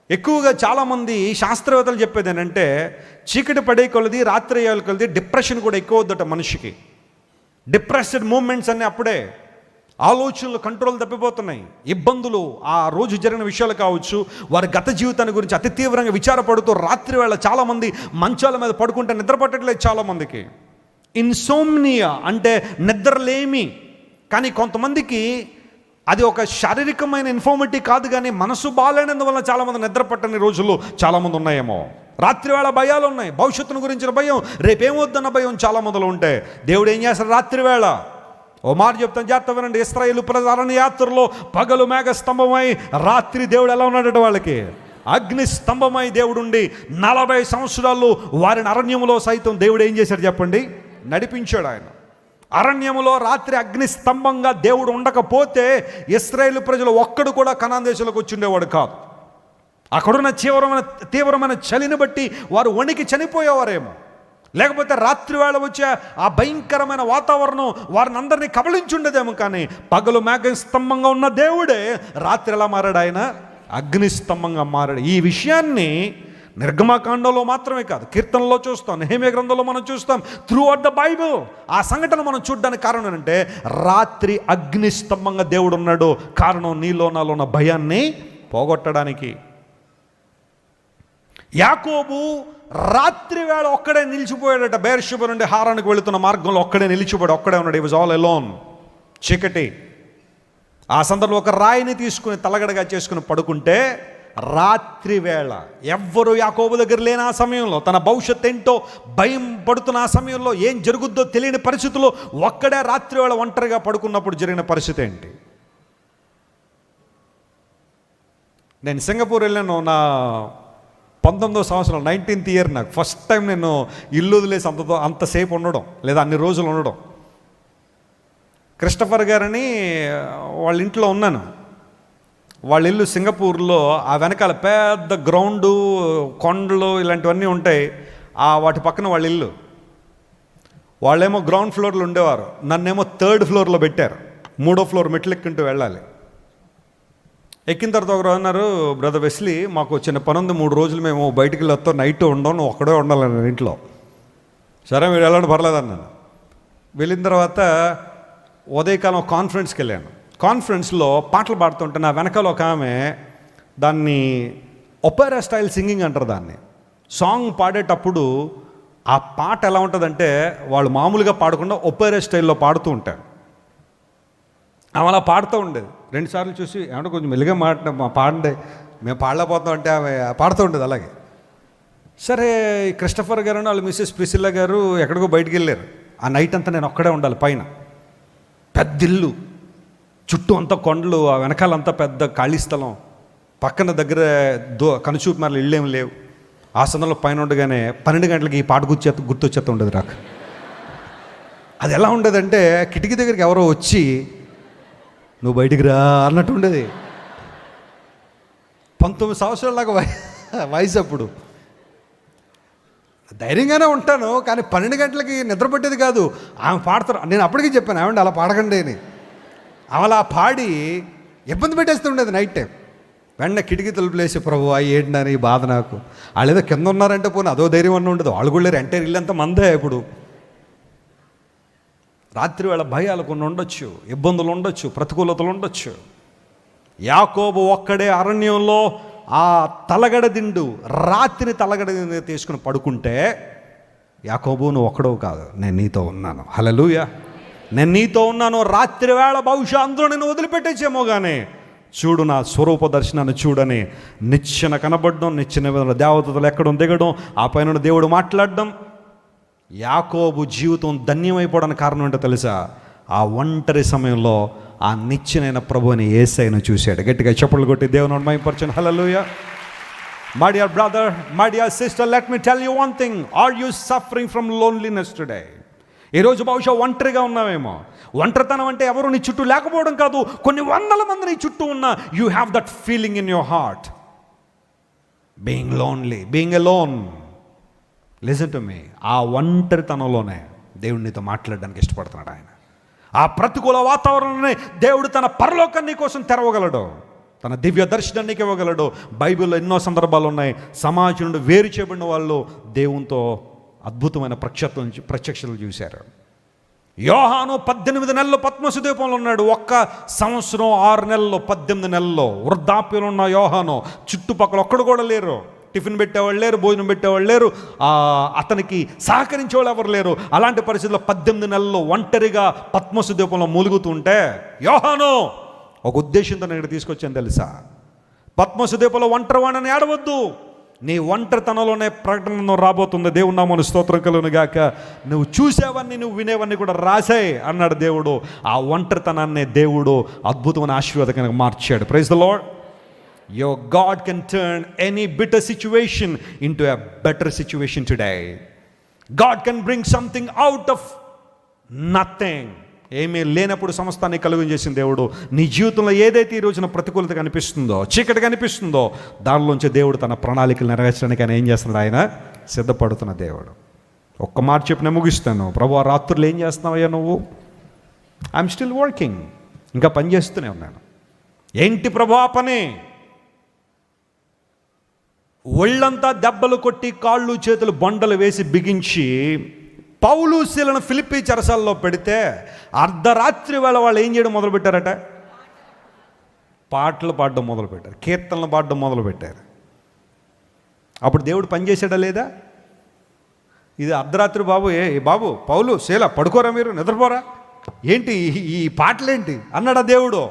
Speaker 1: ఎక్కువగా చాలామంది శాస్త్రవేత్తలు చెప్పేది ఏంటంటే, చీకటి పడే కొలది, రాత్రి అయ్యే కొలది డిప్రెషన్ కూడా ఎక్కువ అవుద్దట మనిషికి. డిప్రెస్డ్ మూమెంట్స్ అన్నీ అప్పుడే. ఆలోచనలు కంట్రోల్ తప్పిపోతున్నాయి. ఇబ్బందులు, ఆ రోజు జరిగిన విషయాలు కావచ్చు, వారి గత జీవితాన్ని గురించి అతి తీవ్రంగా విచారపడుతూ రాత్రి వేళ చాలామంది మంచాల మీద పడుకుంటే నిద్ర పట్టట్లేదు చాలామందికి. ఇన్సోమ్నియా అంటే నిద్రలేమి. కానీ కొంతమందికి అది ఒక శారీరకమైన ఇన్ఫార్మిటీ కాదు, కానీ మనసు బాగాలేనందువల్ల చాలామంది నిద్ర పట్టని రోజులు చాలామంది ఉన్నాయేమో. రాత్రి వేళ భయాలు ఉన్నాయి, భవిష్యత్తును గురించిన భయం, రేపేమొద్దన్న భయం చాలా మందిలో ఉంటే దేవుడు ఏం చేస్తాడు? రాత్రి వేళ ఓ మాట చెప్తాను, జాగ్రత్త వినండి. ఇశ్రాయేలు ప్రజల అరణ్య యాత్రలో పగలు మేఘ స్తంభమై, రాత్రి దేవుడు ఎలా ఉన్నాడట? వాళ్ళకి అగ్ని స్తంభమై దేవుడుండి 40 సంవత్సరాలు వారిని అరణ్యములో సైతం దేవుడు ఏం చేశాడు చెప్పండి? నడిపించాడు ఆయన. అరణ్యములో రాత్రి అగ్ని స్తంభంగా దేవుడు ఉండకపోతే ఇశ్రాయేలు ప్రజలు ఒక్కడు కూడా కనాన్ దేశంలోకి వచ్చి ఉండేవాడు కాదు. అక్కడున్న తీవ్రమైన చలిని బట్టి వారు వణికి చనిపోయేవారేమో. లేకపోతే రాత్రి వేళ వచ్చే ఆ భయంకరమైన వాతావరణం వారిని అందరినీ కబళించుండేదేమో. కానీ పగలు మేఘ స్తంభంగా ఉన్న దేవుడే రాత్రి ఎలా మారాడు? ఆయన అగ్ని స్తంభంగా మారాడు. ఈ విషయాన్ని నిర్గమకాండంలో మాత్రమే కాదు, కీర్తనలో చూస్తాం, నెహెమ్యా గ్రంథంలో మనం చూస్తాం. త్రూ అవుట్ ద బైబిల్ ఆ సంఘటన మనం చూడడానికి కారణం ఏంటంటే, రాత్రి అగ్ని స్తంభంగా దేవుడు ఉన్నాడు. కారణం నీలో నాలో ఉన్న భయాన్ని పోగొట్టడానికి. యాకోబు రాత్రి వేళ ఒక్కడే నిలిచిపోయాడట. బెయేర్షెబా నుండి హారానికి వెళుతున్న మార్గంలో ఒక్కడే నిలిచిపోయాడు, ఒక్కడే ఉన్నాడు. హి వాజ్ ఆల్ అలోన్. చీకటి. ఆ సందర్భంలో ఒక రాయిని తీసుకుని తలగడగా చేసుకుని పడుకుంటే, రాత్రి వేళ ఎవ్వరూ యాకోబు దగ్గర లేని ఆ సమయంలో, తన భవిష్యత్తు ఏంటో భయం పడుతున్న ఆ సమయంలో, ఏం జరుగుద్దో తెలియని పరిస్థితుల్లో ఒక్కడే రాత్రి వేళ ఒంటరిగా పడుకున్నప్పుడు జరిగిన పరిస్థితి ఏంటి? నేను సింగపూర్ వెళ్ళాను. నా 19వ సంవత్సరం, 19th ఇయర్. నాకు ఫస్ట్ టైం నేను ఇల్లు వదిలేసి అంతసేపు ఉండడం, లేదా అన్ని రోజులు ఉండడం. క్రిస్టఫర్ గారని వాళ్ళ ఇంట్లో ఉన్నాను. వాళ్ళ ఇల్లు సింగపూర్లో. ఆ వెనకాల పెద్ద గ్రౌండు, కొండలు ఇలాంటివన్నీ ఉంటాయి. వాటి పక్కన వాళ్ళ ఇల్లు. వాళ్ళేమో గ్రౌండ్ ఫ్లోర్లో ఉండేవారు, నన్నేమో 3rd ఫ్లోర్లో పెట్టారు. 3వ ఫ్లోర్ మెట్లు ఎక్కింటూ వెళ్ళాలి. ఎక్కిన తర్వాత ఒకరు అన్నారు, బ్రదర్ వెస్లీ మాకు చిన్న పని ఉంది, 3 రోజులు మేము బయటికి వెళ్ళొస్తాం, నైట్ ఉండవు, నువ్వు ఒక్కడే ఉండాలన్నాను ఇంట్లో. సరే మీరు వెళ్ళండి పర్లేదన్నాను. వెళ్ళిన తర్వాత ఉదయకాలం కాన్ఫరెన్స్కి వెళ్ళాను. కాన్ఫరెన్స్లో పాటలు పాడుతుంటే నా వెనకాల ఒక ఆమె, దాన్ని ఒపెరా స్టైల్ సింగింగ్ అంటారు దాన్ని. సాంగ్ పాడేటప్పుడు ఆ పాట ఎలా ఉంటుందంటే, వాళ్ళు మామూలుగా పాడకుండా ఒపెరా స్టైల్లో పాడుతూ ఉంటారు. ఆమె అలా పాడుతూ ఉండేది. 2 సార్లు చూసి, ఏమంటే కొంచెం మెల్లిగా పాడండి, మేము పాడలేకపోతాం అంటే ఆమె పాడుతూ ఉండేది అలాగే. సరే, క్రిస్టఫర్ గారు వాళ్ళు మిస్సెస్ ప్రిసిల్లా గారు ఎక్కడికో బయటికి వెళ్ళారు. ఆ నైట్ అంతా నేను ఒక్కడే ఉండాలి. పైన పెద్ద ఇల్లు, చుట్టూ అంతా కొండలు, ఆ వెనకాలంతా పెద్ద ఖాళీ స్థలం, పక్కన దగ్గర కనుచూపు మేరలు ఇళ్ళేం లేవు. ఆ సందర్భంలో పైన ఉండగానే 12 గంటలకి ఈ పాట గుర్తొచ్చేస్తూ ఉండేది నాకు. అది ఎలా ఉండేదంటే కిటికీ దగ్గరికి ఎవరో వచ్చి నువ్వు బయటికి రా అన్నట్టు ఉండేది. 19 సంవత్సరాలలాగా వయసు అప్పుడు. ధైర్యంగానే ఉంటాను, కానీ 12 గంటలకి నిద్ర పట్టేది కాదు. ఆమె పాడతారు, నేను అప్పటికీ చెప్పాను ఏమండి అలా పాడకండి అని. ఆమె అలా పాడి ఇబ్బంది పెట్టేస్తుండేది నైట్ టైం. వెంటనే కిటికీ తలుపులేసి ప్రభు ఏంటని ఈ బాధ నాకు. వాళ్ళు ఏదో కింద ఉన్నారంటే పోనీ అదో ధైర్యం అన్న ఉండదు. వాళ్ళు కూడా ఎంటర్ ఇల్లంతా మందే. ఇప్పుడు రాత్రి వేళ భయాలు కొన్ని ఉండొచ్చు, ఇబ్బందులు ఉండొచ్చు, ప్రతికూలతలు ఉండొచ్చు. యాకోబు ఒక్కడే అరణ్యంలో ఆ తలగడ దిండు రాత్రి తలగడ దిండు తీసుకుని పడుకుంటే, యాకోబు నువ్వు ఒక్కడవు కాదు, నేను నీతో ఉన్నాను. హల్లెలూయా, నేను నీతో ఉన్నాను. రాత్రి వేళ బహుశా అందరూ నేను వదిలిపెట్టేసేమో కానీ చూడు నా స్వరూప దర్శనాన్ని చూడని నిచ్చెన కనబడడం, నిచ్చెన దేవతలు ఎక్కడం దిగడం, ఆ పైన దేవుడు మాట్లాడడం. యాకోబు జీవితం ధన్యమైపోవడానికి కారణం ఏంటో తెలుసా? ఆ ఒంటరి సమయంలో ఆ నిచ్చెనైన ప్రభువుని యేసయ్యను చూశాడు. గట్టిగా చప్పట్లు కొట్టి దేవుని మహిమపరచండి. Hallelujah. My dear brother, my dear sister, let me tell you one thing. Are you suffering from loneliness today? ఈరోజు బహుశా ఒంటరిగా ఉన్నావేమో. ఒంటరితనం అంటే ఎవరు నీ చుట్టూ లేకపోవడం కాదు, కొన్ని వందల మంది నీ చుట్టూ ఉన్నా you have that feeling in your heart, being lonely, being alone. Listen to me. ఆ ఒంటరితనంలోనే దేవుడు నీతో మాట్లాడడానికి ఇష్టపడుతున్నాడు. ఆయన ఆ ప్రతికూల వాతావరణంలోనే దేవుడు తన పరలోకాన్ని కోసం తెరవగలడు, తన దివ్య దర్శనానికి ఇవ్వగలడు. బైబిల్లో ఎన్నో సందర్భాలు ఉన్నాయి. సమాజం నుండి వేరు చేయబడిన వాళ్ళు దేవునితో అద్భుతమైన ప్రత్యక్షతలు చూశారు. యోహాను 18 నెలలు పద్మసు ద్వీపంలో ఉన్నాడు. 1 సంవత్సరం 6 నెలల్లో 18 నెలల్లో వృద్ధాప్యంలో ఉన్న యోహాను చుట్టుపక్కల ఒక్కడు కూడా లేరు. టిఫిన్ పెట్టేవాళ్ళు లేరు, భోజనం పెట్టేవాళ్ళు లేరు, అతనికి సహకరించేవాళ్ళు ఎవరు లేరు. అలాంటి పరిస్థితుల్లో 18 నెలల్లో ఒంటరిగా పద్మసు ద్వీపంలో మూలుగుతుంటే యోహాను ఒక ఉద్దేశంతో నేను ఇక్కడ తీసుకొచ్చాను తెలుసా? పద్మసు ద్వీపంలో ఒంటరివాణని ఏడవద్దు, నీ ఒంటరితనంలోనే ప్రకటన రాబోతుంది. దేవుని నామమున స్తోత్రం కలుగును గాక. నువ్వు చూసేవన్నీ, నువ్వు వినేవన్నీ కూడా రాసాయి అన్నాడు దేవుడు. ఆ ఒంటరితనాన్ని దేవుడు అద్భుతమైన ఆశీర్వాదకంగా మార్చాడు. Praise the lord. Your God can turn any bitter situation into a better situation today. God can bring something out of nothing. ఏమీ లేనప్పుడు సమస్తాన్ని కలుగం చేసిన దేవుడు నీ జీవితంలో ఏదైతే ఈ రోజున ప్రతికూలత కనిపిస్తుందో, చీకటి కనిపిస్తుందో, దానిలోంచి దేవుడు తన ప్రణాళికలు నెరవేర్చడానికి ఆయన ఏం చేస్తున్నాడు? ఆయన సిద్ధపడుతున్న దేవుడు. ఒక్క మాట చెప్పిన ముగిస్తాను. ప్రభు, ఆ రాత్రులు ఏం చేస్తున్నావయ్యా నువ్వు? I'm still working. ఇంకా పని చేస్తూనే ఉన్నాను. ఏంటి ప్రభు ఆ పని? ఒళ్ళంతా దెబ్బలు కొట్టి కాళ్ళు చేతులు బండలు వేసి బిగించి పౌలు శీలను ఫిలిప్పీ చెరసాల్లో పెడితే అర్ధరాత్రి వేళ వాళ్ళు ఏం చేయడం మొదలుపెట్టారట? పాటలు పాడడం మొదలుపెట్టారు, కీర్తనలు పాడడం మొదలుపెట్టారు. అప్పుడు దేవుడు పనిచేసాడా లేదా? ఇది అర్ధరాత్రి బాబు, బాబు పౌలు శీల పడుకోరా, మీరు నిద్రపోరా, ఏంటి ఈ పాటలేంటి అన్నాడా దేవుడు?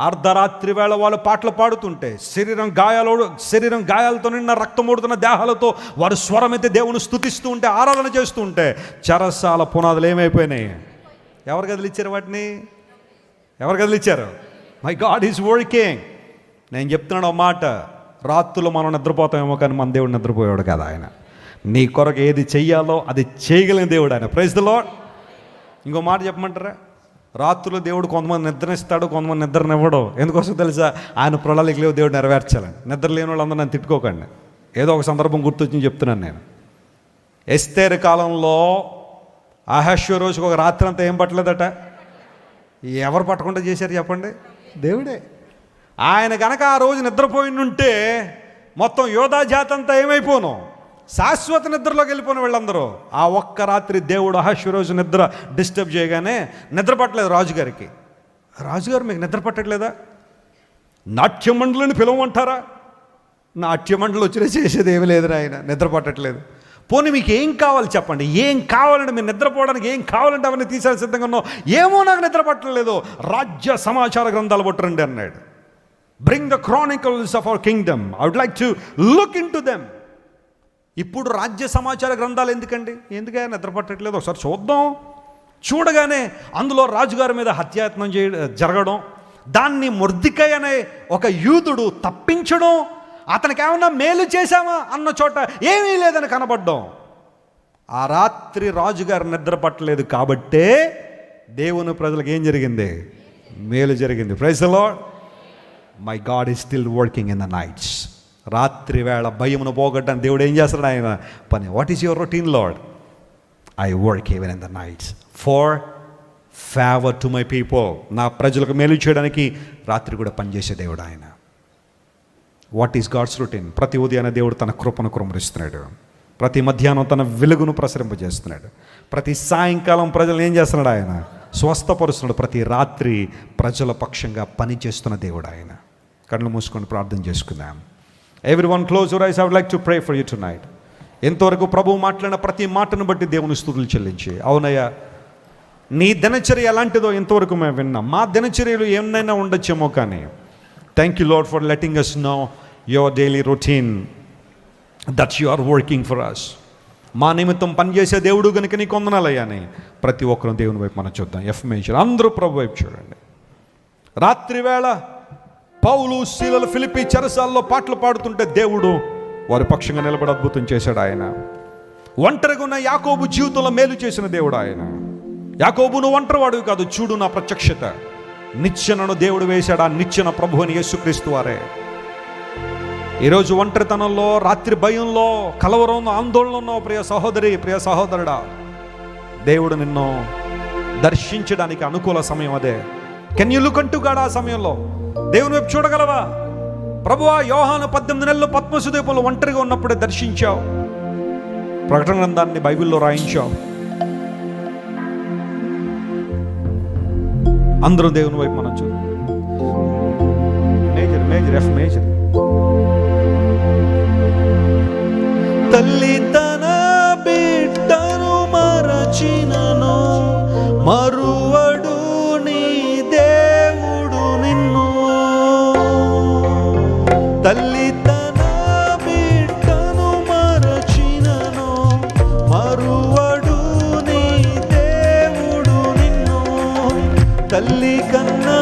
Speaker 1: అర్ధరాత్రి వేళ వాళ్ళు పాటలు పాడుతుంటే శరీరం గాయాలతో నిన్న రక్తం ఓడుతున్న దేహాలతో వారు స్వరమైతే దేవుని స్తుతిస్తూ ఉంటే, ఆరాధన చేస్తూ ఉంటే చెరసాల పునాదులు ఏమైపోయినాయి? ఎవరు కదిలిచ్చారు వాటిని? ఎవరు కదిలిచ్చారు? My God is working. నేను చెప్తున్నాను ఒక మాట, రాత్రులు మనం నిద్రపోతామేమో కానీ మన దేవుడు నిద్రపోయాడు కదా. ఆయన నీ కొరకు ఏది చెయ్యాలో అది చేయగలిగిన దేవుడు ఆయన. Praise the lord. ఇంకో మాట చెప్పమంటారా? రాత్రులు దేవుడు కొంతమంది నిద్రనిస్తాడు, కొంతమంది నిద్రనివ్వడు. ఎందుకోసం తెలుసా? ఆయన ప్రణాళికలు దేవుడు నెరవేర్చాలని. నిద్ర లేని వాళ్ళందరూ నన్ను తిట్టుకోకండి, ఏదో ఒక సందర్భం గుర్తొచ్చి చెప్తున్నాను నేను. ఎస్తేరు కాలంలో అహష్వేరోషుకు ఒక రాత్రి అంతా ఏం పట్టలేదట? ఎవరు పట్టకుండా చేశారు చెప్పండి? దేవుడే. ఆయన కనుక ఆ రోజు నిద్రపోయినుంటే మొత్తం యోధా జాతి అంతా ఏమైపోను? శాశ్వత నిద్రలోకి వెళ్ళిపోయిన వీళ్ళందరూ. ఆ ఒక్క రాత్రి దేవుడు అహష్వేరోషు నిద్ర డిస్టర్బ్ చేయగానే నిద్ర పట్టలేదు రాజుగారికి. రాజుగారు, మీకు నిద్ర పట్టట్లేదా? నాట్యమండలిని పిలవమంటారా? నాట్యమండలి వచ్చినా చేసేది ఏమీ లేదురా, ఆయన నిద్ర పట్టట్లేదు. పోనీ మీకు ఏం కావాలి చెప్పండి, ఏం కావాలంటే మీరు నిద్రపోవడానికి ఏం కావాలంటే అవన్నీ తీసేసి సిద్ధంగా ఉన్నావు. ఏమో నాకు నిద్ర పట్టలేదు, రాజ్య సమాచార గ్రంథాలు పట్టరండి అన్నాడు. Bring the chronicles of our kingdom, I would like to look into them. ఇప్పుడు రాజ్య సమాచార గ్రంథాలు ఎందుకండి? ఎందుకైనా నిద్ర పట్టట్లేదు, ఒకసారి చూద్దాం. చూడగానే అందులో రాజుగారి మీద హత్యాయత్నం జరగడం, దాన్ని మొర్దెకై అనే ఒక యూదుడు తప్పించడం, అతనికి ఏమన్నా మేలు చేశామా అన్న చోట ఏమీ లేదని కనబడ్డం. ఆ రాత్రి రాజుగారు నిద్ర పట్టలేదు కాబట్టే దేవుని ప్రజలకు ఏం జరిగింది? మేలు జరిగింది. Praise the lord. My God is still working in the nights. రాత్రి వేళ భయమును పోగొట్టడానికి దేవుడు ఏం చేస్తాడు? ఆయన పని. What is your routine lord? I work even in the nights for favour to my people. నా ప్రజలకు మేలు చేయడానికి రాత్రి కూడా పనిచేసే దేవుడు ఆయన. What is God's routine? ప్రతి ఉదయాన్నే దేవుడు తన కృపను కుమ్మరిస్తున్నాడు. ప్రతి మధ్యాహ్నం తన వెలుగును ప్రసరింపజేస్తున్నాడు. ప్రతి సాయంకాలం ప్రజలు ఏం చేస్తున్నాడు? ఆయన స్వస్థపరుస్తున్నాడు. ప్రతి రాత్రి ప్రజల పక్షంగా పనిచేస్తున్న దేవుడు ఆయన. కళ్ళు మూసుకొని ప్రార్థన చేసుకుందాం. Everyone close your eyes. I would like to pray for you tonight. ఎంతవరకు ప్రభువు మాట్లాడిన ప్రతి మాటను బట్టి దేవుని స్తుతులు చెల్లించి, అవునయ్యా నీ దినచర్య ఎలాంటిదో ఇంతవరకు మేము విన్నాం. మా దినచర్యలు ఏమైనా ఉండొచ్చేమో, కానీ thank you lord for letting us know your daily routine that you are working for us. మా నిమిత్తం పనిచేసే దేవుడు కనుక నీకు వందనాలయ్యా అని ప్రతి ఒక్కరు దేవుని వైపు మనం చూద్దాం. ఎఫ్ మేజర్ అందరూ ప్రభు వైపు చూడండి. రాత్రి వేళ పౌలు శీలలు ఫిలిప్పీ చెరసాల్లో పాటలు పాడుతుంటే దేవుడు వారి పక్షంగా నిలబడి అద్భుతం చేశాడు ఆయన. ఒంటరిగా ఉన్న యాకోబు జీవితంలో మేలు చేసిన దేవుడు ఆయన. యాకోబు నువ్వు ఒంటరివాడు కాదు, చూడు నా ప్రత్యక్షత. నిచ్చెనను దేవుడు వేశాడు. ఆ నిచ్చెన ప్రభు అని యేసుక్రీస్తు వారే. ఈరోజు ఒంటరితనంలో, రాత్రి భయంలో, కలవరంలో, ఆందోళనలో ఉన్నావు ప్రియ సహోదరి, ప్రియ సహోదరుడా. దేవుడు నిన్ను దర్శించడానికి అనుకూల సమయం అదే. కెన్ యూ లుక్ అంటూ గాడ్? ఆ సమయంలో దేవుని వైపు చూడగలవా? ప్రభువా, యోహాను 18 నెలలు పద్మసు ద్వీపంలో ఒంటరిగా ఉన్నప్పుడే దర్శించావు. ప్రకటన గ్రంథాన్ని బైబిల్లో రాయించావు. అందరూ దేవుని వైపు మనం చూద్దాం. Major major F major. తల్లి తన బిడ్డను మరచినను మరువడు నీ దేవుడు నిన్ను. తల్లి తన బిడ్డను మరచినను మరువడు నీ దేవుడు నిన్ను. తల్లి కన్నా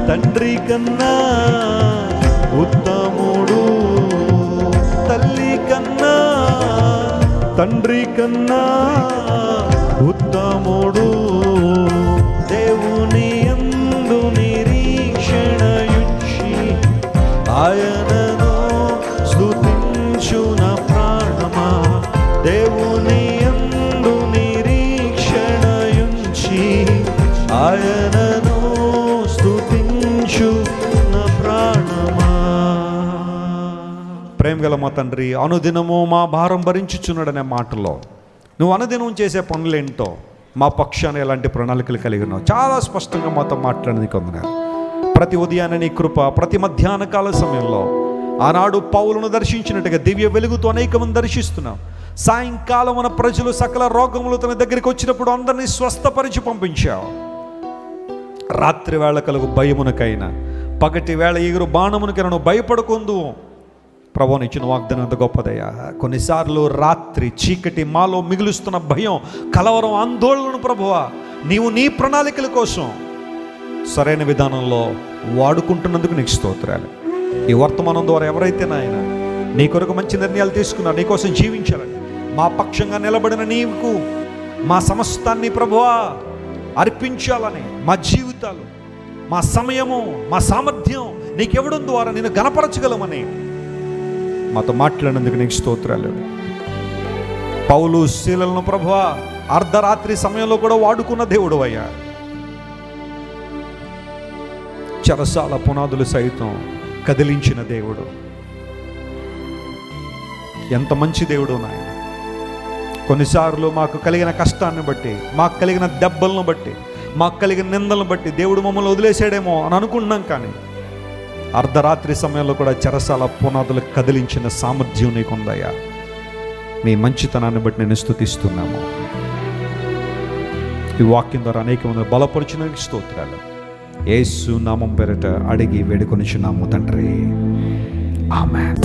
Speaker 1: తండ్రి కన్నా ఉత్తముడు. తల్లి కన్నా తండ్రి కన్నా ఉత్తముడు. దేవుని యందు నిరీక్షణయుంచి ఆయనను స్తుతించున ప్రాణమా. దేవుని యందు నిరీక్షణయుంచి ఆయనను స్తుతించున ప్రాణమా. ప్రేమగల మా తండ్రి, అనుదినము మా భారం భరించుచున్నాడనే మాటలో నువ్వు అనుదినం చేసే పనులేంటో, మా పక్షాన ఎలాంటి ప్రణాళికలు కలిగి ఉన్నావు చాలా స్పష్టంగా మాతో మాట్లాడిన కొందరు. ప్రతి ఉదయాన్నే నీ కృప, ప్రతి మధ్యాహ్న కాల సమయంలో ఆనాడు పౌలును దర్శించినట్టుగా దివ్య వెలుగుతో అనేక మంది దర్శిస్తున్నావు. సాయంకాలం మన ప్రజలు సకల రోగములు తన దగ్గరికి వచ్చినప్పుడు అందరినీ స్వస్థపరిచి పంపించావు. రాత్రి వేళ కలుగు భయమునకైనా, పగటి వేళ ఎగురు బాణమునకైనా నువ్వు భయపడకుందు. ప్రభువుని ఇచ్చిన వాగ్దానం అంత గొప్పదయ్యా. కొన్నిసార్లు రాత్రి చీకటి మాలో మిగులుస్తున్న భయం, కలవరం, ఆందోళనను ప్రభువా నీవు నీ ప్రణాళికల కోసం సరైన విధానంలో వాడుకుంటున్నందుకు నీకు స్తోత్రాలు. ఈ వర్తమానం ద్వారా ఎవరైతే నాయన నీ కొరకు మంచి నిర్ణయాలు తీసుకున్నారు, నీకోసం జీవించాలని, మా పక్షంగా నిలబడిన నీకు మా సమస్తాన్ని ప్రభువా అర్పించాలని, మా జీవితాలు, మా సమయము, మా సామర్థ్యం నీకెవడం ద్వారా నేను గణపరచగలమని మాతో మాట్లాడినందుకు నీకు స్తోత్రాలు. పౌలు శీలలను ప్రభువా అర్ధరాత్రి సమయంలో కూడా వాడుకున్న దేవుడు అయ్యా. చెరసాల పునాదులు సైతం కదిలించిన దేవుడు. ఎంత మంచి దేవుడు నాయన. కొన్నిసార్లు మాకు కలిగిన కష్టాన్ని బట్టి, మాకు కలిగిన దెబ్బలను బట్టి, మాకు కలిగిన నిందలను బట్టి దేవుడు మమ్మల్ని వదిలేసాడేమో అని అనుకుంటున్నాం. కానీ అర్ధరాత్రి సమయంలో కూడా చెరసాల పునాదులు కదిలించిన సామర్థ్యం నీకుందయ్యా. నీ మంచితనాన్ని బట్టి నేను స్తుతిస్తున్నాము. ఈ వాక్యం ద్వారా అనేక మంది బలపరిచిన స్తోత్రాలు. యేసు నామం పేరిట అడిగి వేడుకొనిచున్నాము తండ్రి. ఆమేన్.